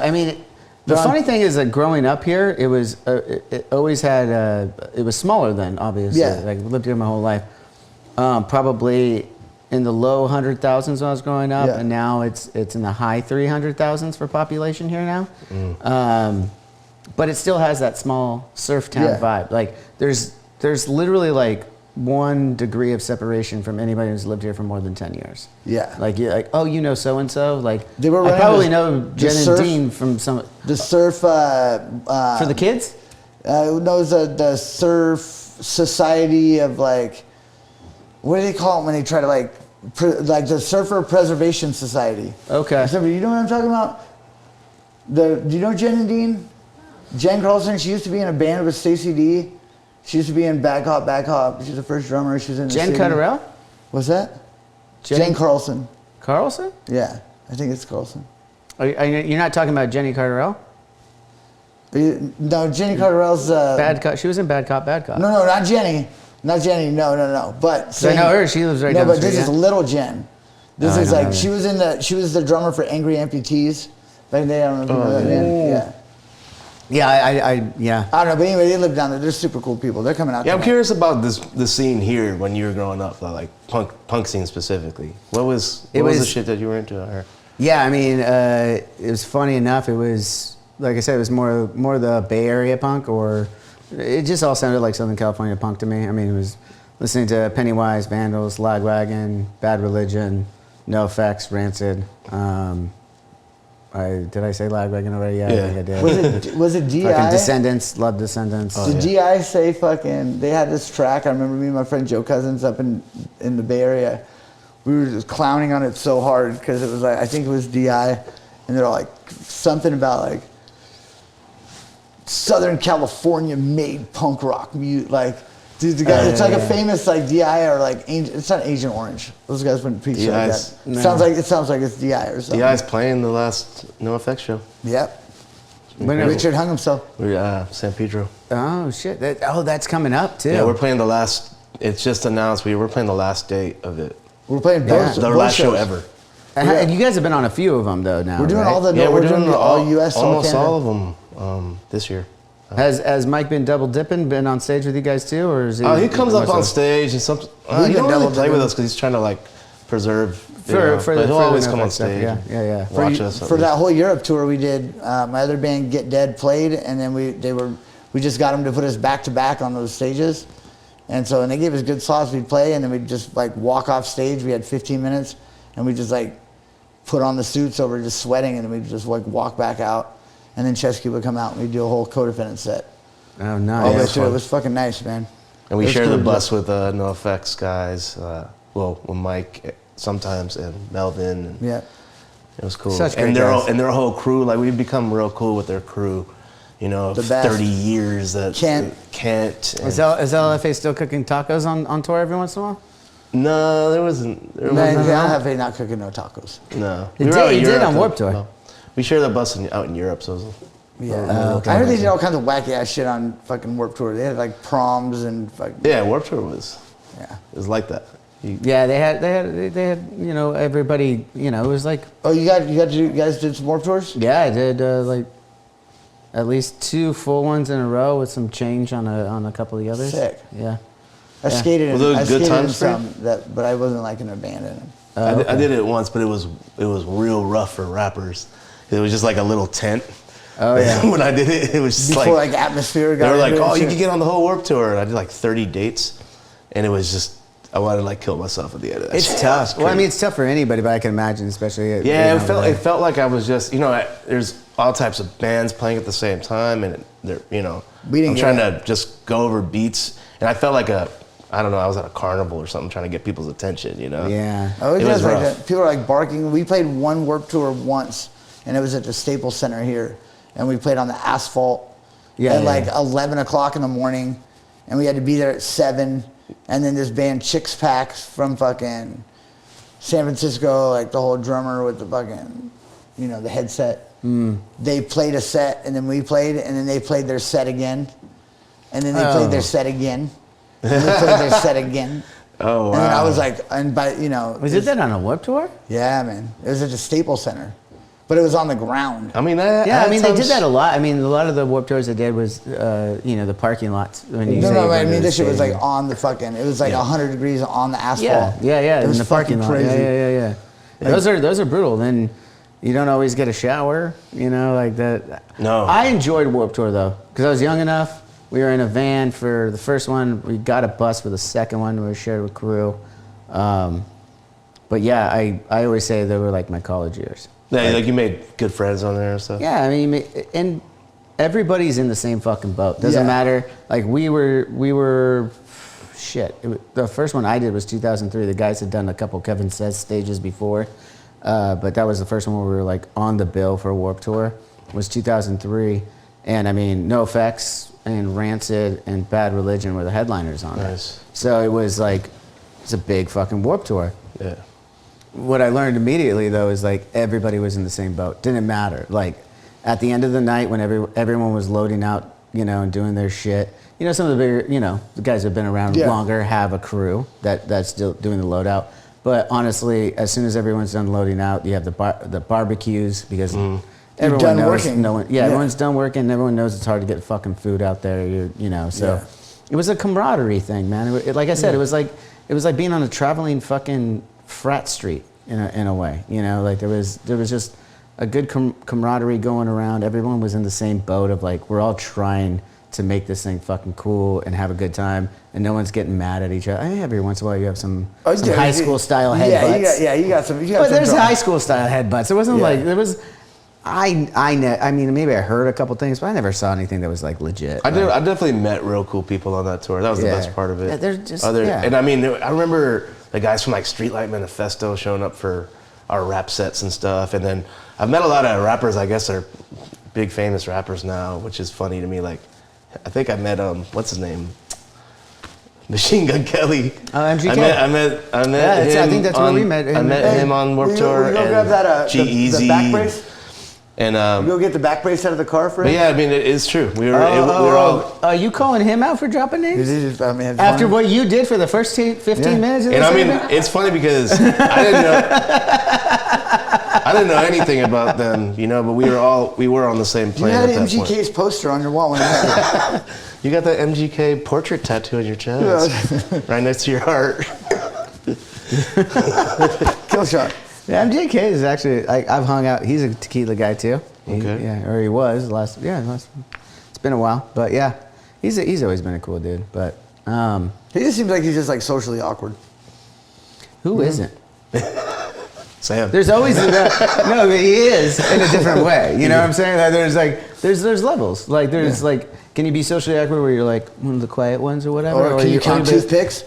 Speaker 1: I mean, the funny thing is that growing up here, it was it always had it was smaller then, obviously.
Speaker 2: Yeah.
Speaker 1: Like I lived here my whole life. Probably in the low 100,000s when I was growing up,
Speaker 2: Yeah.
Speaker 1: and now it's in the high 300,000s for population here now. But it still has that small surf town
Speaker 2: Yeah.
Speaker 1: vibe. Like there's literally like 1 degree of separation from anybody who's lived here for more than 10 years.
Speaker 2: Yeah.
Speaker 1: Like you're like, oh, you know so and so. Like
Speaker 2: They were
Speaker 1: I
Speaker 2: running
Speaker 1: probably
Speaker 2: the-
Speaker 1: know
Speaker 2: the
Speaker 1: Jen and
Speaker 2: surf-
Speaker 1: Dean from some
Speaker 2: The surf.
Speaker 1: for the kids.
Speaker 2: Knows the surf society of like. What do they call it when they try to like the Surfer Preservation Society?
Speaker 1: Okay.
Speaker 2: So, you know what I'm talking about? Do you know Jen and Dean? Jen Carlson. She used to be in a band with Stacey D. She used to be in Back Hop. She's the first drummer. She was in the
Speaker 1: Jen
Speaker 2: city.
Speaker 1: Cutterell?
Speaker 2: What's that? Jen Carlson.
Speaker 1: Carlson?
Speaker 2: Yeah, I think it's Carlson.
Speaker 1: You're not talking about Jenny Carterell?
Speaker 2: No, Jenny Carterell's.
Speaker 1: Bad Cop. She was in Bad Cop, Bad Cop.
Speaker 2: No, not Jenny. Not Jenny. No. But
Speaker 1: I know her. She lives right
Speaker 2: no,
Speaker 1: down the
Speaker 2: but this
Speaker 1: street,
Speaker 2: is
Speaker 1: yeah?
Speaker 2: little Jen. This
Speaker 1: No, I
Speaker 2: is
Speaker 1: don't
Speaker 2: like
Speaker 1: know
Speaker 2: she was the drummer for Angry Amputees. Back then, I don't know if you know that band. Yeah.
Speaker 1: Yeah.
Speaker 2: I don't know, but anyway, they live down there. They're super cool people. They're coming out.
Speaker 3: Yeah, I'm
Speaker 2: tonight.
Speaker 3: curious about the scene here when you were growing up, like punk scene specifically. What was the shit that you were into? Or?
Speaker 1: Yeah, I mean, it was funny enough. It was, like I said, it was more the Bay Area punk, or it just all sounded like Southern California punk to me. I mean, it was listening to Pennywise, Vandals, Lagwagon, Bad Religion, No Effects, Rancid. Did I say Lagwagon already? Yeah, I think I did.
Speaker 2: Was it DI?
Speaker 1: Fucking Descendants, love Descendants.
Speaker 2: Did DI say fucking? They had this track. I remember me and my friend Joe Cousins up in the Bay Area. We were just clowning on it so hard because it was like, I think it was DI, and they're all like something about like Southern California made punk rock music. Like, dude, the guy, it's like a famous like DI or like it's not Agent Orange. Those guys wouldn't preach like that.
Speaker 1: No.
Speaker 2: It sounds like it's DI or something.
Speaker 3: DI's playing the last No Effects show.
Speaker 2: Yep.
Speaker 1: When
Speaker 2: Richard hung himself.
Speaker 3: We're San Pedro.
Speaker 1: Oh shit! That's coming up too.
Speaker 3: Yeah, we're playing the last. It's just announced. We're playing the last date of it.
Speaker 2: We're playing both.
Speaker 3: The
Speaker 2: both
Speaker 3: last show
Speaker 2: shows.
Speaker 3: ever.
Speaker 1: And you guys have been on a few of them though now.
Speaker 2: We're doing
Speaker 1: right?
Speaker 2: all the
Speaker 3: Yeah,
Speaker 2: we're
Speaker 3: doing
Speaker 2: doing all US,
Speaker 3: almost
Speaker 2: Canada.
Speaker 3: all of them this year.
Speaker 1: Has Mike been double dipping? Been on stage with you guys too, or is he?
Speaker 3: He comes up on stage and some. He don't really play with us because he's trying to like preserve. But he'll always come on stage.
Speaker 1: Yeah.
Speaker 3: Watch us
Speaker 2: for that whole Europe tour we did. My other band, Get Dead, played, and then we just got them to put us back to back on those stages, and they gave us good slots. We'd play, and then we'd just like walk off stage. We had 15 minutes, and we just like put on the suits, so we're just sweating, and then we'd just like walk back out. And then Ceschi would come out and we'd do a whole Codefendant set.
Speaker 1: Oh, nice.
Speaker 2: It was fucking nice, man.
Speaker 3: And we share the bus with No Effects guys. With Mike sometimes and Melvin. And
Speaker 2: yeah.
Speaker 3: It was cool.
Speaker 1: Such great
Speaker 3: and
Speaker 1: guys.
Speaker 3: their whole crew, like we've become real cool with their crew. You know,
Speaker 2: The best.
Speaker 3: 30 years that
Speaker 2: Kent.
Speaker 3: And
Speaker 1: Is LFA still cooking tacos on tour every once in a while?
Speaker 3: no, there wasn't.
Speaker 2: Man, LFA not cooking no tacos.
Speaker 3: No.
Speaker 1: It did on Warped Tour.
Speaker 3: No. We share the bus out in Europe, so it was
Speaker 2: I heard they did all kinds of wacky ass shit on fucking Warped Tour. They had like proms and fucking.
Speaker 3: yeah, Warped Tour was.
Speaker 2: Yeah.
Speaker 3: It was like that.
Speaker 1: Yeah, they had everybody, it was like.
Speaker 2: Oh, you guys did some Warped Tours?
Speaker 1: Yeah, I did like at least 2 full ones in a row with some change on a couple of the others.
Speaker 2: Sick.
Speaker 1: Yeah.
Speaker 2: I skated in.
Speaker 3: Were those
Speaker 2: I
Speaker 3: good
Speaker 2: skated in
Speaker 3: times for you?
Speaker 2: some but I wasn't like in a band in them.
Speaker 3: I did it once, but it was real rough for rappers. It was just like a little tent.
Speaker 1: Oh yeah.
Speaker 3: When I did it, it was just
Speaker 2: Before like Atmosphere
Speaker 3: they
Speaker 2: got
Speaker 3: were like,
Speaker 2: into it
Speaker 3: "Oh,
Speaker 2: and
Speaker 3: you
Speaker 2: shit.
Speaker 3: could get on the whole Warped Tour," and I did like 30 dates, and it was just I wanted to like kill myself at the end of that.
Speaker 1: It's
Speaker 3: shit.
Speaker 1: tough. Well, I mean, it's tough for anybody, but I can imagine, especially.
Speaker 3: Yeah, it felt like I was just there's all types of bands playing at the same time, and they're I'm trying to just go over beats, and I felt like I don't know, I was at a carnival or something trying to get people's attention,
Speaker 1: Yeah.
Speaker 2: Oh,
Speaker 3: It was
Speaker 2: like
Speaker 3: rough.
Speaker 2: that. People were like barking. We played one Warped Tour once, and it was at the Staples Center here, and we played on the asphalt at like 11 o'clock in the morning, and we had to be there at 7. And then this band Chicks Packs from fucking San Francisco, like the whole drummer with the fucking, the headset. They played a set, and then we played, and then they played their set again, and then they played their set again, and they played their set again.
Speaker 3: Oh wow!
Speaker 2: And then I was like,
Speaker 1: Was it that on a Warped Tour?
Speaker 2: Yeah, man. It was at the Staples Center, but it was on the ground.
Speaker 3: I mean, they
Speaker 1: did that a lot. I mean, a lot of the Warped Tours they did was, the parking lots. When you
Speaker 2: I mean, this shit was like on the fucking. It was like 100 degrees on the asphalt.
Speaker 1: Yeah.
Speaker 2: It was
Speaker 1: in the parking lot.
Speaker 2: crazy.
Speaker 1: Yeah. Those are brutal. Then you don't always get a shower. Like that.
Speaker 3: No.
Speaker 1: I enjoyed Warped Tour though, because I was young enough. We were in a van for the first one. We got a bus for the second one. We shared with crew. But yeah, I always say they were like my college years.
Speaker 3: Yeah, like you made good friends on there and stuff.
Speaker 1: Yeah, I mean, and everybody's in the same fucking boat. Doesn't matter. Like we were, shit. The first one I did was 2003. The guys had done a couple Kevin Says stages before, but that was the first one where we were like on the bill for a Warped Tour. Was 2003, and I mean, No Effects and Rancid and Bad Religion were the headliners on it. So it was like, it's a big fucking Warped Tour.
Speaker 3: Yeah.
Speaker 1: What I learned immediately though is like everybody was in the same boat. Didn't matter. Like at the end of the night when everyone was loading out, and doing their shit. Some of the bigger, the guys who've been around longer have a crew that's still doing the loadout. But honestly, as soon as everyone's done loading out, you have the barbecues because everyone knows everyone's done working. Everyone knows it's hard to get fucking food out there. It was a camaraderie thing, man. Like I said, it was like being on a traveling fucking frat street in a way. Like there was just a good camaraderie going around. Everyone was in the same boat of like we're all trying to make this thing fucking cool and have a good time, and no one's getting mad at each other. I mean, every once in a while you have some high school style headbutts.
Speaker 2: You got some.
Speaker 1: But there's high school style headbutts. It wasn't like there was. I mean, maybe I heard a couple things, but I never saw anything that was like legit.
Speaker 3: I definitely met real cool people on that tour. That was the best part of it.
Speaker 1: Yeah, they're just
Speaker 3: And I mean, I remember the guys from like Streetlight Manifesto showing up for our rap sets and stuff. And then I've met a lot of rappers. I guess are big famous rappers now, which is funny to me. Like, I think I met what's his name? Machine Gun Kelly.
Speaker 1: Oh, MGK.
Speaker 3: I met him.
Speaker 1: I think that's where we met.
Speaker 3: I met him on Warped Tour.
Speaker 2: We go grab that
Speaker 3: G-Eazy.
Speaker 2: the back brace.
Speaker 3: And
Speaker 2: you go get the back brace out of the car for him.
Speaker 3: But yeah, I mean, it is true. We were all.
Speaker 1: Are you calling him out for dropping names? After what you did for the first 15 minutes of this
Speaker 3: And I mean,
Speaker 1: segment?
Speaker 3: it's funny because I didn't know. I didn't know anything about them, you know, but we were on the same
Speaker 2: You
Speaker 3: plane
Speaker 2: had
Speaker 3: at that point.
Speaker 2: MGK's poster on your wall when you met me.
Speaker 3: You got that MGK portrait tattoo on your chest, right next to your heart.
Speaker 2: Kill shot.
Speaker 1: Yeah, MJK is actually, like, I've hung out. He's a tequila guy too.
Speaker 3: Okay.
Speaker 1: Yeah, or he was it's been a while, but yeah, he's always been a cool dude. But
Speaker 2: He just seems like he's just like socially awkward.
Speaker 1: who isn't?
Speaker 3: Sam.
Speaker 1: There's always no, but he is in a different way. You know what I'm saying? Like, there's levels. Like like, can you be socially awkward where you're like one of the quiet ones or whatever?
Speaker 2: Or can you count toothpicks?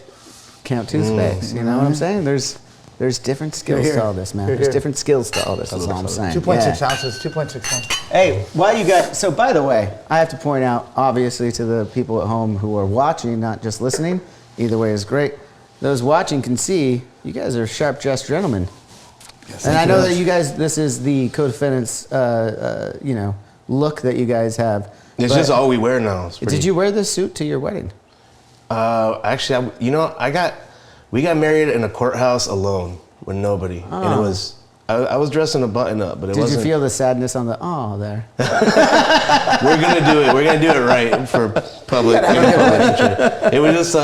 Speaker 1: Count toothpicks. You know what I'm saying? There's different skills to all this, man. There's different skills to all this. That's all I'm saying.
Speaker 2: 2.6 ounces. 2.6 ounces.
Speaker 1: Hey, while you got, so by the way, I have to point out, obviously, to the people at home who are watching, not just listening, either way is great. Those watching can see you guys are sharp-dressed gentlemen. Yes, and I know that you guys, this is the Codefendants, look that you guys have.
Speaker 3: It's just all we wear now.
Speaker 1: Did you wear this suit to your wedding?
Speaker 3: Actually, we got married in a courthouse alone with nobody, and it was. I was dressed in a button-up, but it wasn't.
Speaker 1: Did you feel the sadness on the there?
Speaker 3: We're gonna do it. We're gonna do it right for public. It was just,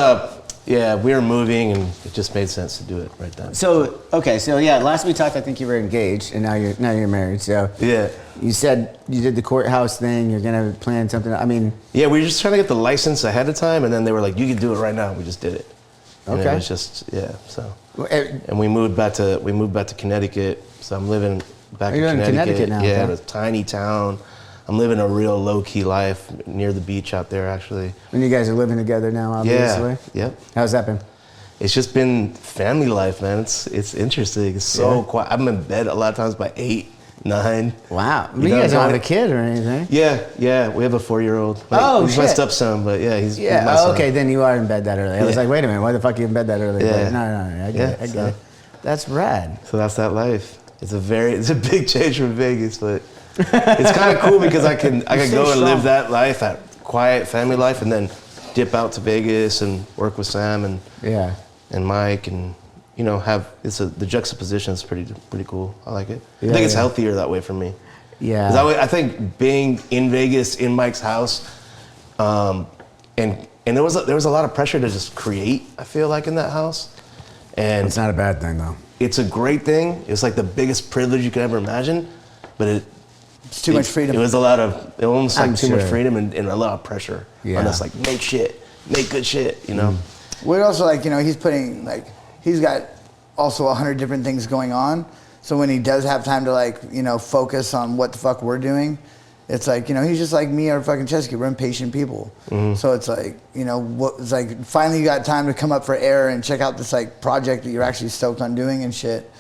Speaker 3: we were moving, and it just made sense to do it right then.
Speaker 1: So last we talked, I think you were engaged, and now you're married. So
Speaker 3: yeah,
Speaker 1: you said you did the courthouse thing. You're gonna plan something. I mean,
Speaker 3: yeah, we were just trying to get the license ahead of time, and then they were like, "You can do it right now." We just did it. And
Speaker 1: okay.
Speaker 3: It was just so. And we moved back to Connecticut. So I'm living back in Connecticut
Speaker 1: now.
Speaker 3: Yeah, in a tiny town. I'm living a real low-key life near the beach out there, actually.
Speaker 1: And you guys are living together now, obviously.
Speaker 3: Yeah. Yep.
Speaker 1: How's that been?
Speaker 3: It's just been family life, man. It's interesting. It's so quiet. I'm in bed a lot of times by 8, 9.
Speaker 1: Wow. You guys don't have a kid or anything?
Speaker 3: Yeah. We have a 4-year-old. He's my stepson, but he's my son.
Speaker 1: Okay. Then you are in bed that early. I was like, wait a minute. Why the fuck are you in bed that early?
Speaker 3: Yeah.
Speaker 1: But no. I get it. That's rad.
Speaker 3: So that's that life. It's a big change from Vegas, but it's kind of cool because I can go and live that life, that quiet family life, and then dip out to Vegas and work with Sam and Mike, and the juxtaposition is pretty cool. I like it. I think it's healthier that way for me. Yeah. I think being in Vegas in Mike's house, and there was a lot of pressure to just create. I feel like in that house, and
Speaker 1: it's not a bad thing though.
Speaker 3: It's a great thing. It's like the biggest privilege you could ever imagine, but
Speaker 2: it's too much freedom.
Speaker 3: It was almost like too much freedom and a lot of pressure on us, like make good shit, you know.
Speaker 2: We're also he's got also 100 different things going on. So when he does have time to focus on what the fuck we're doing, it's like, he's just like me or fucking Ceschi. We're impatient people. Mm-hmm. So it's like, it's like finally you got time to come up for air and check out this project that you're actually stoked on doing and shit.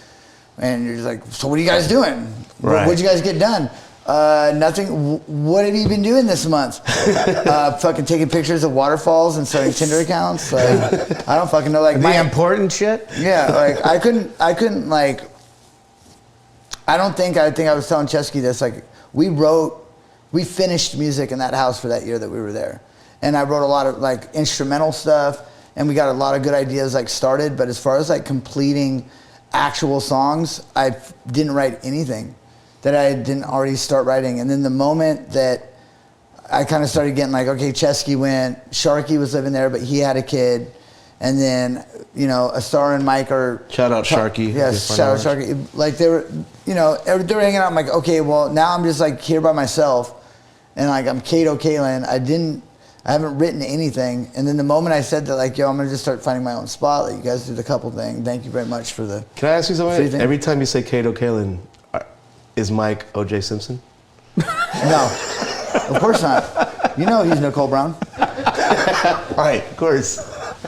Speaker 2: And you're just like, so what are you guys doing?
Speaker 3: Right.
Speaker 2: What'd you guys get done? Nothing. What have you been doing this month? Fucking taking pictures of waterfalls and starting Tinder accounts. Like, I don't fucking know. Like
Speaker 1: the important shit.
Speaker 2: Yeah. Like I couldn't I think I was telling Ceschi this. Like we finished music in that house for that year that we were there, and I wrote a lot of instrumental stuff, and we got a lot of good ideas started. But as far as completing actual songs, I didn't write anything that I didn't already start writing. And then the moment that I kind of started getting okay, Ceschi went, Sharky was living there, but he had a kid. And then, Astar and Mike are...
Speaker 3: Shout out Sharky.
Speaker 2: Yes, shout out Sharky. They were, they were hanging out. I'm like, okay, well, now I'm just here by myself. And I'm Kato Kalin. I haven't written anything. And then the moment I said that, yo, I'm going to just start finding my own spot. You guys did the couple thing. Thank you very much for the...
Speaker 3: Can I ask you something? Every time you say Kato Kalin, is Mike O.J. Simpson?
Speaker 2: No, of course not. He's Nicole Brown.
Speaker 3: Right, of course.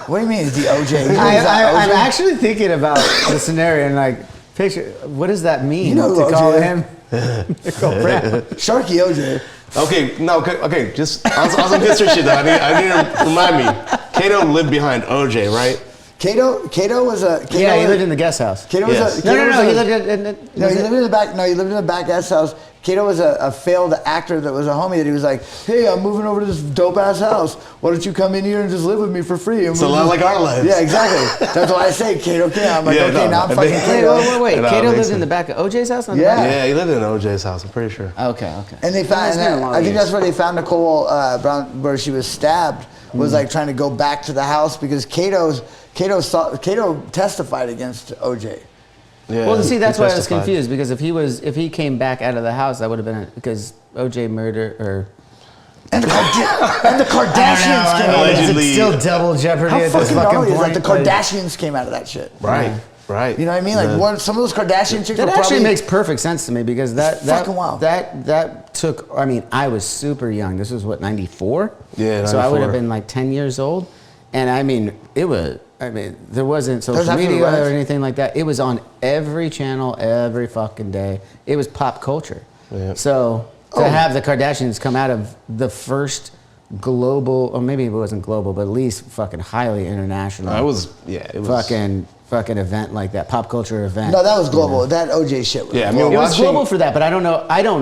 Speaker 2: What do you mean? Is he OJ?
Speaker 1: I'm actually thinking about the scenario and picture. What does that mean to call him Nicole Brown?
Speaker 2: Sharky OJ.
Speaker 3: Okay. Just on some history shit though. I need to remind me. Kato lived behind OJ, right?
Speaker 2: Kato was a...
Speaker 1: he lived in the guest house.
Speaker 2: Kato was a...
Speaker 1: No, he lived in...
Speaker 2: No, he lived in the back... No, he lived in the back guest house. Kato was a failed actor that was a homie that he was like, hey, I'm moving over to this dope ass house. Why don't you come in here and just live with me for free? And
Speaker 3: it's a lot like our lives.
Speaker 2: Yeah, exactly. That's why I say Kato came. I'm like, now I'm fucking Kato.
Speaker 1: Wait. Kato lived in the back of OJ's house?
Speaker 3: Yeah, he lived in OJ's house, I'm pretty sure.
Speaker 1: Okay.
Speaker 2: And they found, I think that's where they found Nicole Brown, where she was stabbed, was like trying to go back to the house because Kato testified against OJ.
Speaker 1: Yeah, well, see, that's why I was confused because if he came back out of the house, that would have been because OJ murder or.
Speaker 2: And the Kardashians came out of that.
Speaker 1: Is it still double jeopardy at this fucking point?
Speaker 2: Like the Kardashians came out of that shit.
Speaker 3: Right. Right.
Speaker 2: You know what I mean? Like some of those Kardashian chicks.
Speaker 1: That actually makes perfect sense to me because
Speaker 2: fucking wild.
Speaker 1: That took. I mean, I was super young. This was what 94.
Speaker 3: Yeah. 94.
Speaker 1: So I would have been like 10 years old, and I mean, it was. I mean, there wasn't social media or anything like that. It was on every channel every fucking day. It was pop culture.
Speaker 3: Yeah.
Speaker 1: So to have the Kardashians come out of the first global, or maybe it wasn't global, but at least fucking highly international. It was fucking event like that, pop culture event.
Speaker 2: No, that was global. That OJ shit was.
Speaker 3: Yeah, I mean,
Speaker 1: it was global for that, but I don't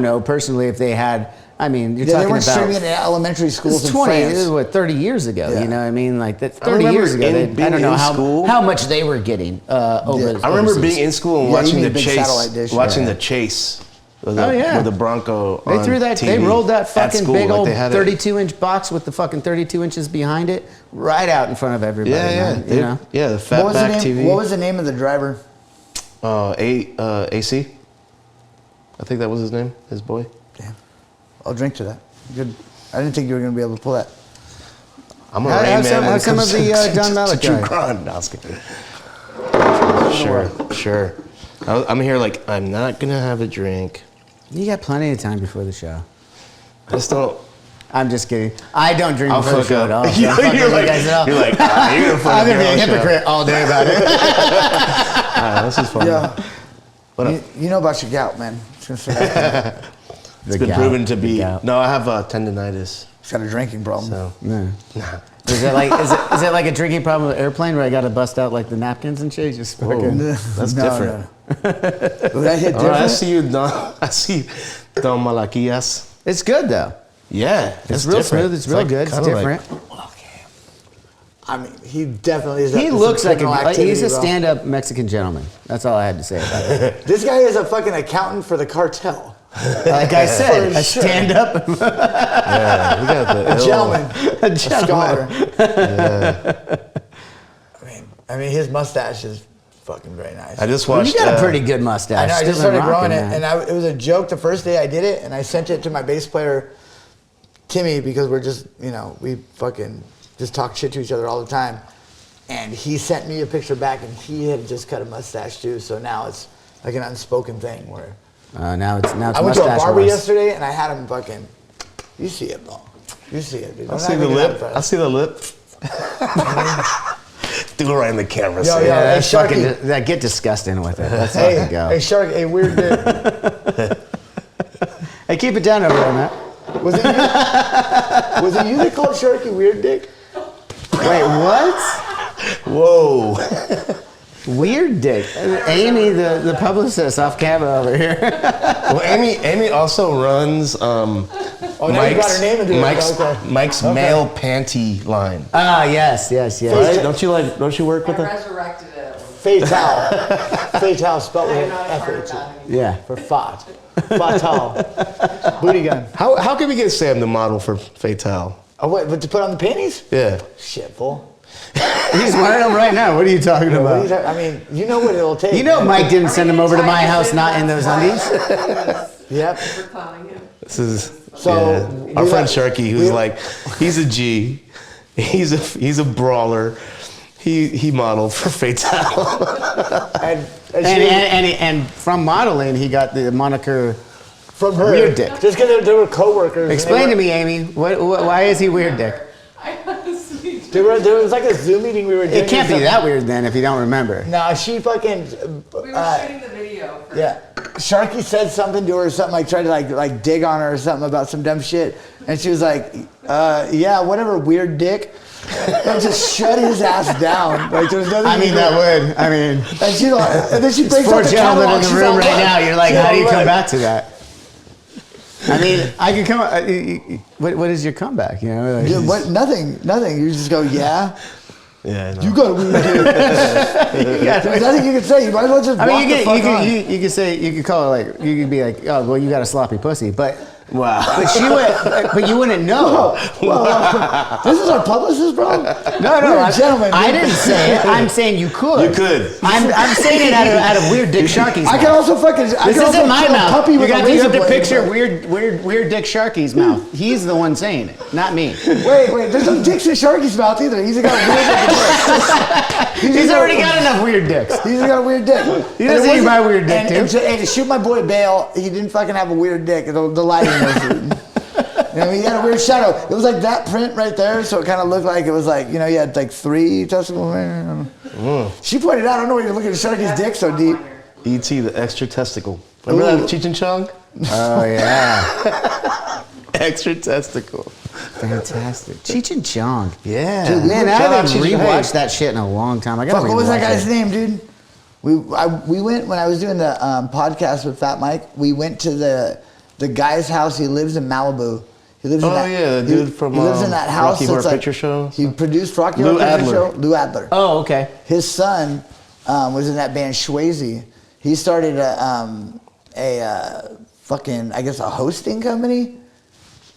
Speaker 1: know personally if they had. I mean, you're talking about.
Speaker 2: They weren't streaming in elementary schools in
Speaker 1: 20,
Speaker 2: France.
Speaker 1: This is what 30 years ago. Yeah. You know what I mean? Like that 30 years ago. I don't know how much they were getting over.
Speaker 3: I remember being in school and watching the chase. Watching the chase. With the Bronco.
Speaker 1: They threw that.
Speaker 3: TV
Speaker 1: they rolled that fucking big old
Speaker 3: like
Speaker 1: 32-inch box with the fucking 32 inches behind it right out in front of everybody. You know?
Speaker 3: Yeah, the fat back TV.
Speaker 2: What was the name of the driver?
Speaker 3: AC. I think that was his name. His boy.
Speaker 2: Damn. I'll drink to that. Good. I didn't think you were going to be able to pull that.
Speaker 3: I'm a Rainman.
Speaker 1: Have some of the Don Malik
Speaker 3: guy. Sure. I'm here like, I'm not going to have a drink.
Speaker 1: You got plenty of time before the show.
Speaker 3: I just don't.
Speaker 1: I'm just kidding. I don't drink before the show at all.
Speaker 3: You're like, you're going
Speaker 1: to be a hypocrite all day about it.
Speaker 3: This is fun.
Speaker 2: Yeah. You know about your gout, man.
Speaker 3: It's been proven to be. No, I have tendinitis.
Speaker 2: He's got a drinking problem.
Speaker 3: So.
Speaker 1: Nah. Is it like a drinking problem with airplane where I got to bust out like the napkins and shit? Just fucking.
Speaker 3: That's different.
Speaker 2: No. Was that hit different?
Speaker 3: I see you, Don. I see Don Malaquias.
Speaker 1: It's good though.
Speaker 3: Yeah,
Speaker 1: it's real smooth. It's real good. It's different.
Speaker 2: I mean, he definitely is.
Speaker 1: He looks like he's a stand-up Mexican gentleman. That's all I had to say about it.
Speaker 2: This guy is a fucking accountant for the cartel.
Speaker 1: Like I said, a stand-up.
Speaker 3: Yeah, we got the
Speaker 2: gentleman,
Speaker 1: a scholar.
Speaker 2: Yeah. I mean, his mustache is fucking very nice.
Speaker 3: I just watched.
Speaker 1: You got a pretty good mustache.
Speaker 2: I know. I just started growing it, and it was a joke the first day I did it, and I sent it to my bass player, Timmy, because we're just, we fucking just talk shit to each other all the time, and he sent me a picture back, and he had just cut a mustache too, so now it's like an unspoken thing where.
Speaker 1: Now it's
Speaker 2: I went to a barber yesterday, and I had him fucking. You see it, bro. You see it, dude.
Speaker 3: I see the lip. I see the lip. Do it right in the camera.
Speaker 1: Yeah, that get disgusting with it. Let's fucking go.
Speaker 2: Hey, Shark. Hey, weird dick.
Speaker 1: Hey, keep it down over there, Matt.
Speaker 2: Was it you that called Sharky weird dick?
Speaker 1: Wait, what?
Speaker 3: Whoa.
Speaker 1: Weird dick. Amy, the publicist off camera over here.
Speaker 3: Well, Amy also runs Mike's male panty line.
Speaker 1: Ah, yes.
Speaker 3: Right? Don't you work with her?
Speaker 4: I resurrected it.
Speaker 2: Fatal spelled with an F.
Speaker 1: Yeah.
Speaker 2: For fat. Fatal. Booty gun.
Speaker 3: How can we get Sam the model for Fatal?
Speaker 2: Oh, what, but to put on the panties?
Speaker 3: Yeah.
Speaker 2: Shit, fool.
Speaker 1: He's wearing them right now. What are you talking about?
Speaker 2: I mean, you know what it'll take.
Speaker 1: You know Mike didn't send him over to my house not in those undies?
Speaker 2: Yep.
Speaker 4: For clowning him.
Speaker 3: This is our friend Sharky, who's like, he's a G. He's a brawler. He modeled for Fatal.
Speaker 1: and from modeling, he got the moniker
Speaker 2: from her.
Speaker 1: Weird Dick.
Speaker 2: Just because they were co-workers.
Speaker 1: Explain to me, Amy, why is he Weird Dick?
Speaker 4: I honestly
Speaker 2: there was like a Zoom meeting we were doing.
Speaker 1: It can't be that weird then if you don't remember.
Speaker 2: No, she fucking.
Speaker 4: We were shooting the video.
Speaker 2: Yeah. Sharky said something to her or something, like tried to like dig on her or something about some dumb shit. And she was like, yeah, whatever, weird dick. And just shut his ass down. Like there was nothing.
Speaker 1: I mean, that would. I mean,
Speaker 2: and then she breaks
Speaker 1: four
Speaker 2: up the
Speaker 1: gentlemen
Speaker 2: catalog.
Speaker 1: in the room right now. You're like, how do you come back to that? I mean, I could come. What is your comeback? You know, like,
Speaker 2: Yeah, what? Nothing. You just go, yeah.
Speaker 3: Yeah, no.
Speaker 2: You got a weird dick. There's nothing you can say. You might as well just walk the fuck on.
Speaker 1: You could say, you could call it like, you could be like, oh, well, you got a sloppy pussy, but.
Speaker 3: Wow.
Speaker 1: But she went, but you wouldn't know.
Speaker 2: Whoa. This is our publicist, bro?
Speaker 1: No,
Speaker 2: You're a gentleman.
Speaker 1: I didn't say it. I'm saying you could.
Speaker 3: You could.
Speaker 1: I'm saying it out of weird Dick Sharky's mouth.
Speaker 2: I can also fucking.
Speaker 1: This isn't my mouth. You have to picture
Speaker 2: bro.
Speaker 1: weird Dick Sharky's mouth. He's the one saying it, not me.
Speaker 2: Wait. There's no dicks in Sharky's mouth either. He's got a weird dick.
Speaker 1: He's already got enough weird dicks.
Speaker 2: He's got a weird dick.
Speaker 1: He doesn't need my weird dick, too.
Speaker 2: And to shoot my boy Bale, he didn't fucking have a weird dick. The lighting was. You know, he had a weird shadow. It was like that print right there, so it kind of looked like it was like, you know, he had like 3 testicles. She pointed out, I don't know why you're looking at Sharky's dick so deep.
Speaker 3: E.T. the extra testicle. Remember that Cheech and Chong?
Speaker 1: Oh, yeah.
Speaker 3: Extra testicle.
Speaker 1: Fantastic. Cheech and Chong.
Speaker 3: Yeah.
Speaker 1: Dude, man, I
Speaker 3: Shout out
Speaker 1: haven't
Speaker 3: Cheech and
Speaker 1: rewatched
Speaker 3: Chong.
Speaker 1: that shit in a long time. I gotta
Speaker 2: Fuck, what was that
Speaker 1: rewatch
Speaker 2: guy's
Speaker 1: it.
Speaker 2: name, dude? We went, when I was doing the podcast with Fat Mike, we went to the guy's house. He lives in Malibu. He lives in that,
Speaker 3: yeah, the dude from
Speaker 2: he lives in that house.
Speaker 3: Rocky Horror
Speaker 2: that's
Speaker 3: Picture Show.
Speaker 2: He produced Rocky
Speaker 3: Lou
Speaker 2: Horror Picture
Speaker 3: Adler.
Speaker 2: Show. Lou Adler.
Speaker 1: Oh, okay.
Speaker 2: His son was in that band Swayze. He started a fucking, I guess, a hosting company.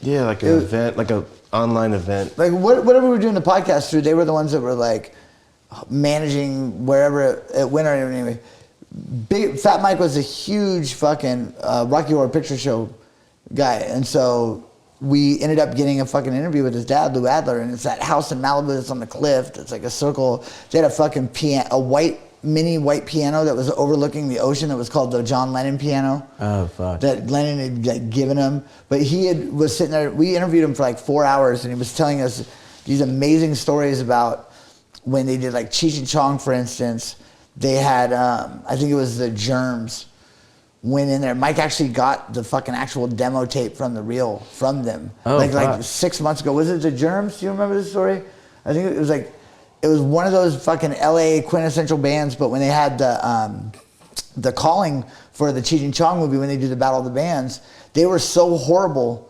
Speaker 3: Yeah, like an event, like an online event.
Speaker 2: Like whatever we were doing the podcast through, they were the ones that were like managing wherever it went or anyway. Fat Mike was a huge fucking Rocky Horror Picture Show guy, and so we ended up getting a fucking interview with his dad, Lou Adler, and it's that house in Malibu that's on the cliff. It's like a circle. They had a fucking piano, mini white piano that was overlooking the ocean that was called the John Lennon piano.
Speaker 1: Oh, fuck.
Speaker 2: That Lennon had like, given him. But was sitting there, we interviewed him for like 4 hours, and he was telling us these amazing stories about when they did like Cheech and Chong, for instance. They had, I think it was the Germs, went in there. Mike actually got the fucking actual demo tape from the reel from them.
Speaker 1: Oh,
Speaker 2: like 6 months ago. Was it the Germs? Do you remember this story? I think it was one of those fucking LA quintessential bands, but when they had the calling for the Cheech and Chong movie, when they did the Battle of the Bands, they were so horrible.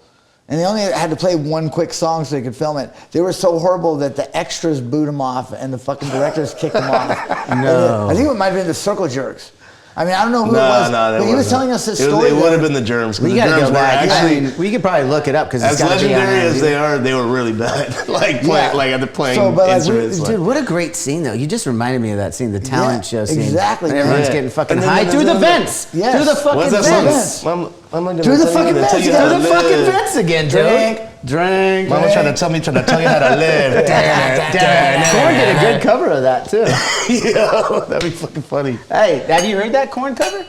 Speaker 2: And they only had to play one quick song so they could film it. They were so horrible that the extras booed them off and the fucking directors kicked them off.
Speaker 1: No.
Speaker 2: I think it might have been the Circle Jerks. I mean, I don't know who it was, but he was telling us this story.
Speaker 3: It would have been the Germs. 'Cause
Speaker 1: We
Speaker 3: the
Speaker 1: gotta
Speaker 3: Germs
Speaker 1: go
Speaker 3: were
Speaker 1: back.
Speaker 3: actually,
Speaker 1: We could probably look it up because it's
Speaker 3: as
Speaker 1: gotta be on
Speaker 3: legendary as
Speaker 1: there.
Speaker 3: they are, they were really bad. like at the playing
Speaker 2: So, but, like,
Speaker 3: instruments.
Speaker 1: Dude, what a great scene though. You just reminded me of that scene, the talent show scene.
Speaker 2: exactly,
Speaker 1: And
Speaker 2: man.
Speaker 1: everyone's
Speaker 3: Yeah.
Speaker 1: getting fucking
Speaker 3: And then
Speaker 1: high
Speaker 3: there's
Speaker 1: through the
Speaker 3: another-
Speaker 1: vents.
Speaker 2: Yes.
Speaker 1: Through the fucking
Speaker 3: What's that
Speaker 1: vents.
Speaker 3: song? I'm
Speaker 2: Through the fucking vents,
Speaker 1: Through
Speaker 2: yeah.
Speaker 1: the fucking vents again, dude. Drink.
Speaker 3: Mama trying to tell you how to live.
Speaker 1: Korn did a good cover of that too.
Speaker 3: Yo, that'd be fucking funny.
Speaker 1: Hey, have you heard that Korn cover?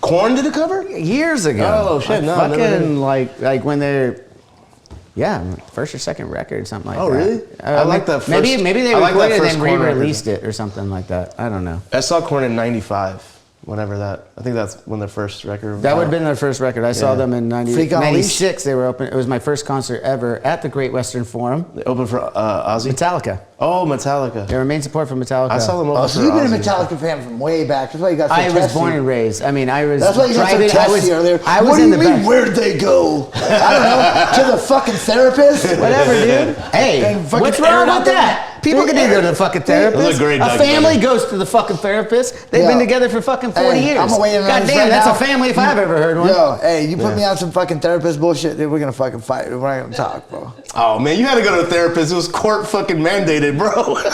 Speaker 3: Korn did a cover?
Speaker 1: Years ago.
Speaker 3: Oh, shit, no,
Speaker 1: Fucking
Speaker 3: never heard.
Speaker 1: like when they're, yeah, first or second record, something like that.
Speaker 3: Oh, really? I like that first-
Speaker 1: Maybe they
Speaker 3: I like that
Speaker 1: recorded it and
Speaker 3: first
Speaker 1: then
Speaker 3: Korn record.
Speaker 1: re-released it or something like that. I don't know.
Speaker 3: I saw Korn in '95. Whenever that, I think that's when their first record.
Speaker 1: That would have been their first record. I saw
Speaker 3: Yeah.
Speaker 1: them in
Speaker 2: Freak on a Leash?
Speaker 1: 96. They were open. It was my first concert ever at the Great Western Forum.
Speaker 3: They opened for Ozzy.
Speaker 1: Metallica.
Speaker 3: Oh, Metallica.
Speaker 1: They were main support for Metallica.
Speaker 3: I saw them open
Speaker 2: Oh,
Speaker 3: for
Speaker 2: so you've been a
Speaker 3: Ozzy.
Speaker 2: Metallica fan from way back. That's why you got so
Speaker 1: I was
Speaker 2: testy.
Speaker 1: born and raised. I mean, I was.
Speaker 2: That's why you got so
Speaker 1: driving-
Speaker 2: testy earlier.
Speaker 1: I was
Speaker 2: what do
Speaker 1: in
Speaker 2: you
Speaker 1: the
Speaker 2: mean,
Speaker 1: back.
Speaker 2: where'd they go? I don't know. To the fucking therapist?
Speaker 1: Whatever, dude. Hey,
Speaker 2: And fucking
Speaker 1: what's wrong
Speaker 2: aired out
Speaker 1: with
Speaker 2: the-
Speaker 1: that? People can go to the fucking therapist.
Speaker 3: Those are great
Speaker 1: A
Speaker 3: Doug
Speaker 1: family
Speaker 3: Benny.
Speaker 1: goes to the fucking therapist. They've
Speaker 2: Yo.
Speaker 1: been together for fucking 40
Speaker 2: Hey,
Speaker 1: years.
Speaker 2: I'm away in
Speaker 1: God
Speaker 2: this
Speaker 1: damn,
Speaker 2: right
Speaker 1: that's
Speaker 2: now.
Speaker 1: a family if I've ever heard one.
Speaker 2: Yo, hey, you put me on some fucking therapist bullshit, dude, we're gonna fucking fight. We're not gonna talk, bro.
Speaker 3: Oh man, you had to go to a therapist. It was court fucking mandated, bro.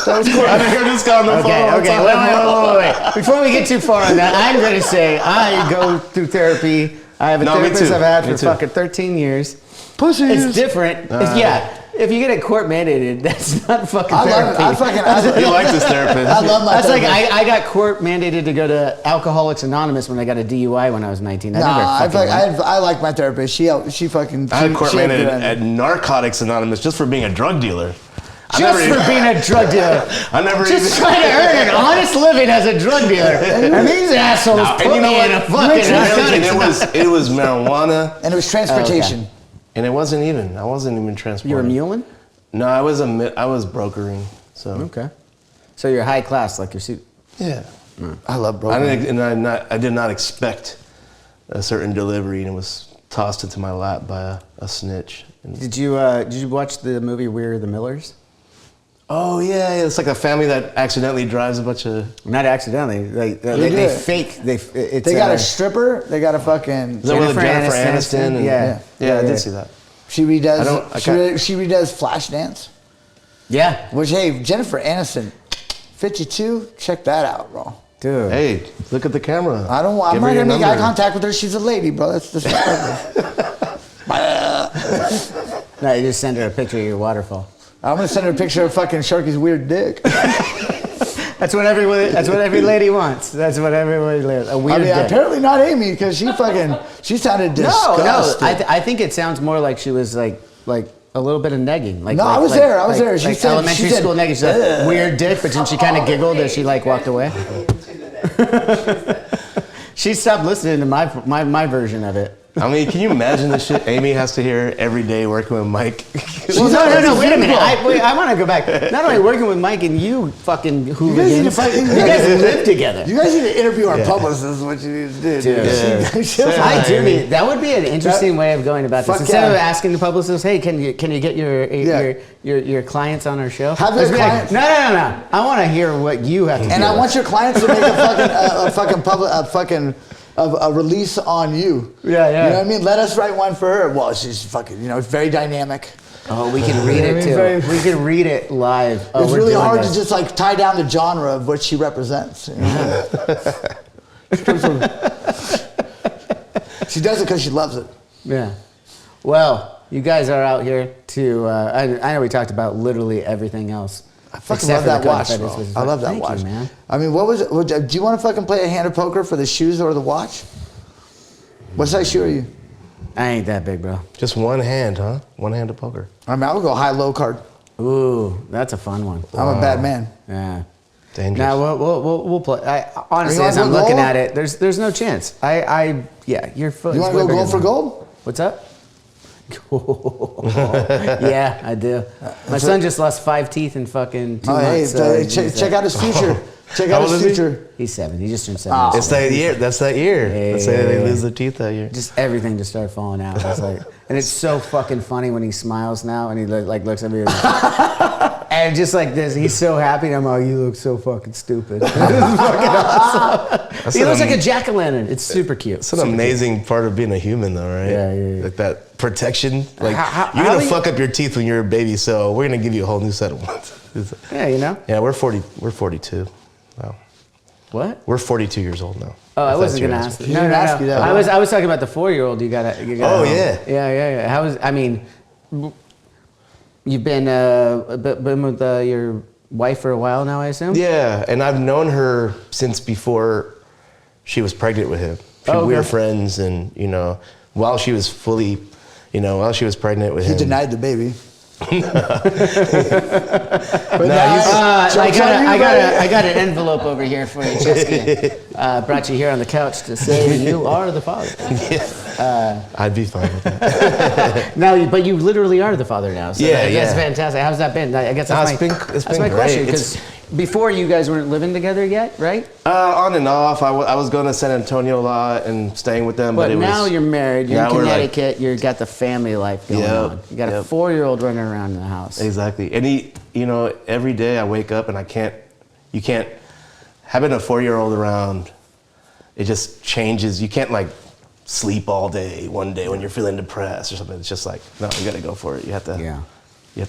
Speaker 3: That was court. I've been hearing this guy on the phone. all the
Speaker 1: Okay,
Speaker 3: time.
Speaker 1: wait. Before we get too far on that, I'm going to say I go through therapy. I have a
Speaker 3: No, me
Speaker 1: therapist
Speaker 3: too.
Speaker 1: I've had
Speaker 3: Me
Speaker 1: for
Speaker 3: too.
Speaker 1: fucking 13 years.
Speaker 2: Pussy.
Speaker 1: It's different. Yeah. If you get it court mandated, that's not fucking
Speaker 2: I love it.
Speaker 1: therapy.
Speaker 3: He likes his therapist.
Speaker 2: I love my
Speaker 1: That's like
Speaker 2: therapist.
Speaker 1: I got court mandated to go to Alcoholics Anonymous when I got a DUI when I was 19. I never
Speaker 2: Nah,
Speaker 1: fucking went.
Speaker 2: I like my therapist. She fucking.
Speaker 3: I had court
Speaker 2: she
Speaker 3: mandated
Speaker 2: good.
Speaker 3: at Narcotics Anonymous just for being a drug dealer.
Speaker 1: Just for being a drug dealer.
Speaker 3: I never
Speaker 1: Just
Speaker 3: even.
Speaker 1: trying to earn an honest living as a drug dealer. And these assholes
Speaker 3: No,
Speaker 1: put
Speaker 3: and you know
Speaker 1: me
Speaker 3: what?
Speaker 1: in a
Speaker 3: And
Speaker 1: fucking
Speaker 3: it was marijuana,
Speaker 2: And it was transportation.
Speaker 3: and it wasn't even. I wasn't even transporting.
Speaker 1: You were muling?
Speaker 3: No, I was brokering. So
Speaker 1: Okay. So you're high class like your suit.
Speaker 3: yeah,
Speaker 2: I love bro.
Speaker 3: I did not expect a certain delivery, and it was tossed into my lap by a snitch. And
Speaker 1: Did you watch the movie We're the Millers?
Speaker 3: oh yeah, it's like a family that accidentally drives a bunch of.
Speaker 1: Not accidentally. They fake.
Speaker 2: They got a stripper. They got a fucking.
Speaker 3: Is that with
Speaker 1: Jennifer
Speaker 3: Jennifer Aniston? And,
Speaker 1: Yeah.
Speaker 3: yeah, I did see that.
Speaker 2: She redoes.
Speaker 3: I
Speaker 2: She redoes Flashdance.
Speaker 1: Yeah,
Speaker 2: Which, hey, Jennifer Aniston, 52. Check that out, bro.
Speaker 1: dude.
Speaker 3: Hey, look at the camera.
Speaker 2: I'm
Speaker 3: Give
Speaker 2: not
Speaker 3: her
Speaker 2: gonna
Speaker 3: your
Speaker 2: make eye
Speaker 3: number.
Speaker 2: contact with her. She's a lady, bro. That's disrespectful.
Speaker 1: No, you just send her a picture of your waterfall.
Speaker 2: I'm gonna send her a picture of fucking Sharky's weird dick.
Speaker 1: That's what every lady wants. That's what everybody lives. A weird. dick.
Speaker 2: Apparently not Amy, because she sounded disgusting.
Speaker 1: I think it sounds more like she was like a little bit of negging. Like,
Speaker 2: No,
Speaker 1: like,
Speaker 2: I was
Speaker 1: like-
Speaker 2: there. I was
Speaker 1: like-
Speaker 2: there. She
Speaker 1: like
Speaker 2: said-
Speaker 1: elementary
Speaker 2: she said,
Speaker 1: school negging. She's like, weird dick, but then she kind of giggled as she like walked away. She stopped listening to my version of it.
Speaker 3: I mean, can you imagine the shit Amy has to hear every day working with Mike?
Speaker 1: Well, no, wait a minute. I want to go back. Not only working with Mike and you fucking hooligans, you guys live together.
Speaker 2: You guys need to interview our publicist. Is what you need to do.
Speaker 1: Dude.
Speaker 3: Yeah.
Speaker 1: I do need. That would be an interesting way of going about this.
Speaker 2: Fuck
Speaker 1: Instead of
Speaker 2: yeah.
Speaker 1: asking the publicist, "Hey, can you get your clients on our show?"
Speaker 2: Have your
Speaker 1: Let's be like,
Speaker 2: clients-
Speaker 1: no. I want to hear what you have to.
Speaker 2: And
Speaker 1: do.
Speaker 2: I want your clients to make a release on you.
Speaker 1: Yeah, yeah.
Speaker 2: You know what I mean? Let us write one for her. Well, she's fucking, very dynamic.
Speaker 1: Oh, we can read it too. We can read it live. Oh,
Speaker 2: It's
Speaker 1: we're
Speaker 2: really
Speaker 1: doing
Speaker 2: hard
Speaker 1: this.
Speaker 2: to just like tie down the genre of what she represents. You know? She does it because she loves it.
Speaker 1: Yeah. Well, you guys are out here to. I know we talked about literally everything else.
Speaker 2: I fucking
Speaker 1: except
Speaker 2: love
Speaker 1: for the
Speaker 2: that watch,
Speaker 1: Codefendants,
Speaker 2: bro.
Speaker 1: which is
Speaker 2: I love that
Speaker 1: thank
Speaker 2: watch.
Speaker 1: you, man.
Speaker 2: I mean, what was it? Do you want to fucking play a hand of poker for the shoes or the watch? What size shoe are you?
Speaker 1: I ain't that big, bro.
Speaker 3: Just one hand, huh? One hand of poker.
Speaker 2: I mean, I would go high-low card.
Speaker 1: Ooh, that's a fun one.
Speaker 2: I'm a bad man.
Speaker 1: Yeah.
Speaker 3: Dangerous.
Speaker 1: Now we'll play. Honestly,
Speaker 2: wanna
Speaker 1: as I'm
Speaker 2: go
Speaker 1: looking
Speaker 2: gold?
Speaker 1: at it, there's no chance. Yeah, your foot.
Speaker 2: You
Speaker 1: is
Speaker 2: want to
Speaker 1: way
Speaker 2: go
Speaker 1: bigger
Speaker 2: gold for
Speaker 1: than-
Speaker 2: gold?
Speaker 1: What's up? Yeah, I do. My son just lost 5 teeth in fucking 2
Speaker 2: Oh, hey,
Speaker 1: months. so
Speaker 2: check out his future. Check out
Speaker 3: How old
Speaker 2: his
Speaker 3: is he?
Speaker 2: future.
Speaker 1: He's 7. He just turned 7.
Speaker 2: Oh.
Speaker 3: It's that year. That's that year. Let's say they lose their teeth that year.
Speaker 1: Just everything just started falling out. It's like, and it's so fucking funny when he smiles now and he like looks at me and just like this, he's so happy. And I'm like, you look so fucking stupid. This is fucking awesome. He looks like a jack-o'-lantern. It's super cute.
Speaker 3: It's an amazing part of being a human, though, right?
Speaker 1: Yeah.
Speaker 3: Like that protection. Like
Speaker 1: How
Speaker 3: you're gonna
Speaker 1: do you-
Speaker 3: fuck up your teeth when you're a baby, so we're gonna give you a whole new set of ones.
Speaker 1: Yeah, you know
Speaker 3: Yeah, we're 40. We're 42. Wow.
Speaker 1: what?
Speaker 3: We're 42 years old now.
Speaker 1: Oh, I
Speaker 3: If
Speaker 1: wasn't
Speaker 3: that's your
Speaker 1: gonna
Speaker 3: answer.
Speaker 1: ask.
Speaker 2: She
Speaker 1: No,
Speaker 2: didn't ask you that.
Speaker 1: I was talking about the 4-year-old. You got.
Speaker 3: Oh, yeah.
Speaker 1: Yeah. How was? I mean, you've been with your wife for a while now, I assume.
Speaker 3: Yeah, and I've known her since before she was pregnant with him.
Speaker 1: Oh,
Speaker 3: We were
Speaker 1: okay.
Speaker 3: friends, and while she was pregnant with
Speaker 2: He
Speaker 3: him.
Speaker 2: denied the baby.
Speaker 1: I got an envelope over here for you, Ceschi. Brought you here on the couch to say you are the father.
Speaker 3: I'd be fine with that.
Speaker 1: Now, but you literally are the father now. So
Speaker 3: Yeah,
Speaker 1: that's
Speaker 3: yeah.
Speaker 1: fantastic. How's that been? I guess that's
Speaker 3: It's
Speaker 1: that's
Speaker 3: been
Speaker 1: my
Speaker 3: great.
Speaker 1: question because before you guys weren't living together yet, right?
Speaker 3: On and off. I was going to San Antonio a lot and staying with them,
Speaker 1: But
Speaker 3: it
Speaker 1: now
Speaker 3: was,
Speaker 1: you're married. You're in
Speaker 3: now we're like-
Speaker 1: Connecticut. You've got the family life going
Speaker 3: Yep,
Speaker 1: on. You got a
Speaker 3: yep.
Speaker 1: 4-year-old running around in the house.
Speaker 3: Exactly. And every day I wake up and you can't, having a 4-year-old around, it just changes. You can't like sleep all day one day when you're feeling depressed or something. It's just like, no, you got to go for it. You have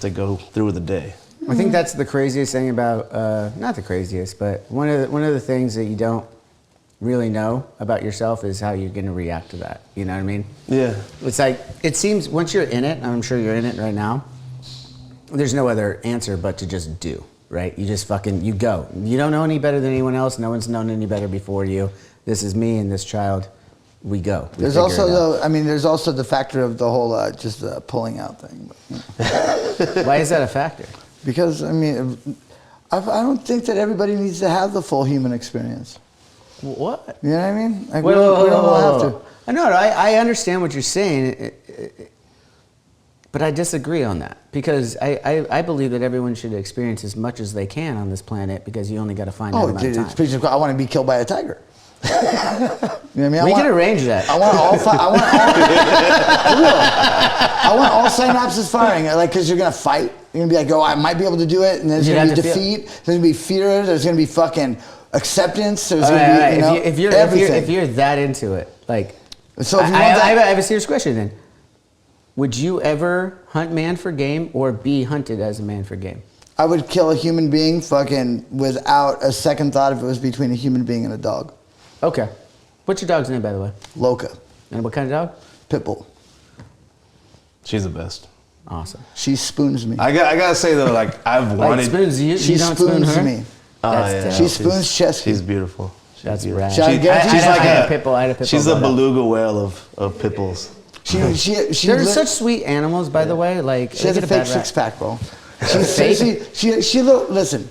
Speaker 3: to go through with the day.
Speaker 1: I think that's the craziest thing about, not the craziest, but one of the things that you don't really know about yourself is how you're going to react to that. You know what I mean?
Speaker 3: Yeah.
Speaker 1: It's like, it seems once you're in it, I'm sure you're in it right now, there's no other answer but to just do, right? You just you go. You don't know any better than anyone else. No one's known any better before you. This is me and this child. We go. We
Speaker 2: There's
Speaker 1: figure
Speaker 2: also
Speaker 1: it out.
Speaker 2: there's also the factor of the whole just pulling out thing.
Speaker 1: Why is that a factor?
Speaker 2: Because I don't think that everybody needs to have the full human experience.
Speaker 1: What?
Speaker 2: You know what I mean? Like,
Speaker 1: Wait,
Speaker 2: we don't all have to.
Speaker 1: I know. I understand what you're saying, but I disagree on that because I believe that everyone should experience as much as they can on this planet because you only got to find out
Speaker 2: Oh,
Speaker 1: amount
Speaker 2: dude,
Speaker 1: of
Speaker 2: it's
Speaker 1: time.
Speaker 2: pretty, I want to be killed by a tiger. You know what I mean?
Speaker 1: We can arrange that.
Speaker 2: I want all. For real. I want all synapses firing. Like, because you're gonna fight. You're gonna be like, oh, I might be able to do it, and there's gonna be defeat. There's gonna be fear. There's gonna be fucking acceptance. There's gonna be, you know,
Speaker 1: if you're that into it, like.
Speaker 2: So if you want
Speaker 1: I have a serious question then. Would you ever hunt man for game or be hunted as a man for game?
Speaker 2: I would kill a human being fucking without a second thought if it was between a human being and a dog.
Speaker 1: Okay. What's your dog's name, by the way?
Speaker 2: Loca.
Speaker 1: And what kind of dog?
Speaker 2: Pitbull.
Speaker 3: She's the best.
Speaker 1: Awesome.
Speaker 2: She spoons me.
Speaker 3: I gotta say though, like I've
Speaker 1: Like
Speaker 3: wanted.
Speaker 1: spoons you?
Speaker 2: She
Speaker 1: You don't spoon
Speaker 2: spoons
Speaker 1: her?
Speaker 2: me.
Speaker 1: That's dope.
Speaker 2: She spoons Ceschi.
Speaker 3: She's beautiful.
Speaker 1: That's
Speaker 3: beautiful.
Speaker 1: rad.
Speaker 2: Should I get-
Speaker 3: She's
Speaker 1: I
Speaker 3: like
Speaker 1: had
Speaker 3: a
Speaker 1: a pit bull. I had a pit bull.
Speaker 3: She's a
Speaker 1: brought up.
Speaker 3: beluga whale of pit bulls.
Speaker 2: She
Speaker 1: They're
Speaker 2: lit-
Speaker 1: such sweet animals, by the way. Like
Speaker 2: She has
Speaker 1: they
Speaker 2: a
Speaker 1: get
Speaker 2: fake
Speaker 1: bad rap.
Speaker 2: six pack, bro.
Speaker 1: Fake?
Speaker 2: She listen.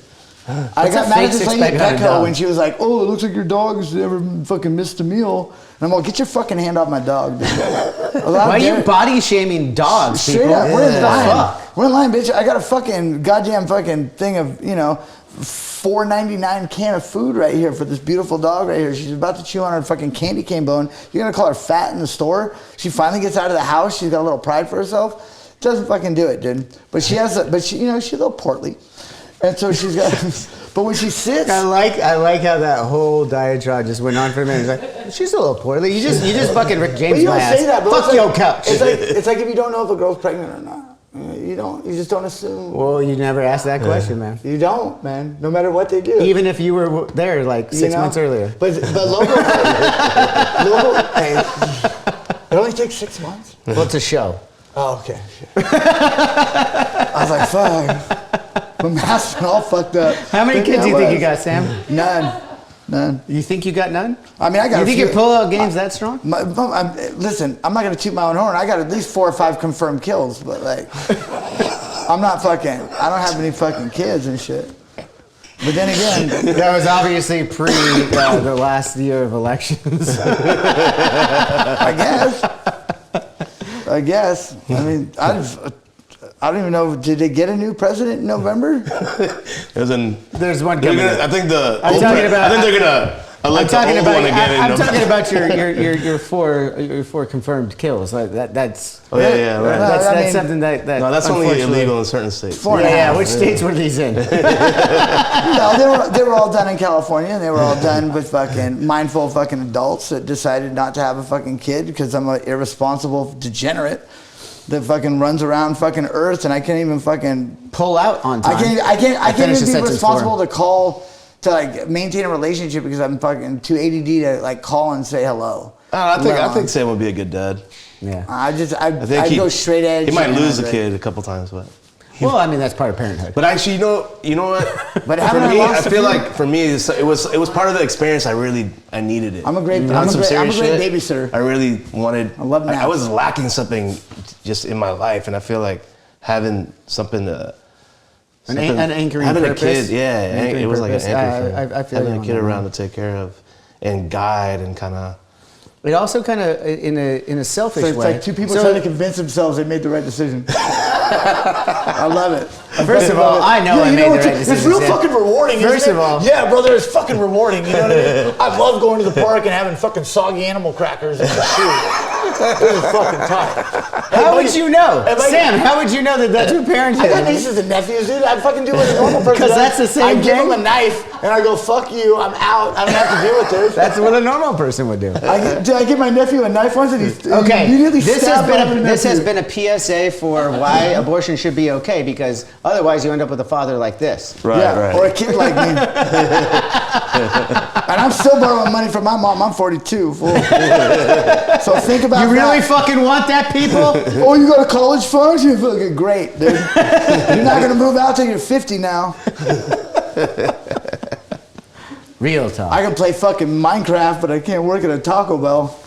Speaker 2: I
Speaker 1: What's
Speaker 2: got
Speaker 1: a
Speaker 2: mad
Speaker 1: fake
Speaker 2: at this lady
Speaker 1: six-pack
Speaker 2: at
Speaker 1: on a
Speaker 2: Petco
Speaker 1: dog?
Speaker 2: when she was like, "Oh, it looks like your dog's never fucking missed a meal." And I'm like, "Get your fucking hand off my dog, dude."
Speaker 1: Why are you body shaming dogs,
Speaker 2: Straight
Speaker 1: people?
Speaker 2: up, we're in
Speaker 1: What the
Speaker 2: line.
Speaker 1: fuck?
Speaker 2: We're in line, bitch. I got a fucking goddamn fucking thing of, you know, $4.99 can of food right here for this beautiful dog right here. She's about to chew on her fucking candy cane bone. You're gonna call her fat in the store? She finally gets out of the house. She's got a little pride for herself. Doesn't fucking do it, dude. But she has, you know, she's a little portly, and so she's got. But when she sits,
Speaker 1: I like how that whole diatribe just went on for a minute. It's like, she's a little poorly. You just fucking Rick
Speaker 2: but
Speaker 1: James
Speaker 2: you
Speaker 1: my
Speaker 2: don't
Speaker 1: ass.
Speaker 2: say that, bro.
Speaker 1: Fuck
Speaker 2: It's
Speaker 1: your
Speaker 2: like-
Speaker 1: couch.
Speaker 2: It's like if you don't know if a girl's pregnant or not. You just don't assume.
Speaker 1: Well, you never asked that question, man.
Speaker 2: You don't, man. No matter what they do.
Speaker 1: Even if you were there like 6 months earlier.
Speaker 2: But Logo, hey, it only takes 6 months.
Speaker 1: Well, it's a show.
Speaker 2: Oh, okay. Shit. I was like, fuck. My mask's been all fucked up.
Speaker 1: How many
Speaker 2: But
Speaker 1: kids
Speaker 2: yeah,
Speaker 1: do you
Speaker 2: I
Speaker 1: think you
Speaker 2: was.
Speaker 1: got, Sam?
Speaker 2: None.
Speaker 1: You think you got none?
Speaker 2: I mean, I got
Speaker 1: You
Speaker 2: a
Speaker 1: think
Speaker 2: few.
Speaker 1: you pull out games that strong?
Speaker 2: Listen, I'm not going to toot my own horn. I got at least 4 or 5 confirmed kills, but like, I'm not fucking, I don't have any fucking kids and shit. But then again,
Speaker 1: That was obviously pre the last year of elections.
Speaker 2: I guess. I mean, I don't even know. Did they get a new president in November?
Speaker 1: There's one coming.
Speaker 3: I think
Speaker 1: I'm talking about-
Speaker 3: I think they're gonna
Speaker 1: I'm
Speaker 3: elect the
Speaker 1: talking
Speaker 3: old
Speaker 1: about.
Speaker 3: one again.
Speaker 1: I'm talking about your four confirmed kills. Like that's.
Speaker 3: Oh yeah, right.
Speaker 1: That's,
Speaker 2: I
Speaker 1: that's
Speaker 2: mean-
Speaker 1: something that.
Speaker 3: No, that's only
Speaker 1: unfortunately-
Speaker 3: illegal in certain states.
Speaker 2: 4 and a
Speaker 1: Yeah,
Speaker 2: half.
Speaker 1: which states were these in?
Speaker 2: No, they were all done in California, and they were all done with fucking mindful fucking adults that decided not to have a fucking kid because I'm an irresponsible degenerate that fucking runs around fucking Earth, and I can't even fucking.
Speaker 1: Pull out on time.
Speaker 2: I can't
Speaker 1: finish the
Speaker 2: even be
Speaker 1: sentence
Speaker 2: responsible
Speaker 1: for
Speaker 2: to call to like maintain a relationship because I'm fucking too ADD to like call and say hello.
Speaker 3: I think Sam would be a good dad.
Speaker 1: Yeah.
Speaker 2: I
Speaker 3: think
Speaker 2: go straight edge.
Speaker 3: He might
Speaker 2: and
Speaker 3: lose a
Speaker 2: like-
Speaker 3: kid a couple times, but.
Speaker 1: Well, I mean that's part of parenthood.
Speaker 3: But actually, you know what?
Speaker 2: But
Speaker 3: for
Speaker 2: haven't I
Speaker 3: me,
Speaker 2: lost
Speaker 3: I
Speaker 2: a
Speaker 3: feel
Speaker 2: few?
Speaker 3: like for me, it was part of the experience. I needed it.
Speaker 2: I'm a great
Speaker 3: On some
Speaker 2: I'm a
Speaker 3: serious
Speaker 2: great
Speaker 3: shit,
Speaker 2: babysitter.
Speaker 3: I really wanted.
Speaker 2: I love naps.
Speaker 3: I was lacking something just in my life, and I feel like having something to.
Speaker 1: An anchoring
Speaker 3: having
Speaker 1: purpose.
Speaker 3: a kid, yeah,
Speaker 1: An anchoring
Speaker 3: it was like an
Speaker 1: purpose.
Speaker 3: anchor for me.
Speaker 1: I feel
Speaker 3: having
Speaker 1: you
Speaker 3: a
Speaker 1: on
Speaker 3: kid
Speaker 1: that,
Speaker 3: around
Speaker 1: man.
Speaker 3: to take care of and guide and kind of.
Speaker 1: It also kind of, in a selfish
Speaker 2: So it's
Speaker 1: way.
Speaker 2: like two people trying to convince themselves they made the right decision. I love it.
Speaker 1: First of all, I know I made the right decision.
Speaker 2: It's real
Speaker 1: Sam.
Speaker 2: fucking rewarding.
Speaker 1: First
Speaker 2: isn't
Speaker 1: of
Speaker 2: it?
Speaker 1: all-
Speaker 2: yeah, brother, it's fucking rewarding. You know what I mean? I love going to the park and having fucking soggy animal crackers in the shoe. This is fucking tight.
Speaker 1: How would you know,
Speaker 2: Am I-
Speaker 1: Sam? How would you know that that's what parents
Speaker 2: I got
Speaker 1: do?
Speaker 2: nieces and nephews, dude. I fucking do what a normal person
Speaker 1: 'Cause
Speaker 2: does.
Speaker 1: that's the same
Speaker 2: I give
Speaker 1: thing.
Speaker 2: them a knife and I go, "Fuck you, I'm out. I don't have to deal with this."
Speaker 1: That's what a normal person would do.
Speaker 2: I give my nephew a knife once and he
Speaker 1: Okay,
Speaker 2: immediately
Speaker 1: this
Speaker 2: stabbed my
Speaker 1: has
Speaker 2: nephew.
Speaker 1: been a PSA for why abortion should be okay, because otherwise you end up with a father like this.
Speaker 3: Right,
Speaker 2: yeah,
Speaker 3: right.
Speaker 2: or a kid like me. And I'm still borrowing money from my mom. I'm 42. Fool. So think about
Speaker 1: You really
Speaker 2: that.
Speaker 1: fucking want that, people?
Speaker 2: Oh, you go to college funds? You're fucking great, dude. You're not gonna move out till you're 50 now.
Speaker 1: Real talk.
Speaker 2: I can play fucking Minecraft, but I can't work at a Taco Bell.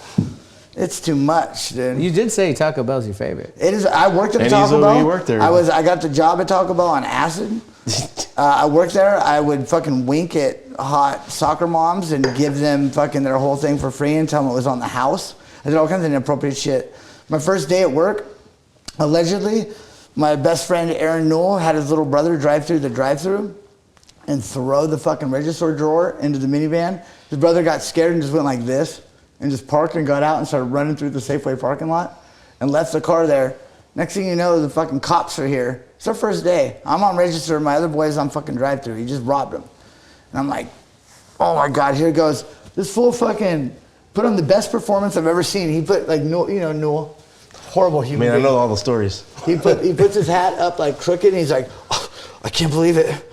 Speaker 2: It's too much, dude.
Speaker 1: You did say Taco Bell's your favorite.
Speaker 2: It is. I worked at a
Speaker 3: And
Speaker 2: Taco
Speaker 3: he's-
Speaker 2: Bell.
Speaker 3: you worked there.
Speaker 2: I got the job at Taco Bell on acid. I worked there. I would fucking wink at hot soccer moms and give them fucking their whole thing for free and tell them it was on the house. I did all kinds of inappropriate shit. My first day at work, allegedly, my best friend Aaron Newell had his little brother drive through the drive-through, and throw the fucking register drawer into the minivan. His brother got scared and just went like this and just parked and got out and started running through the Safeway parking lot and left the car there. Next thing you know, the fucking cops are here. It's our first day. I'm on register. My other boy's on fucking drive-through. He just robbed him. And I'm like, oh my God, here it goes. This fool fucking put on the best performance I've ever seen. He put like, Newell, horrible human being.
Speaker 3: I know all the stories.
Speaker 2: He puts his hat up like crooked and he's like, oh, I can't believe it.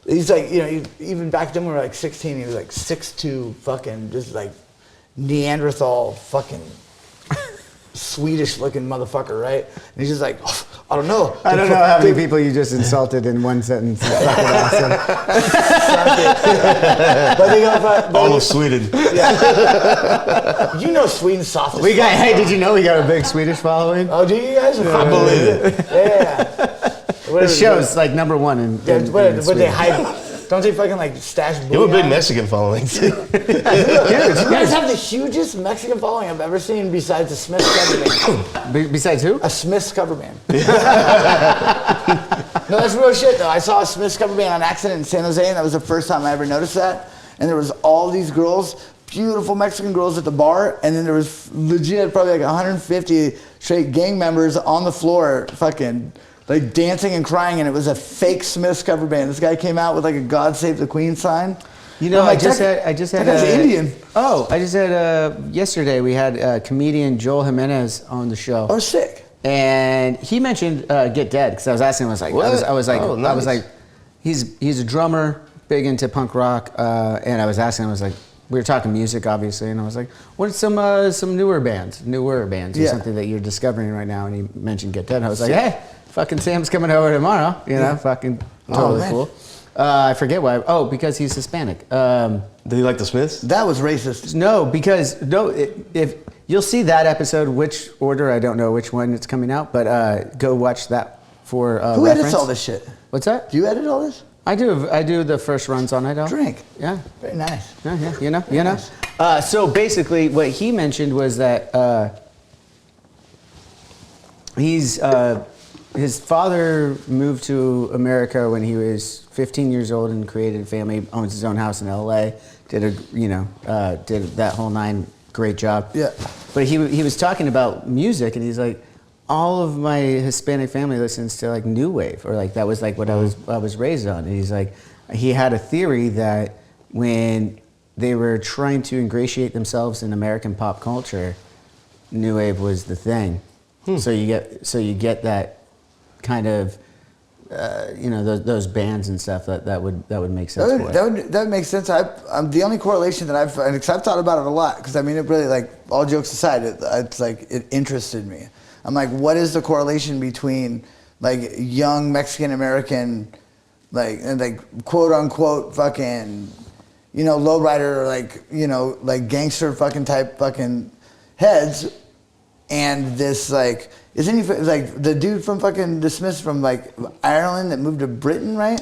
Speaker 2: He's like, even back then when we were like 16, he was like 6'2", fucking just like Neanderthal fucking Swedish looking motherfucker, right? And he's just like, oh, I don't know.
Speaker 1: I don't know how many people you just insulted in one sentence. It's fucking awesome.
Speaker 3: All of Sweden.
Speaker 2: Yeah. You know Sweden's soft as fuck.
Speaker 1: Hey, did you know we got a big Swedish following?
Speaker 2: Oh, do you guys?
Speaker 3: I believe it.
Speaker 2: Yeah.
Speaker 1: The show's like number one in
Speaker 2: But
Speaker 1: Sweden.
Speaker 2: they hide. Don't they fucking like stash booty?
Speaker 3: You have a big
Speaker 2: on?
Speaker 3: Mexican following too.
Speaker 2: You guys have the hugest Mexican following I've ever seen besides a Smith's cover band.
Speaker 1: Besides who?
Speaker 2: A Smith's cover band. No, that's real shit though. I saw a Smith's cover band on accident in San Jose and that was the first time I ever noticed that. And there was all these girls, beautiful Mexican girls at the bar, and then there was legit probably like 150 straight gang members on the floor fucking like dancing and crying, and it was a fake Smith's cover band. This guy came out with like a God Save the Queen sign.
Speaker 1: You know,
Speaker 2: like,
Speaker 1: I just had
Speaker 2: that guy's Indian.
Speaker 1: Oh, I just had yesterday we had comedian Joel Jimenez on the show.
Speaker 2: Oh, sick.
Speaker 1: And he mentioned Get Dead because I was asking him. I was like, he's a drummer, big into punk rock, and I was asking him. I was like, we were talking music, obviously, and I was like, what's some newer bands, or something that you're discovering right now? And he mentioned Get Dead. And I was like, hey, fucking Sam's coming over tomorrow. Fucking totally cool. I forget why. Oh, because he's Hispanic.
Speaker 3: Did he like the Smiths?
Speaker 2: That was racist.
Speaker 1: No, because if you'll see that episode, which order I don't know which one it's coming out, but go watch that for
Speaker 2: Who
Speaker 1: reference.
Speaker 2: edits all this shit?
Speaker 1: What's that?
Speaker 2: Do you edit all this?
Speaker 1: I do. I do the first runs on it.
Speaker 2: Drink.
Speaker 1: Yeah.
Speaker 2: Very nice.
Speaker 1: Yeah. You know. So basically, what he mentioned was that his father moved to America when he was 15 years old and created a family, owns his own house in LA, did that whole nine, great job.
Speaker 2: Yeah.
Speaker 1: But he was talking about music and he's like, all of my Hispanic family listens to like new wave, or like that was like what I was raised on. And he's like, he had a theory that when they were trying to ingratiate themselves in American pop culture, new wave was the thing. So you get that kind of those bands and stuff that would make sense.
Speaker 2: That makes sense. I'm the only correlation that I've thought about it a lot, because I mean it really, like, all jokes aside, it's like it interested me. I'm like, what is the correlation between like young Mexican American like quote unquote fucking lowrider, or like gangster fucking type fucking heads, and this like, isn't he like the dude from fucking the Smiths from like Ireland that moved to Britain, right?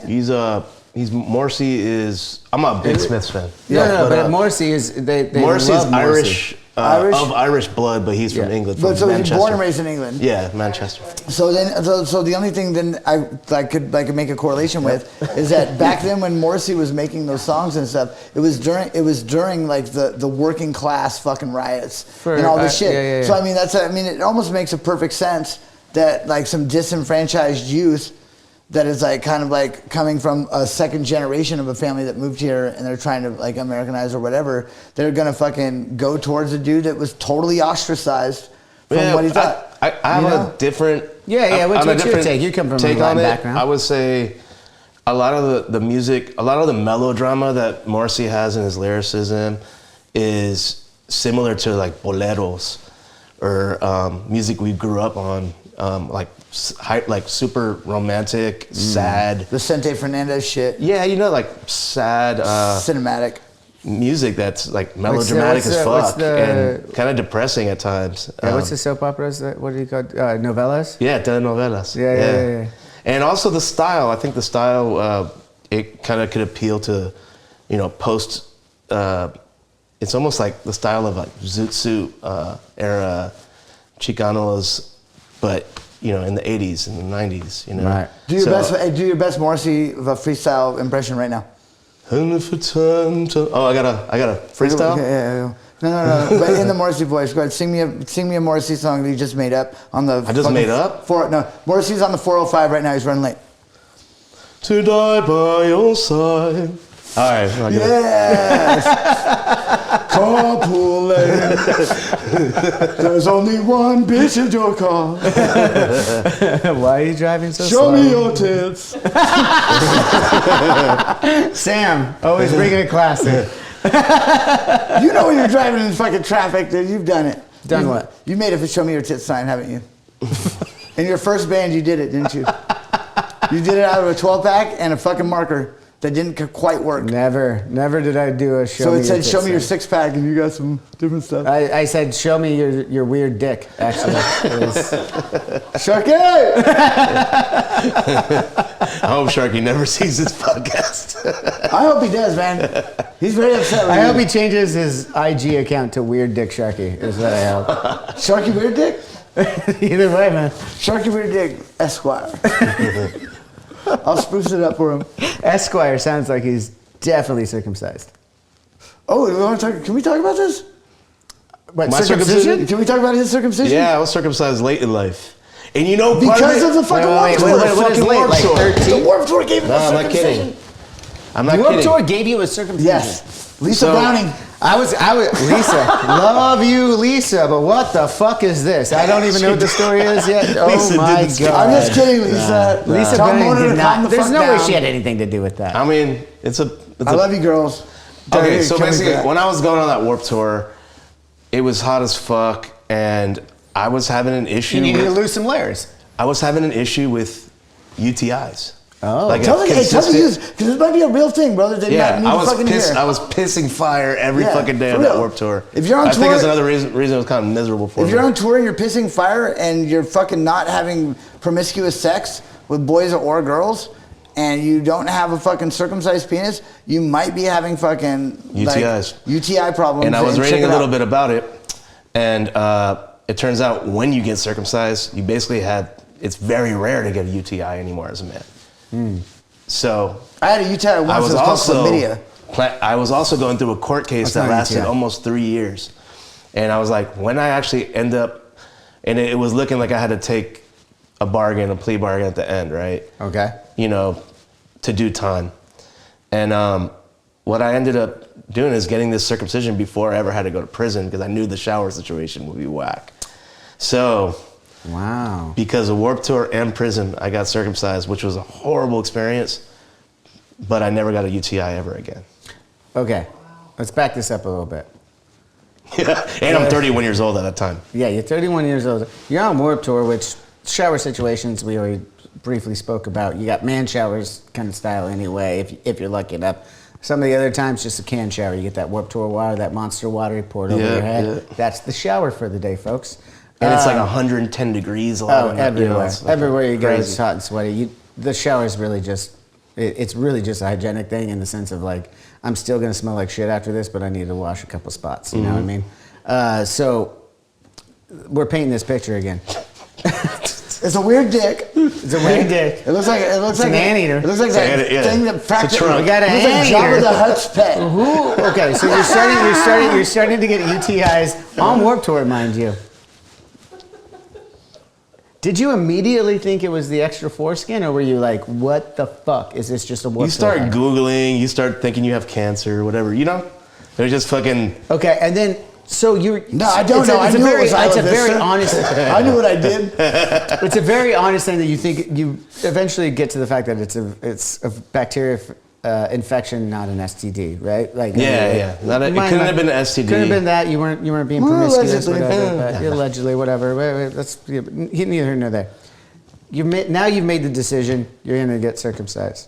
Speaker 3: Morrissey is. I'm a big Smiths fan.
Speaker 1: No, but Morrissey is
Speaker 3: Morrissey is
Speaker 1: love
Speaker 3: Irish.
Speaker 2: Irish?
Speaker 3: Of Irish blood, but he's from England.
Speaker 2: But so
Speaker 3: Manchester.
Speaker 2: he's born and raised in England.
Speaker 3: Yeah, Manchester.
Speaker 2: So the only thing then I could make a correlation with is that back then when Morrissey was making those songs and stuff, it was during like the working class fucking riots and all this shit.
Speaker 1: Yeah.
Speaker 2: So I mean it almost makes a perfect sense that like some disenfranchised youth that is like kind of like coming from a second generation of a family that moved here and they're trying to like Americanize or whatever, they're gonna fucking go towards a dude that was totally ostracized from what he thought.
Speaker 3: I have a different.
Speaker 1: What's your take? You come from a Latin background.
Speaker 3: I would say a lot of the music, a lot of the melodrama that Morrissey has in his lyricism is similar to like boleros or music we grew up on, like super romantic, sad.
Speaker 2: The Vicente Fernandez shit.
Speaker 3: Yeah, like sad
Speaker 2: cinematic
Speaker 3: music that's like melodramatic as fuck and kind of depressing at times.
Speaker 1: What's the soap operas? What do you call novellas?
Speaker 3: Yeah, telenovelas.
Speaker 1: Yeah.
Speaker 3: And also the style. I think the style it kind of could appeal to, post. It's almost like the style of like Zoot Suit era Chicanos, but in the 80s and the 90s,
Speaker 1: Right.
Speaker 2: Do your best Morrissey freestyle impression right now.
Speaker 3: Oh, I got a freestyle?
Speaker 2: Okay, yeah. No. But in the Morrissey voice, go ahead. Sing me a Morrissey song that you just made up on the.
Speaker 3: I just made up?
Speaker 2: Morrissey's on the 405 right now. He's running late.
Speaker 3: To die by your side. All right.
Speaker 2: Yes. Carpooling. There's only one bitch in your car.
Speaker 1: Why are you driving so
Speaker 2: Show
Speaker 1: slow?
Speaker 2: me your tits.
Speaker 1: Sam, always bringing a classic.
Speaker 2: You know when you're driving in fucking traffic, dude, you've done it.
Speaker 1: Done what?
Speaker 2: You made a Show Me Your Tits sign, haven't you? In your first band, you did it, didn't you? You did it out of a 12-pack and a fucking marker that didn't quite work.
Speaker 1: Never did I do a show.
Speaker 2: So
Speaker 1: me
Speaker 2: it said,
Speaker 1: your
Speaker 2: show me your
Speaker 1: tits sign.
Speaker 2: 6-pack, and you got some different stuff.
Speaker 1: I said, show me your weird dick, actually.
Speaker 2: Sharky!
Speaker 3: I hope Sharky never sees this podcast.
Speaker 2: I hope he does, man. He's very upset with
Speaker 1: I
Speaker 2: you.
Speaker 1: hope he changes his IG account to Weird Dick Sharky, is what I hope.
Speaker 2: Sharky Weird Dick?
Speaker 1: Either way, man.
Speaker 2: Sharky Weird Dick, Esquire. I'll spruce it up for him.
Speaker 1: Esquire sounds like he's definitely circumcised.
Speaker 2: Oh, can we talk about this?
Speaker 1: What,
Speaker 3: My circumcision?
Speaker 2: Can we talk about his circumcision?
Speaker 3: Yeah, I was circumcised late in life. And you know, part
Speaker 2: Because of the
Speaker 1: Wait,
Speaker 2: fucking
Speaker 1: wait,
Speaker 2: Warped Tour.
Speaker 1: wait, what is late? Like 13?
Speaker 2: The Warped Tour gave him
Speaker 3: No,
Speaker 2: a
Speaker 3: I'm not
Speaker 2: circumcision.
Speaker 3: kidding. I'm not
Speaker 1: Warped
Speaker 3: kidding.
Speaker 1: Tour gave you a circumcision.
Speaker 2: Yes. Lisa
Speaker 3: So-
Speaker 2: Browning.
Speaker 1: I was Lisa. Love you, Lisa, but what the fuck is this? I don't even know what the story is yet. Oh
Speaker 3: Lisa
Speaker 1: my
Speaker 3: did
Speaker 1: god.
Speaker 2: I'm just kidding, Lisa.
Speaker 1: Lisa
Speaker 2: Tell
Speaker 1: Browning
Speaker 2: Mona
Speaker 1: did
Speaker 2: to
Speaker 1: not.
Speaker 2: calm the
Speaker 1: There's
Speaker 2: fuck
Speaker 1: no way
Speaker 2: down.
Speaker 1: she had anything to do with that.
Speaker 3: I mean, it's a
Speaker 2: I love you, girls.
Speaker 3: Okay,
Speaker 2: Hey,
Speaker 3: so
Speaker 2: can we
Speaker 3: basically,
Speaker 2: do that?
Speaker 3: when I was going on that Warped Tour, it was hot as fuck, and I was having an issue.
Speaker 1: You need to
Speaker 3: with,
Speaker 1: lose some layers.
Speaker 3: I was having an issue with UTIs.
Speaker 1: Oh.
Speaker 3: Like
Speaker 2: Tell
Speaker 3: a
Speaker 2: the
Speaker 3: consistent-
Speaker 2: youth, because this might be a real thing, brother. They
Speaker 3: Yeah,
Speaker 2: need
Speaker 3: I
Speaker 2: to
Speaker 3: was
Speaker 2: fucking hear.
Speaker 3: I was pissing fire every
Speaker 2: Yeah,
Speaker 3: fucking day
Speaker 2: for
Speaker 3: on that
Speaker 2: real.
Speaker 3: Warped Tour.
Speaker 2: If you're on
Speaker 3: I think
Speaker 2: tour-
Speaker 3: that's another reason it was kind of miserable for
Speaker 2: If
Speaker 3: me.
Speaker 2: you're on tour and you're pissing fire and you're fucking not having promiscuous sex with boys or girls, and you don't have a fucking circumcised penis, you might be having fucking
Speaker 3: UTIs.
Speaker 2: UTI problems.
Speaker 3: And I was
Speaker 2: check
Speaker 3: reading
Speaker 2: it
Speaker 3: a little
Speaker 2: out.
Speaker 3: bit about it, and it turns out when you get circumcised, you basically it's very rare to get a UTI anymore as a man. So
Speaker 2: I had a UTI once.
Speaker 3: I was
Speaker 2: it called
Speaker 3: also
Speaker 2: chlamydia.
Speaker 3: I was also going through a court case
Speaker 1: That's
Speaker 3: that
Speaker 1: not a
Speaker 3: lasted
Speaker 1: UTI.
Speaker 3: almost 3 years, and I was like, when I actually end up, and it was looking like I had to take a plea bargain at the end, right?
Speaker 1: Okay.
Speaker 3: To do time, and what I ended up doing is getting this circumcision before I ever had to go to prison because I knew the shower situation would be whack. So.
Speaker 1: Wow.
Speaker 3: Because of Warped Tour and prison, I got circumcised, which was a horrible experience, but I never got a UTI ever again.
Speaker 1: Okay. Let's back this up a little bit.
Speaker 3: And I'm 31 years old at that time.
Speaker 1: Yeah, you're 31 years old. You're on Warped Tour, which shower situations we already briefly spoke about. You got man showers kind of style anyway, if you're lucky enough. Some of the other times, just a can shower. You get that Warped Tour water, that monster water, you pour it over
Speaker 3: Yeah,
Speaker 1: your head.
Speaker 3: yeah.
Speaker 1: That's the shower for the day, folks.
Speaker 3: And it's like 110 degrees a lot of the night,
Speaker 1: everywhere.
Speaker 3: it's
Speaker 1: Everywhere you go,
Speaker 3: crazy.
Speaker 1: it's hot and sweaty. The shower is really just, it's really just a hygienic thing in the sense of like, I'm still going to smell like shit after this, but I need to wash a couple spots. You know what I mean? So we're painting this picture again.
Speaker 2: It's a weird dick.
Speaker 1: It's a weird dick.
Speaker 2: It looks like
Speaker 1: It's an anteater.
Speaker 2: It looks like
Speaker 3: It's
Speaker 2: that
Speaker 3: an- yeah.
Speaker 2: thing that
Speaker 3: It's a
Speaker 2: fractured.
Speaker 3: trunk.
Speaker 1: We got an
Speaker 2: It looks like Jabba
Speaker 1: anteater.
Speaker 2: the Hutt's pet.
Speaker 1: Okay, so you're starting to get UTIs on Warped Tour, mind you. Did you immediately think it was the extra foreskin, or were you like, "What the fuck is this? Just a Warped
Speaker 3: You start
Speaker 1: Tour hack?"
Speaker 3: Googling, you start thinking you have cancer or whatever, They're just fucking.
Speaker 1: Okay, and then so you're.
Speaker 2: No, I don't
Speaker 1: it's
Speaker 2: know.
Speaker 1: A,
Speaker 2: I
Speaker 1: it's a
Speaker 2: knew
Speaker 1: very,
Speaker 2: it was
Speaker 1: It's a
Speaker 2: Isla
Speaker 1: very
Speaker 2: Vista.
Speaker 1: honest.
Speaker 2: I knew what I did.
Speaker 1: It's a very honest thing that you think you eventually get to the fact that it's a bacteria infection, not an STD, right? Like
Speaker 3: Yeah. It couldn't have been an STD.
Speaker 1: Couldn't have been that. You weren't being
Speaker 2: Well,
Speaker 1: promiscuous,
Speaker 2: allegedly.
Speaker 1: whatever. But allegedly, whatever. Wait, that's neither here nor there. Now you've made the decision. You're going to get circumcised.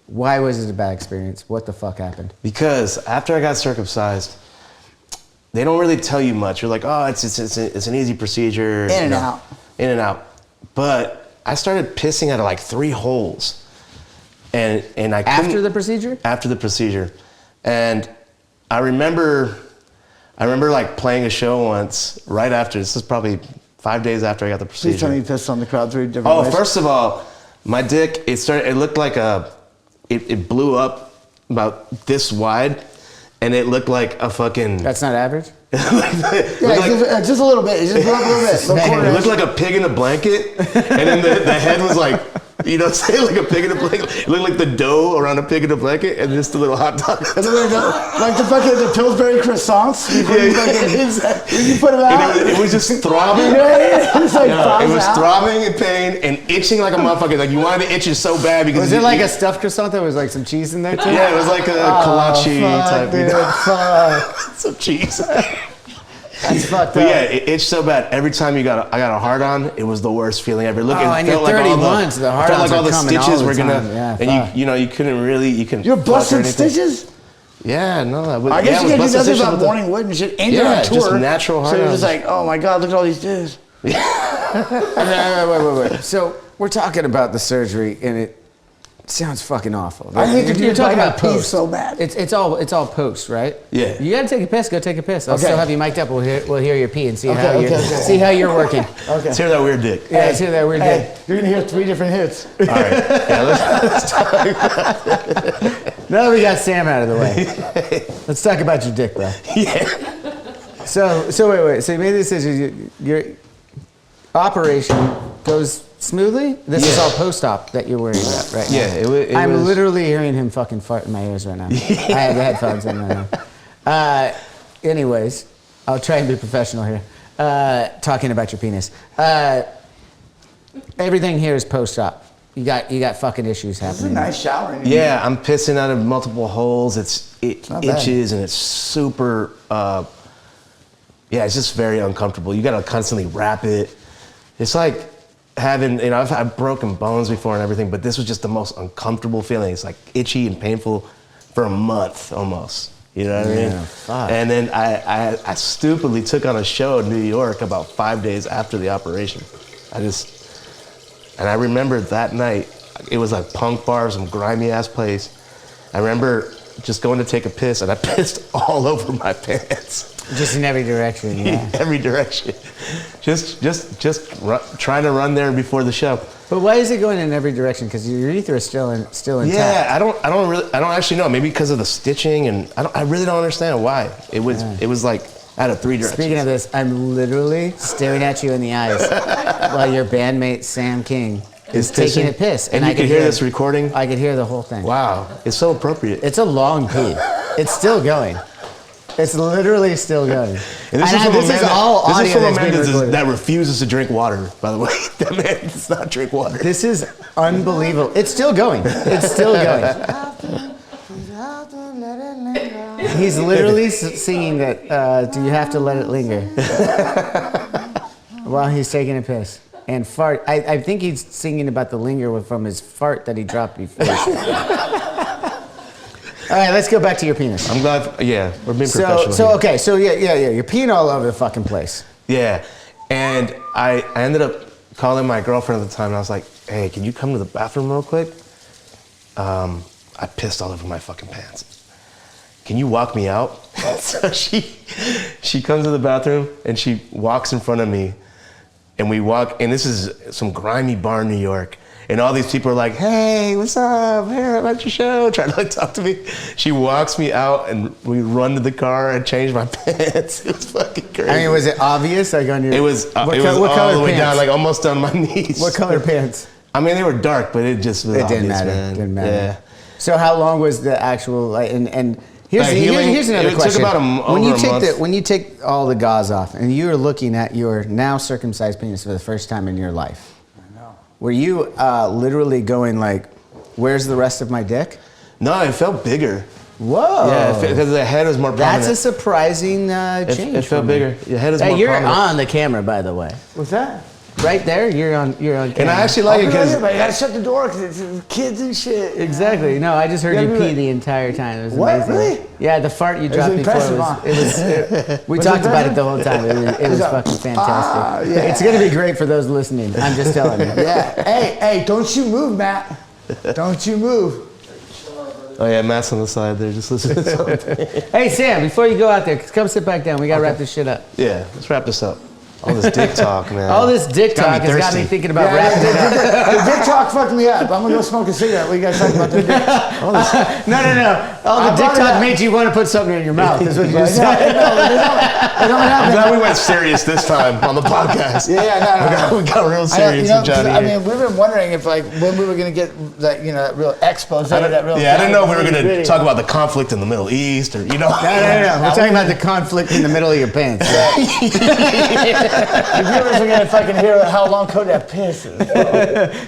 Speaker 1: Why was it a bad experience? What the fuck happened?
Speaker 3: Because after I got circumcised, they don't really tell you much. You're like, oh, it's an easy procedure.
Speaker 2: In and out.
Speaker 3: In and out. But I started pissing out of like 3 holes. And I couldn't.
Speaker 1: After the procedure?
Speaker 3: After the procedure. And I remember like playing a show once right after. This is probably 5 days after I got the procedure.
Speaker 2: Please tell me you pissed on the crowd 3 different ways.
Speaker 3: Oh, first of all, my dick, it looked like it blew up about this wide, and it looked like a fucking...
Speaker 1: That's not average?
Speaker 2: Just a little bit. Just a little bit.
Speaker 3: It looked like a pig in a blanket, and then the head was like, you know what I'm saying? Like a pig in a blanket. It looked like the dough around a pig in a blanket, and just a little hot dog.
Speaker 2: Like the fucking the Pillsbury croissants.
Speaker 3: Exactly.
Speaker 2: You put them out.
Speaker 3: And it was just throbbing.
Speaker 2: It was like
Speaker 3: It was throbbing in pain and itching like a motherfucker. Like you wanted to itch it so bad because
Speaker 1: Was it like a stuffed croissant that was like some cheese in there too?
Speaker 3: Yeah, it was like a kolache type.
Speaker 2: Dude,
Speaker 3: You know?
Speaker 2: fuck.
Speaker 3: Some cheese.
Speaker 1: That's fucked
Speaker 3: But
Speaker 1: up.
Speaker 3: yeah, it itched so bad. Every time I got a hard on, it was the worst feeling ever. Look,
Speaker 1: Oh,
Speaker 3: it
Speaker 1: and
Speaker 3: felt
Speaker 1: you're
Speaker 3: like
Speaker 1: 31, so the hard-ons
Speaker 3: felt like all
Speaker 1: are
Speaker 3: the
Speaker 1: coming all
Speaker 3: stitches
Speaker 1: the
Speaker 3: were gonna,
Speaker 1: time. Yeah,
Speaker 3: and
Speaker 1: fuck.
Speaker 3: you couldn't.
Speaker 2: You're
Speaker 3: fuck or
Speaker 2: busting
Speaker 3: anything.
Speaker 2: stitches?
Speaker 3: Yeah, no, that was.
Speaker 2: I guess
Speaker 3: yeah,
Speaker 2: you
Speaker 3: it
Speaker 2: can't do
Speaker 3: was busting
Speaker 2: nothing
Speaker 3: stitches
Speaker 2: about
Speaker 3: with the-
Speaker 2: morning wood and shit. And
Speaker 3: Yeah,
Speaker 2: you're on tour.
Speaker 3: just natural
Speaker 2: So you're
Speaker 3: hard-ons.
Speaker 2: just like, oh my God, look at all these dudes.
Speaker 1: Wait. So we're talking about the surgery, and it sounds fucking awful.
Speaker 2: I hate to do
Speaker 1: You're
Speaker 2: it, but I
Speaker 1: talking
Speaker 2: gotta
Speaker 1: about
Speaker 2: pee
Speaker 1: post.
Speaker 2: so bad.
Speaker 1: It's all post, right?
Speaker 3: Yeah.
Speaker 1: You gotta take a piss. Go take a piss. I'll
Speaker 2: Okay.
Speaker 1: still have you mic'd up. We'll hear your pee and see how
Speaker 2: Okay,
Speaker 1: you're
Speaker 2: okay.
Speaker 1: see how you're working.
Speaker 2: Okay.
Speaker 3: Let's hear that weird dick.
Speaker 1: Yeah, let's hear that weird
Speaker 2: Hey,
Speaker 1: dick.
Speaker 2: you're gonna hear 3 different hits.
Speaker 3: All right. Yeah, let's talk.
Speaker 1: Now that we got Sam out of the way, let's talk about your dick, bro.
Speaker 3: Yeah.
Speaker 1: So wait. So you made the decision. Your operation goes smoothly. This is
Speaker 3: Yeah.
Speaker 1: all post-op that you're worried about, right?
Speaker 3: Yeah,
Speaker 1: now.
Speaker 3: it
Speaker 1: I'm
Speaker 3: was-
Speaker 1: literally hearing him fucking fart in my ears right now. I have the headphones in right now. Anyways, I'll try and be professional here. Talking about your penis. Everything here is post-op. You got fucking issues
Speaker 2: This is a
Speaker 1: happening.
Speaker 2: nice shower. in here.
Speaker 3: Yeah, I'm pissing out of multiple holes. It
Speaker 2: not bad.
Speaker 3: itches and it's super. Yeah, it's just very uncomfortable. You gotta constantly wrap it. It's like having, I've had broken bones before and everything, but this was just the most uncomfortable feeling. It's like itchy and painful for a month almost. You know what I mean?
Speaker 1: Yeah, fuck.
Speaker 3: And then I stupidly took on a show in New York about 5 days after the operation. And I remember that night, it was like punk bar, some grimy ass place. I remember just going to take a piss and I pissed all over my pants.
Speaker 1: Just in every direction. Yeah.
Speaker 3: Every direction. Just trying to run there before the show.
Speaker 1: But why is it going in every direction? Because your urethra is still intact.
Speaker 3: Yeah, I don't actually know. Maybe because of the stitching, and I really don't understand why. It was like out of 3 directions.
Speaker 1: Speaking of this, I'm literally staring at you in the eyes while your bandmate Sam King is taking a piss,
Speaker 3: and you can hear this recording.
Speaker 1: I could hear the whole thing.
Speaker 3: Wow, it's so appropriate.
Speaker 1: It's a long pee. It's still going. It's literally still going.
Speaker 3: And this is from
Speaker 1: all audio
Speaker 3: a
Speaker 1: that's
Speaker 3: man
Speaker 1: being recorded.
Speaker 3: that refuses to drink water, by the way. That man does not drink water.
Speaker 1: This is unbelievable. It's still going. It's still going. He's literally singing that, do you have to let it linger? While he's taking a piss. And fart. I think he's singing about the linger from his fart that he dropped before. All right, let's go back to your penis.
Speaker 3: I'm glad, yeah, we're being professional.
Speaker 1: So okay, so yeah, you're peeing all over the fucking place.
Speaker 3: Yeah, and I ended up calling my girlfriend at the time, and I was like, hey, can you come to the bathroom real quick? I pissed all over my fucking pants. Can you walk me out? So she comes to the bathroom, and she walks in front of me, and we walk, and this is some grimy bar in New York. And all these people are like, hey, what's up? Here, about your show, trying to like talk to me. She walks me out and we run to the car and change my pants. It was fucking crazy.
Speaker 1: I mean, was it obvious? Like on your?
Speaker 3: It was
Speaker 1: what
Speaker 3: all
Speaker 1: color
Speaker 3: the way
Speaker 1: pants?
Speaker 3: down, like almost on my knees.
Speaker 1: What color pants?
Speaker 3: I mean, they were dark, but it just was
Speaker 1: It
Speaker 3: obvious,
Speaker 1: didn't matter.
Speaker 3: man.
Speaker 1: Didn't matter.
Speaker 3: Yeah.
Speaker 1: So how long was the actual like and here's
Speaker 3: Like,
Speaker 1: the,
Speaker 3: healing,
Speaker 1: here's another
Speaker 3: it
Speaker 1: question.
Speaker 3: took about
Speaker 1: when you
Speaker 3: over a
Speaker 1: take
Speaker 3: month.
Speaker 1: when you take all the gauze off and you're looking at your now circumcised penis for the first time in your life. Were you literally going like, where's the rest of my dick?
Speaker 3: No, it felt bigger.
Speaker 1: Whoa.
Speaker 3: Yeah, because the head was more prominent.
Speaker 1: That's a surprising change.
Speaker 3: It felt
Speaker 1: for me.
Speaker 3: bigger. Your head is
Speaker 1: Hey,
Speaker 3: more
Speaker 1: you're
Speaker 3: prominent.
Speaker 1: on the camera, by the way.
Speaker 2: What's that?
Speaker 1: Right there, you're on camera.
Speaker 3: And I actually like it because
Speaker 2: But you gotta shut the door because it's kids and shit.
Speaker 1: Exactly. No, I just heard
Speaker 2: You
Speaker 1: you
Speaker 2: gotta do
Speaker 1: pee
Speaker 2: it.
Speaker 1: the entire time. It was
Speaker 2: What?
Speaker 1: amazing.
Speaker 2: Really?
Speaker 1: Yeah, the fart you dropped before
Speaker 2: impressive,
Speaker 1: we
Speaker 2: Was
Speaker 1: talked
Speaker 2: it
Speaker 1: about it
Speaker 2: better?
Speaker 1: the whole time. It was fucking fantastic.
Speaker 2: yeah.
Speaker 1: It's gonna be great for those listening. I'm just telling you.
Speaker 2: Yeah. Hey, don't you move, Matt. Don't you move.
Speaker 3: Oh yeah, Matt's on the side there, just listening to something.
Speaker 1: Hey Sam, before you go out there, come sit back down. We gotta wrap this shit up.
Speaker 3: Yeah, let's wrap this up. All this dick talk, man.
Speaker 1: All this dick
Speaker 3: Got me
Speaker 1: talk has got me
Speaker 3: thirsty.
Speaker 1: thinking about wrapping it up.
Speaker 2: The dick talk fucked me up. I'm gonna go smoke a cigarette. What you guys talking about? The dick?
Speaker 1: No. All the
Speaker 2: I
Speaker 1: dick
Speaker 2: brought it
Speaker 1: talk
Speaker 2: up.
Speaker 1: made you want to put something in your mouth. Is what you
Speaker 2: No,
Speaker 1: said.
Speaker 3: I'm glad we went serious this time on the podcast.
Speaker 2: No.
Speaker 3: We got real
Speaker 2: I
Speaker 3: serious
Speaker 2: know,
Speaker 3: with Johnny.
Speaker 2: I mean, we've been wondering if like when we were gonna get that, that real expose.
Speaker 3: I
Speaker 2: That real
Speaker 3: didn't know we were going to
Speaker 2: nitty-gritty.
Speaker 3: talk about the conflict in the Middle East or,
Speaker 1: No. We're talking about the conflict in the middle of your pants.
Speaker 2: The viewers are gonna fucking hear how long Kodak pisses.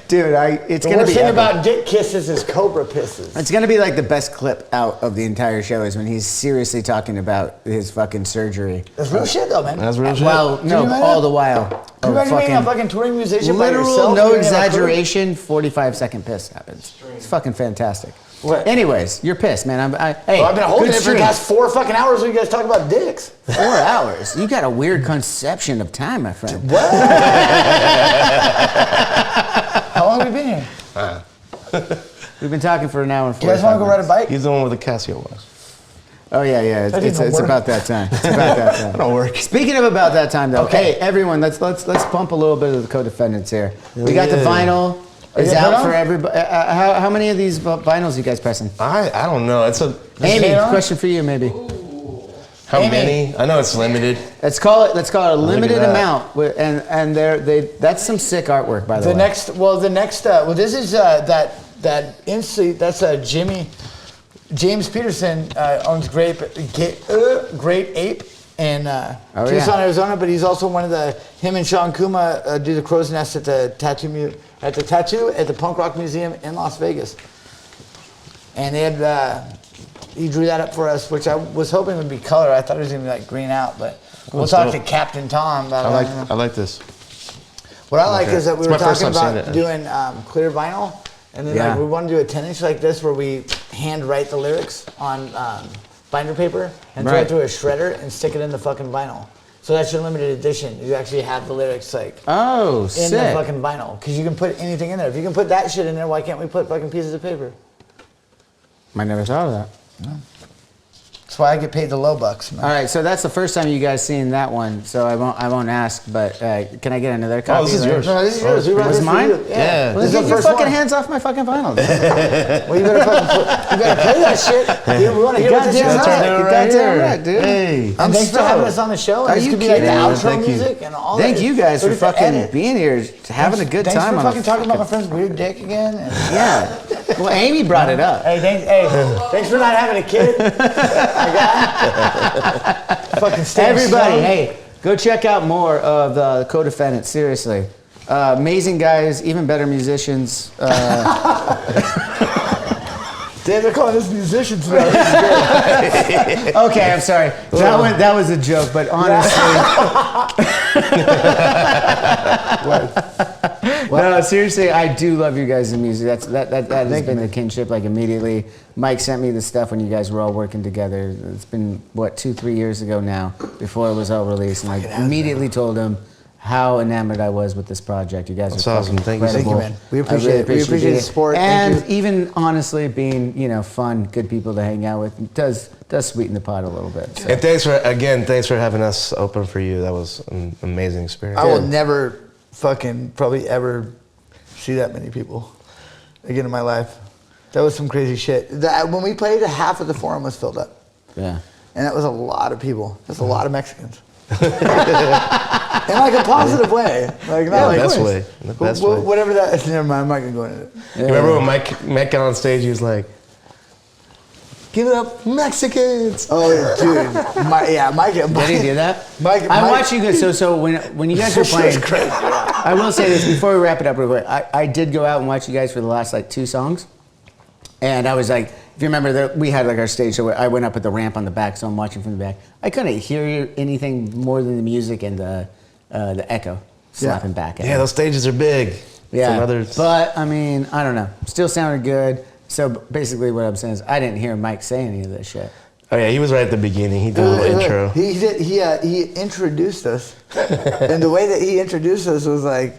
Speaker 1: Dude, it's
Speaker 2: The
Speaker 1: gonna
Speaker 2: worst
Speaker 1: be
Speaker 2: thing
Speaker 1: epic.
Speaker 2: about dick kisses is cobra pisses.
Speaker 1: It's gonna be like the best clip out of the entire show is when he's seriously talking about his fucking surgery.
Speaker 2: That's real shit though, man.
Speaker 3: That's real shit.
Speaker 1: Well,
Speaker 2: Can you
Speaker 1: no,
Speaker 2: imagine
Speaker 1: all
Speaker 2: that?
Speaker 1: the while.
Speaker 2: Can you imagine being a fucking touring musician by
Speaker 1: literal,
Speaker 2: yourself?
Speaker 1: no
Speaker 2: You don't have a crew?
Speaker 1: exaggeration, 45-second piss happens. It's fucking fantastic.
Speaker 2: What?
Speaker 1: Anyways, you're pissed, man. Hey,
Speaker 2: Well, I've been holding
Speaker 1: good
Speaker 2: it for the
Speaker 1: stream.
Speaker 2: past 4 fucking hours when you guys talk about dicks.
Speaker 1: 4 hours. You got a weird conception of time, my friend.
Speaker 2: What? How long have we been here?
Speaker 1: We've been talking for an hour and 45
Speaker 2: You guys want to go ride a
Speaker 1: minutes.
Speaker 2: bike?
Speaker 3: He's the one with the Casio watch.
Speaker 1: Oh, yeah.
Speaker 2: That
Speaker 1: It's
Speaker 2: didn't work.
Speaker 1: about that time. It's about that time.
Speaker 3: Don't work.
Speaker 1: Speaking of about that time, though,
Speaker 2: Okay.
Speaker 1: hey, everyone, let's pump a little bit of the Codefendants here. We got the vinyl.
Speaker 2: Are
Speaker 1: It's
Speaker 2: you
Speaker 1: out
Speaker 2: put
Speaker 1: for
Speaker 2: on?
Speaker 1: everybody. How many of these vinyls you guys pressing?
Speaker 3: I don't know.
Speaker 1: Amy,
Speaker 2: it on?
Speaker 1: question for you, maybe.
Speaker 3: How
Speaker 2: Amy.
Speaker 3: many? I know it's limited.
Speaker 1: Let's call it a limited
Speaker 3: that.
Speaker 1: amount, and that's some sick artwork, by the way.
Speaker 2: This is that's James Peterson owns Grape Ape in Tucson, Arizona, but he's also him and Sean Kuma do the Crow's Nest at the tattoo at the Punk Rock Museum in Las Vegas. And they had he drew that up for us, which I was hoping would be color. I thought it was gonna be like green out, but we'll talk to Captain Tom about it.
Speaker 3: I like this.
Speaker 2: What I like is that we
Speaker 3: It's
Speaker 2: were
Speaker 3: my first
Speaker 2: talking
Speaker 3: time
Speaker 2: about
Speaker 3: seeing
Speaker 2: doing clear vinyl, and then
Speaker 1: Yeah.
Speaker 2: we want to do a 10-inch like this where we hand write the lyrics on binder paper and throw
Speaker 1: Right.
Speaker 2: it through a shredder and stick it in the fucking vinyl. So that's your limited edition. You actually have the lyrics like
Speaker 1: Oh,
Speaker 2: in
Speaker 1: sick.
Speaker 2: the fucking vinyl because you can put anything in there. If you can put that shit in there, why can't we put fucking pieces of paper?
Speaker 1: I never thought of that.
Speaker 2: That's why I get paid the low bucks, man.
Speaker 1: All right, so that's the first time you guys seen that one. So I won't ask, but can I get another copy?
Speaker 3: this is
Speaker 1: later?
Speaker 3: yours.
Speaker 2: No, this is yours. We wrote
Speaker 1: Was
Speaker 2: this for
Speaker 1: mine?
Speaker 2: you.
Speaker 3: Yeah.
Speaker 1: Well,
Speaker 2: This is
Speaker 1: get
Speaker 2: the
Speaker 1: your
Speaker 2: first
Speaker 1: fucking
Speaker 2: one.
Speaker 1: hands off my fucking vinyl.
Speaker 2: Well, you better fucking play that shit. We want to hear what this
Speaker 1: Goddamn
Speaker 2: shit's
Speaker 1: right.
Speaker 2: like.
Speaker 1: You're goddamn right, dude.
Speaker 3: Hey.
Speaker 2: And
Speaker 1: I'm
Speaker 2: thanks for
Speaker 1: stoked.
Speaker 2: having us on the show.
Speaker 1: Are
Speaker 2: And this
Speaker 1: you
Speaker 2: could be like the
Speaker 1: kidding?
Speaker 2: outro
Speaker 3: Thank you.
Speaker 2: music and all
Speaker 1: Thank
Speaker 2: that.
Speaker 1: you guys for
Speaker 2: Look at the
Speaker 1: fucking
Speaker 2: edit.
Speaker 1: being here, having a good
Speaker 2: Thanks
Speaker 1: time
Speaker 2: for
Speaker 1: on
Speaker 2: fucking
Speaker 1: the
Speaker 2: talking about my friend's weird dick again. And,
Speaker 1: Yeah. Well, Amy brought it up.
Speaker 2: hey, thanks for not having a kid. My guy. Fucking stay
Speaker 1: Everybody,
Speaker 2: strong.
Speaker 1: hey, go check out more of the Codefendants. Seriously, amazing guys, even better musicians.
Speaker 2: Damn, they're calling us musicians now.
Speaker 1: Okay, I'm sorry. That was a joke, but honestly, no, seriously, I do love you guys' music. That has been the kinship. Like immediately, Mike sent me the stuff when you guys were all working together. It's been 2-3 years ago now, before it was all released, and I immediately told him how enamored I was with this project. You guys
Speaker 3: That's
Speaker 1: are
Speaker 3: awesome.
Speaker 1: fucking
Speaker 3: Thank you.
Speaker 1: incredible.
Speaker 2: Thank you, man. We
Speaker 1: I
Speaker 2: appreciate
Speaker 1: really
Speaker 2: it. We appreciate the support.
Speaker 1: And
Speaker 2: Thank you.
Speaker 1: even honestly, being fun, good people to hang out with does sweeten the pot a little bit. So.
Speaker 3: And thanks for having us open for you. That was an amazing experience.
Speaker 2: I will never fucking probably ever see that many people again in my life. That was some crazy shit. When we played, half of the forum was filled up.
Speaker 1: Yeah.
Speaker 2: And that was a lot of people. That's a lot of Mexicans. In like a positive way. Like, not like,
Speaker 3: best way. In the best way.
Speaker 2: Whatever that is. Never mind, I'm not going to go into it.
Speaker 3: You remember when Mike got on stage? He was like, "Give it up, Mexicans!"
Speaker 2: Oh, dude. Mike.
Speaker 1: Did he do that?
Speaker 2: Mike-
Speaker 1: I'm
Speaker 2: Mike-
Speaker 1: watching this. So when you guys were playing, I will say this before we wrap it up real quick. I did go out and watch you guys for the last 2 songs, and I was like, if you remember, we had our stage show. I went up at the ramp on the back, so I'm watching from the back. I couldn't hear anything more than the music and the echo slapping back at
Speaker 3: Yeah,
Speaker 1: me.
Speaker 3: those stages are big.
Speaker 1: Yeah,
Speaker 3: Some others.
Speaker 1: but I mean, I don't know. Still sounded good. So basically, what I'm saying is, I didn't hear Mike say any of this shit.
Speaker 3: Oh yeah, he was right at the beginning. He did a little intro.
Speaker 2: He introduced us. And the way that he introduced us was like,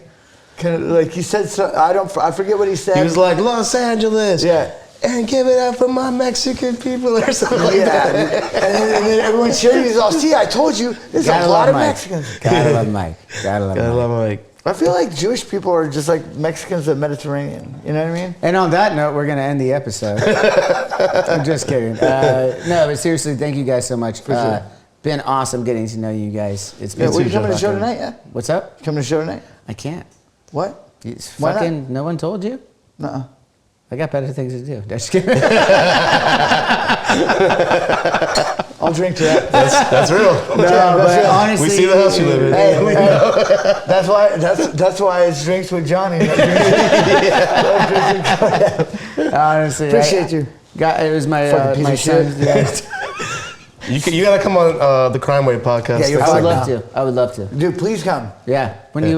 Speaker 2: kind of like he said, I forget what he said.
Speaker 3: He was like, "Los Angeles."
Speaker 2: Yeah.
Speaker 3: and give it up for my Mexican people or something like that.
Speaker 2: And then everyone's cheering. He's all, see, I told you, there's a lot of Mexicans.
Speaker 1: Gotta love Mike. Gotta love Mike.
Speaker 2: I feel like Jewish people are just like Mexicans of Mediterranean. You know what I mean?
Speaker 1: And on that note, we're going to end the episode. I'm just kidding. No, but seriously, thank you guys so much. Been awesome getting to know you guys. It's been
Speaker 2: you coming to the show tonight, yeah?
Speaker 1: What's up?
Speaker 2: Coming to the show tonight?
Speaker 1: I can't.
Speaker 2: What?
Speaker 1: It's
Speaker 2: Why
Speaker 1: fucking,
Speaker 2: not?
Speaker 1: no one told you?
Speaker 2: Nuh-uh.
Speaker 1: I got better things to do. Just kidding.
Speaker 2: I'll drink to that.
Speaker 3: That's real.
Speaker 1: No, but honestly,
Speaker 3: we see the house you live in.
Speaker 2: Hey, that's why it's drinks with Johnny.
Speaker 1: honestly,
Speaker 2: Appreciate you.
Speaker 1: It was my
Speaker 2: Fucking piece
Speaker 1: my
Speaker 2: of
Speaker 1: son's.
Speaker 2: shit.
Speaker 3: You gotta come on the Crime Wave podcast.
Speaker 2: Yeah, you're
Speaker 1: I would
Speaker 2: fucked
Speaker 1: love to. I would love to.
Speaker 2: Dude, please come.
Speaker 1: Yeah. When do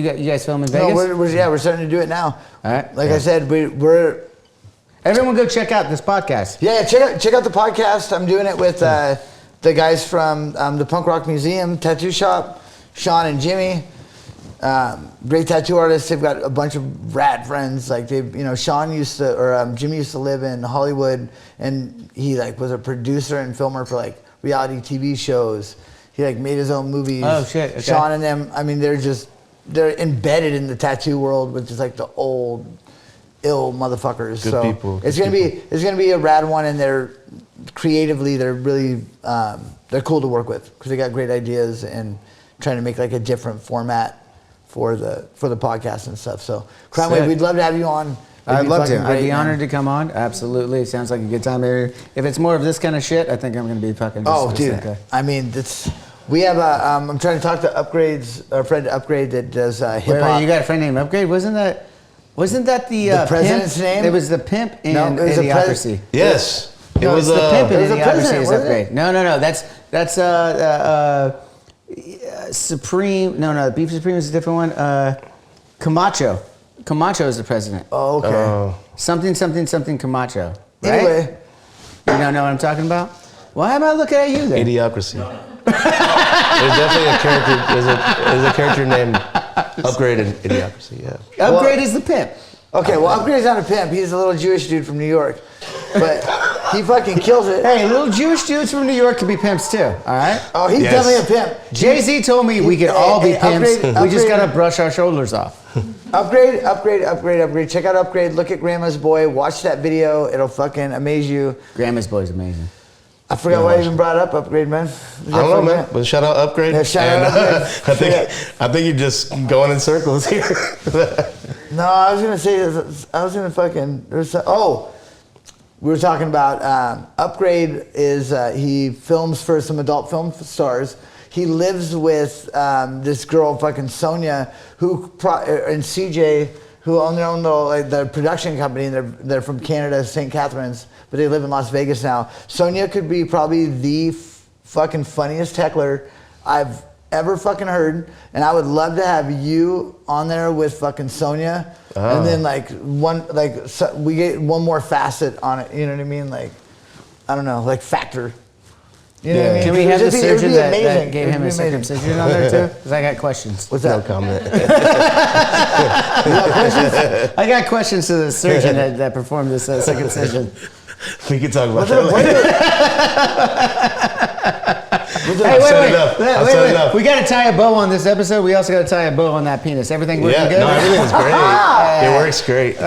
Speaker 1: you guys film in Vegas?
Speaker 2: No, we're starting to do it now.
Speaker 1: All right.
Speaker 2: Like I said, we're
Speaker 1: Everyone go check out this podcast.
Speaker 2: yeah. Check out the podcast. I'm doing it with the guys from the Punk Rock Museum Tattoo Shop, Sean and Jimmy. Great tattoo artists. They've got a bunch of rad friends. Like Sean Jimmy used to live in Hollywood, and he was a producer and filmer for reality TV shows. He made his own movies.
Speaker 1: Oh shit! Okay.
Speaker 2: Sean and them. I mean, they're embedded in the tattoo world, which is the old ill motherfuckers.
Speaker 3: Good people.
Speaker 2: It's gonna be a rad one, and they're creatively they're really they're cool to work with because they got great ideas and trying to make a different format for the podcast and stuff. So Crime Wave, we'd love to have you on.
Speaker 1: I'd love to. I'd be
Speaker 2: man.
Speaker 1: honored to come on. Absolutely. Sounds like a good time here. If it's more of this kind of shit, I think I'm going to be fucking just
Speaker 2: Dude.
Speaker 1: okay.
Speaker 2: I mean, we have a. I'm trying to talk to our friend Upgrade that does hip
Speaker 1: Wait,
Speaker 2: hop.
Speaker 1: you got a friend named Upgrade? Wasn't that the
Speaker 2: president's
Speaker 1: pimp?
Speaker 2: name?
Speaker 1: It was the pimp in
Speaker 2: No, it was the
Speaker 1: Idiocracy.
Speaker 3: Yes.
Speaker 1: No, it's the pimp in
Speaker 2: it was the
Speaker 1: Idiocracy
Speaker 2: president,
Speaker 1: is
Speaker 2: wasn't
Speaker 1: Upgrade.
Speaker 2: it?
Speaker 1: No. That's Supreme. No, Beef Supreme is a different one. Camacho. Camacho is the president.
Speaker 2: Oh, okay.
Speaker 1: Something Camacho. Right?
Speaker 2: Anyway,
Speaker 1: You don't know what I'm talking about? Why am I looking at you then?
Speaker 3: Idiocracy. There's definitely a character. There's a character named Upgrade in Idiocracy. Yeah.
Speaker 1: Upgrade is the pimp.
Speaker 2: okay. Well, Upgrade's not a pimp. He's a little Jewish dude from New York, but he fucking kills it.
Speaker 1: Hey, little Jewish dudes from New York can be pimps too, all right?
Speaker 2: Oh, he's
Speaker 3: Yes.
Speaker 2: definitely a pimp.
Speaker 1: Jay-Z told me we could all be pimps. We just got to brush our shoulders off.
Speaker 2: Upgrade. Check out Upgrade. Look at Grandma's Boy. Watch that video. It'll fucking amaze you.
Speaker 1: Grandma's Boy's amazing.
Speaker 2: I forgot why I even brought up Upgrade, man.
Speaker 3: I don't know, man. But shout out Upgrade.
Speaker 2: Yeah, shout out Upgrade.
Speaker 3: I think you're just going in circles here.
Speaker 2: No, I was gonna say. We were talking about Upgrade. He films for some adult film stars. He lives with this girl, fucking Sonia, and CJ, who own their own little their production company. And they're from Canada, St. Catharines, but they live in Las Vegas now. Sonia could be probably the fucking funniest heckler I've ever fucking heard, and I would love to have you on there with fucking Sonia, and then we get one more facet on it. You know what I mean? I don't know, factor. You know what I mean?
Speaker 1: Can we have the surgeon that
Speaker 2: amazing.
Speaker 1: gave him a circumcision on there too? Because I got questions.
Speaker 2: What's that?
Speaker 3: No comment.
Speaker 1: I got questions to the surgeon that performed this circumcision.
Speaker 3: We can talk about that.
Speaker 1: Hey, wait. We got to tie a bow on this episode. We also got to tie a bow on that penis. Everything working good?
Speaker 3: No, everything's great. It works great.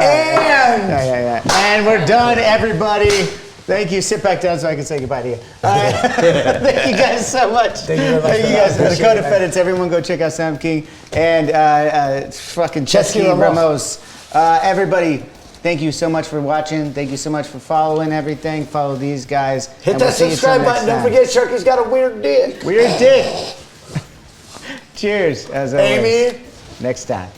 Speaker 1: And we're done, everybody. Thank you. Sit back down so I can say goodbye to you. All right. Thank you guys so much. Thank you guys. The Codefendants. Everyone go check out Sam King and fucking Ceschi Ramos. Everybody, thank you so much for watching. Thank you so much for following everything. Follow these guys.
Speaker 2: Hit that subscribe button. Don't forget, Sharky's got a weird dick.
Speaker 1: Weird dick. Cheers. As always.
Speaker 2: Amy.
Speaker 1: Next time.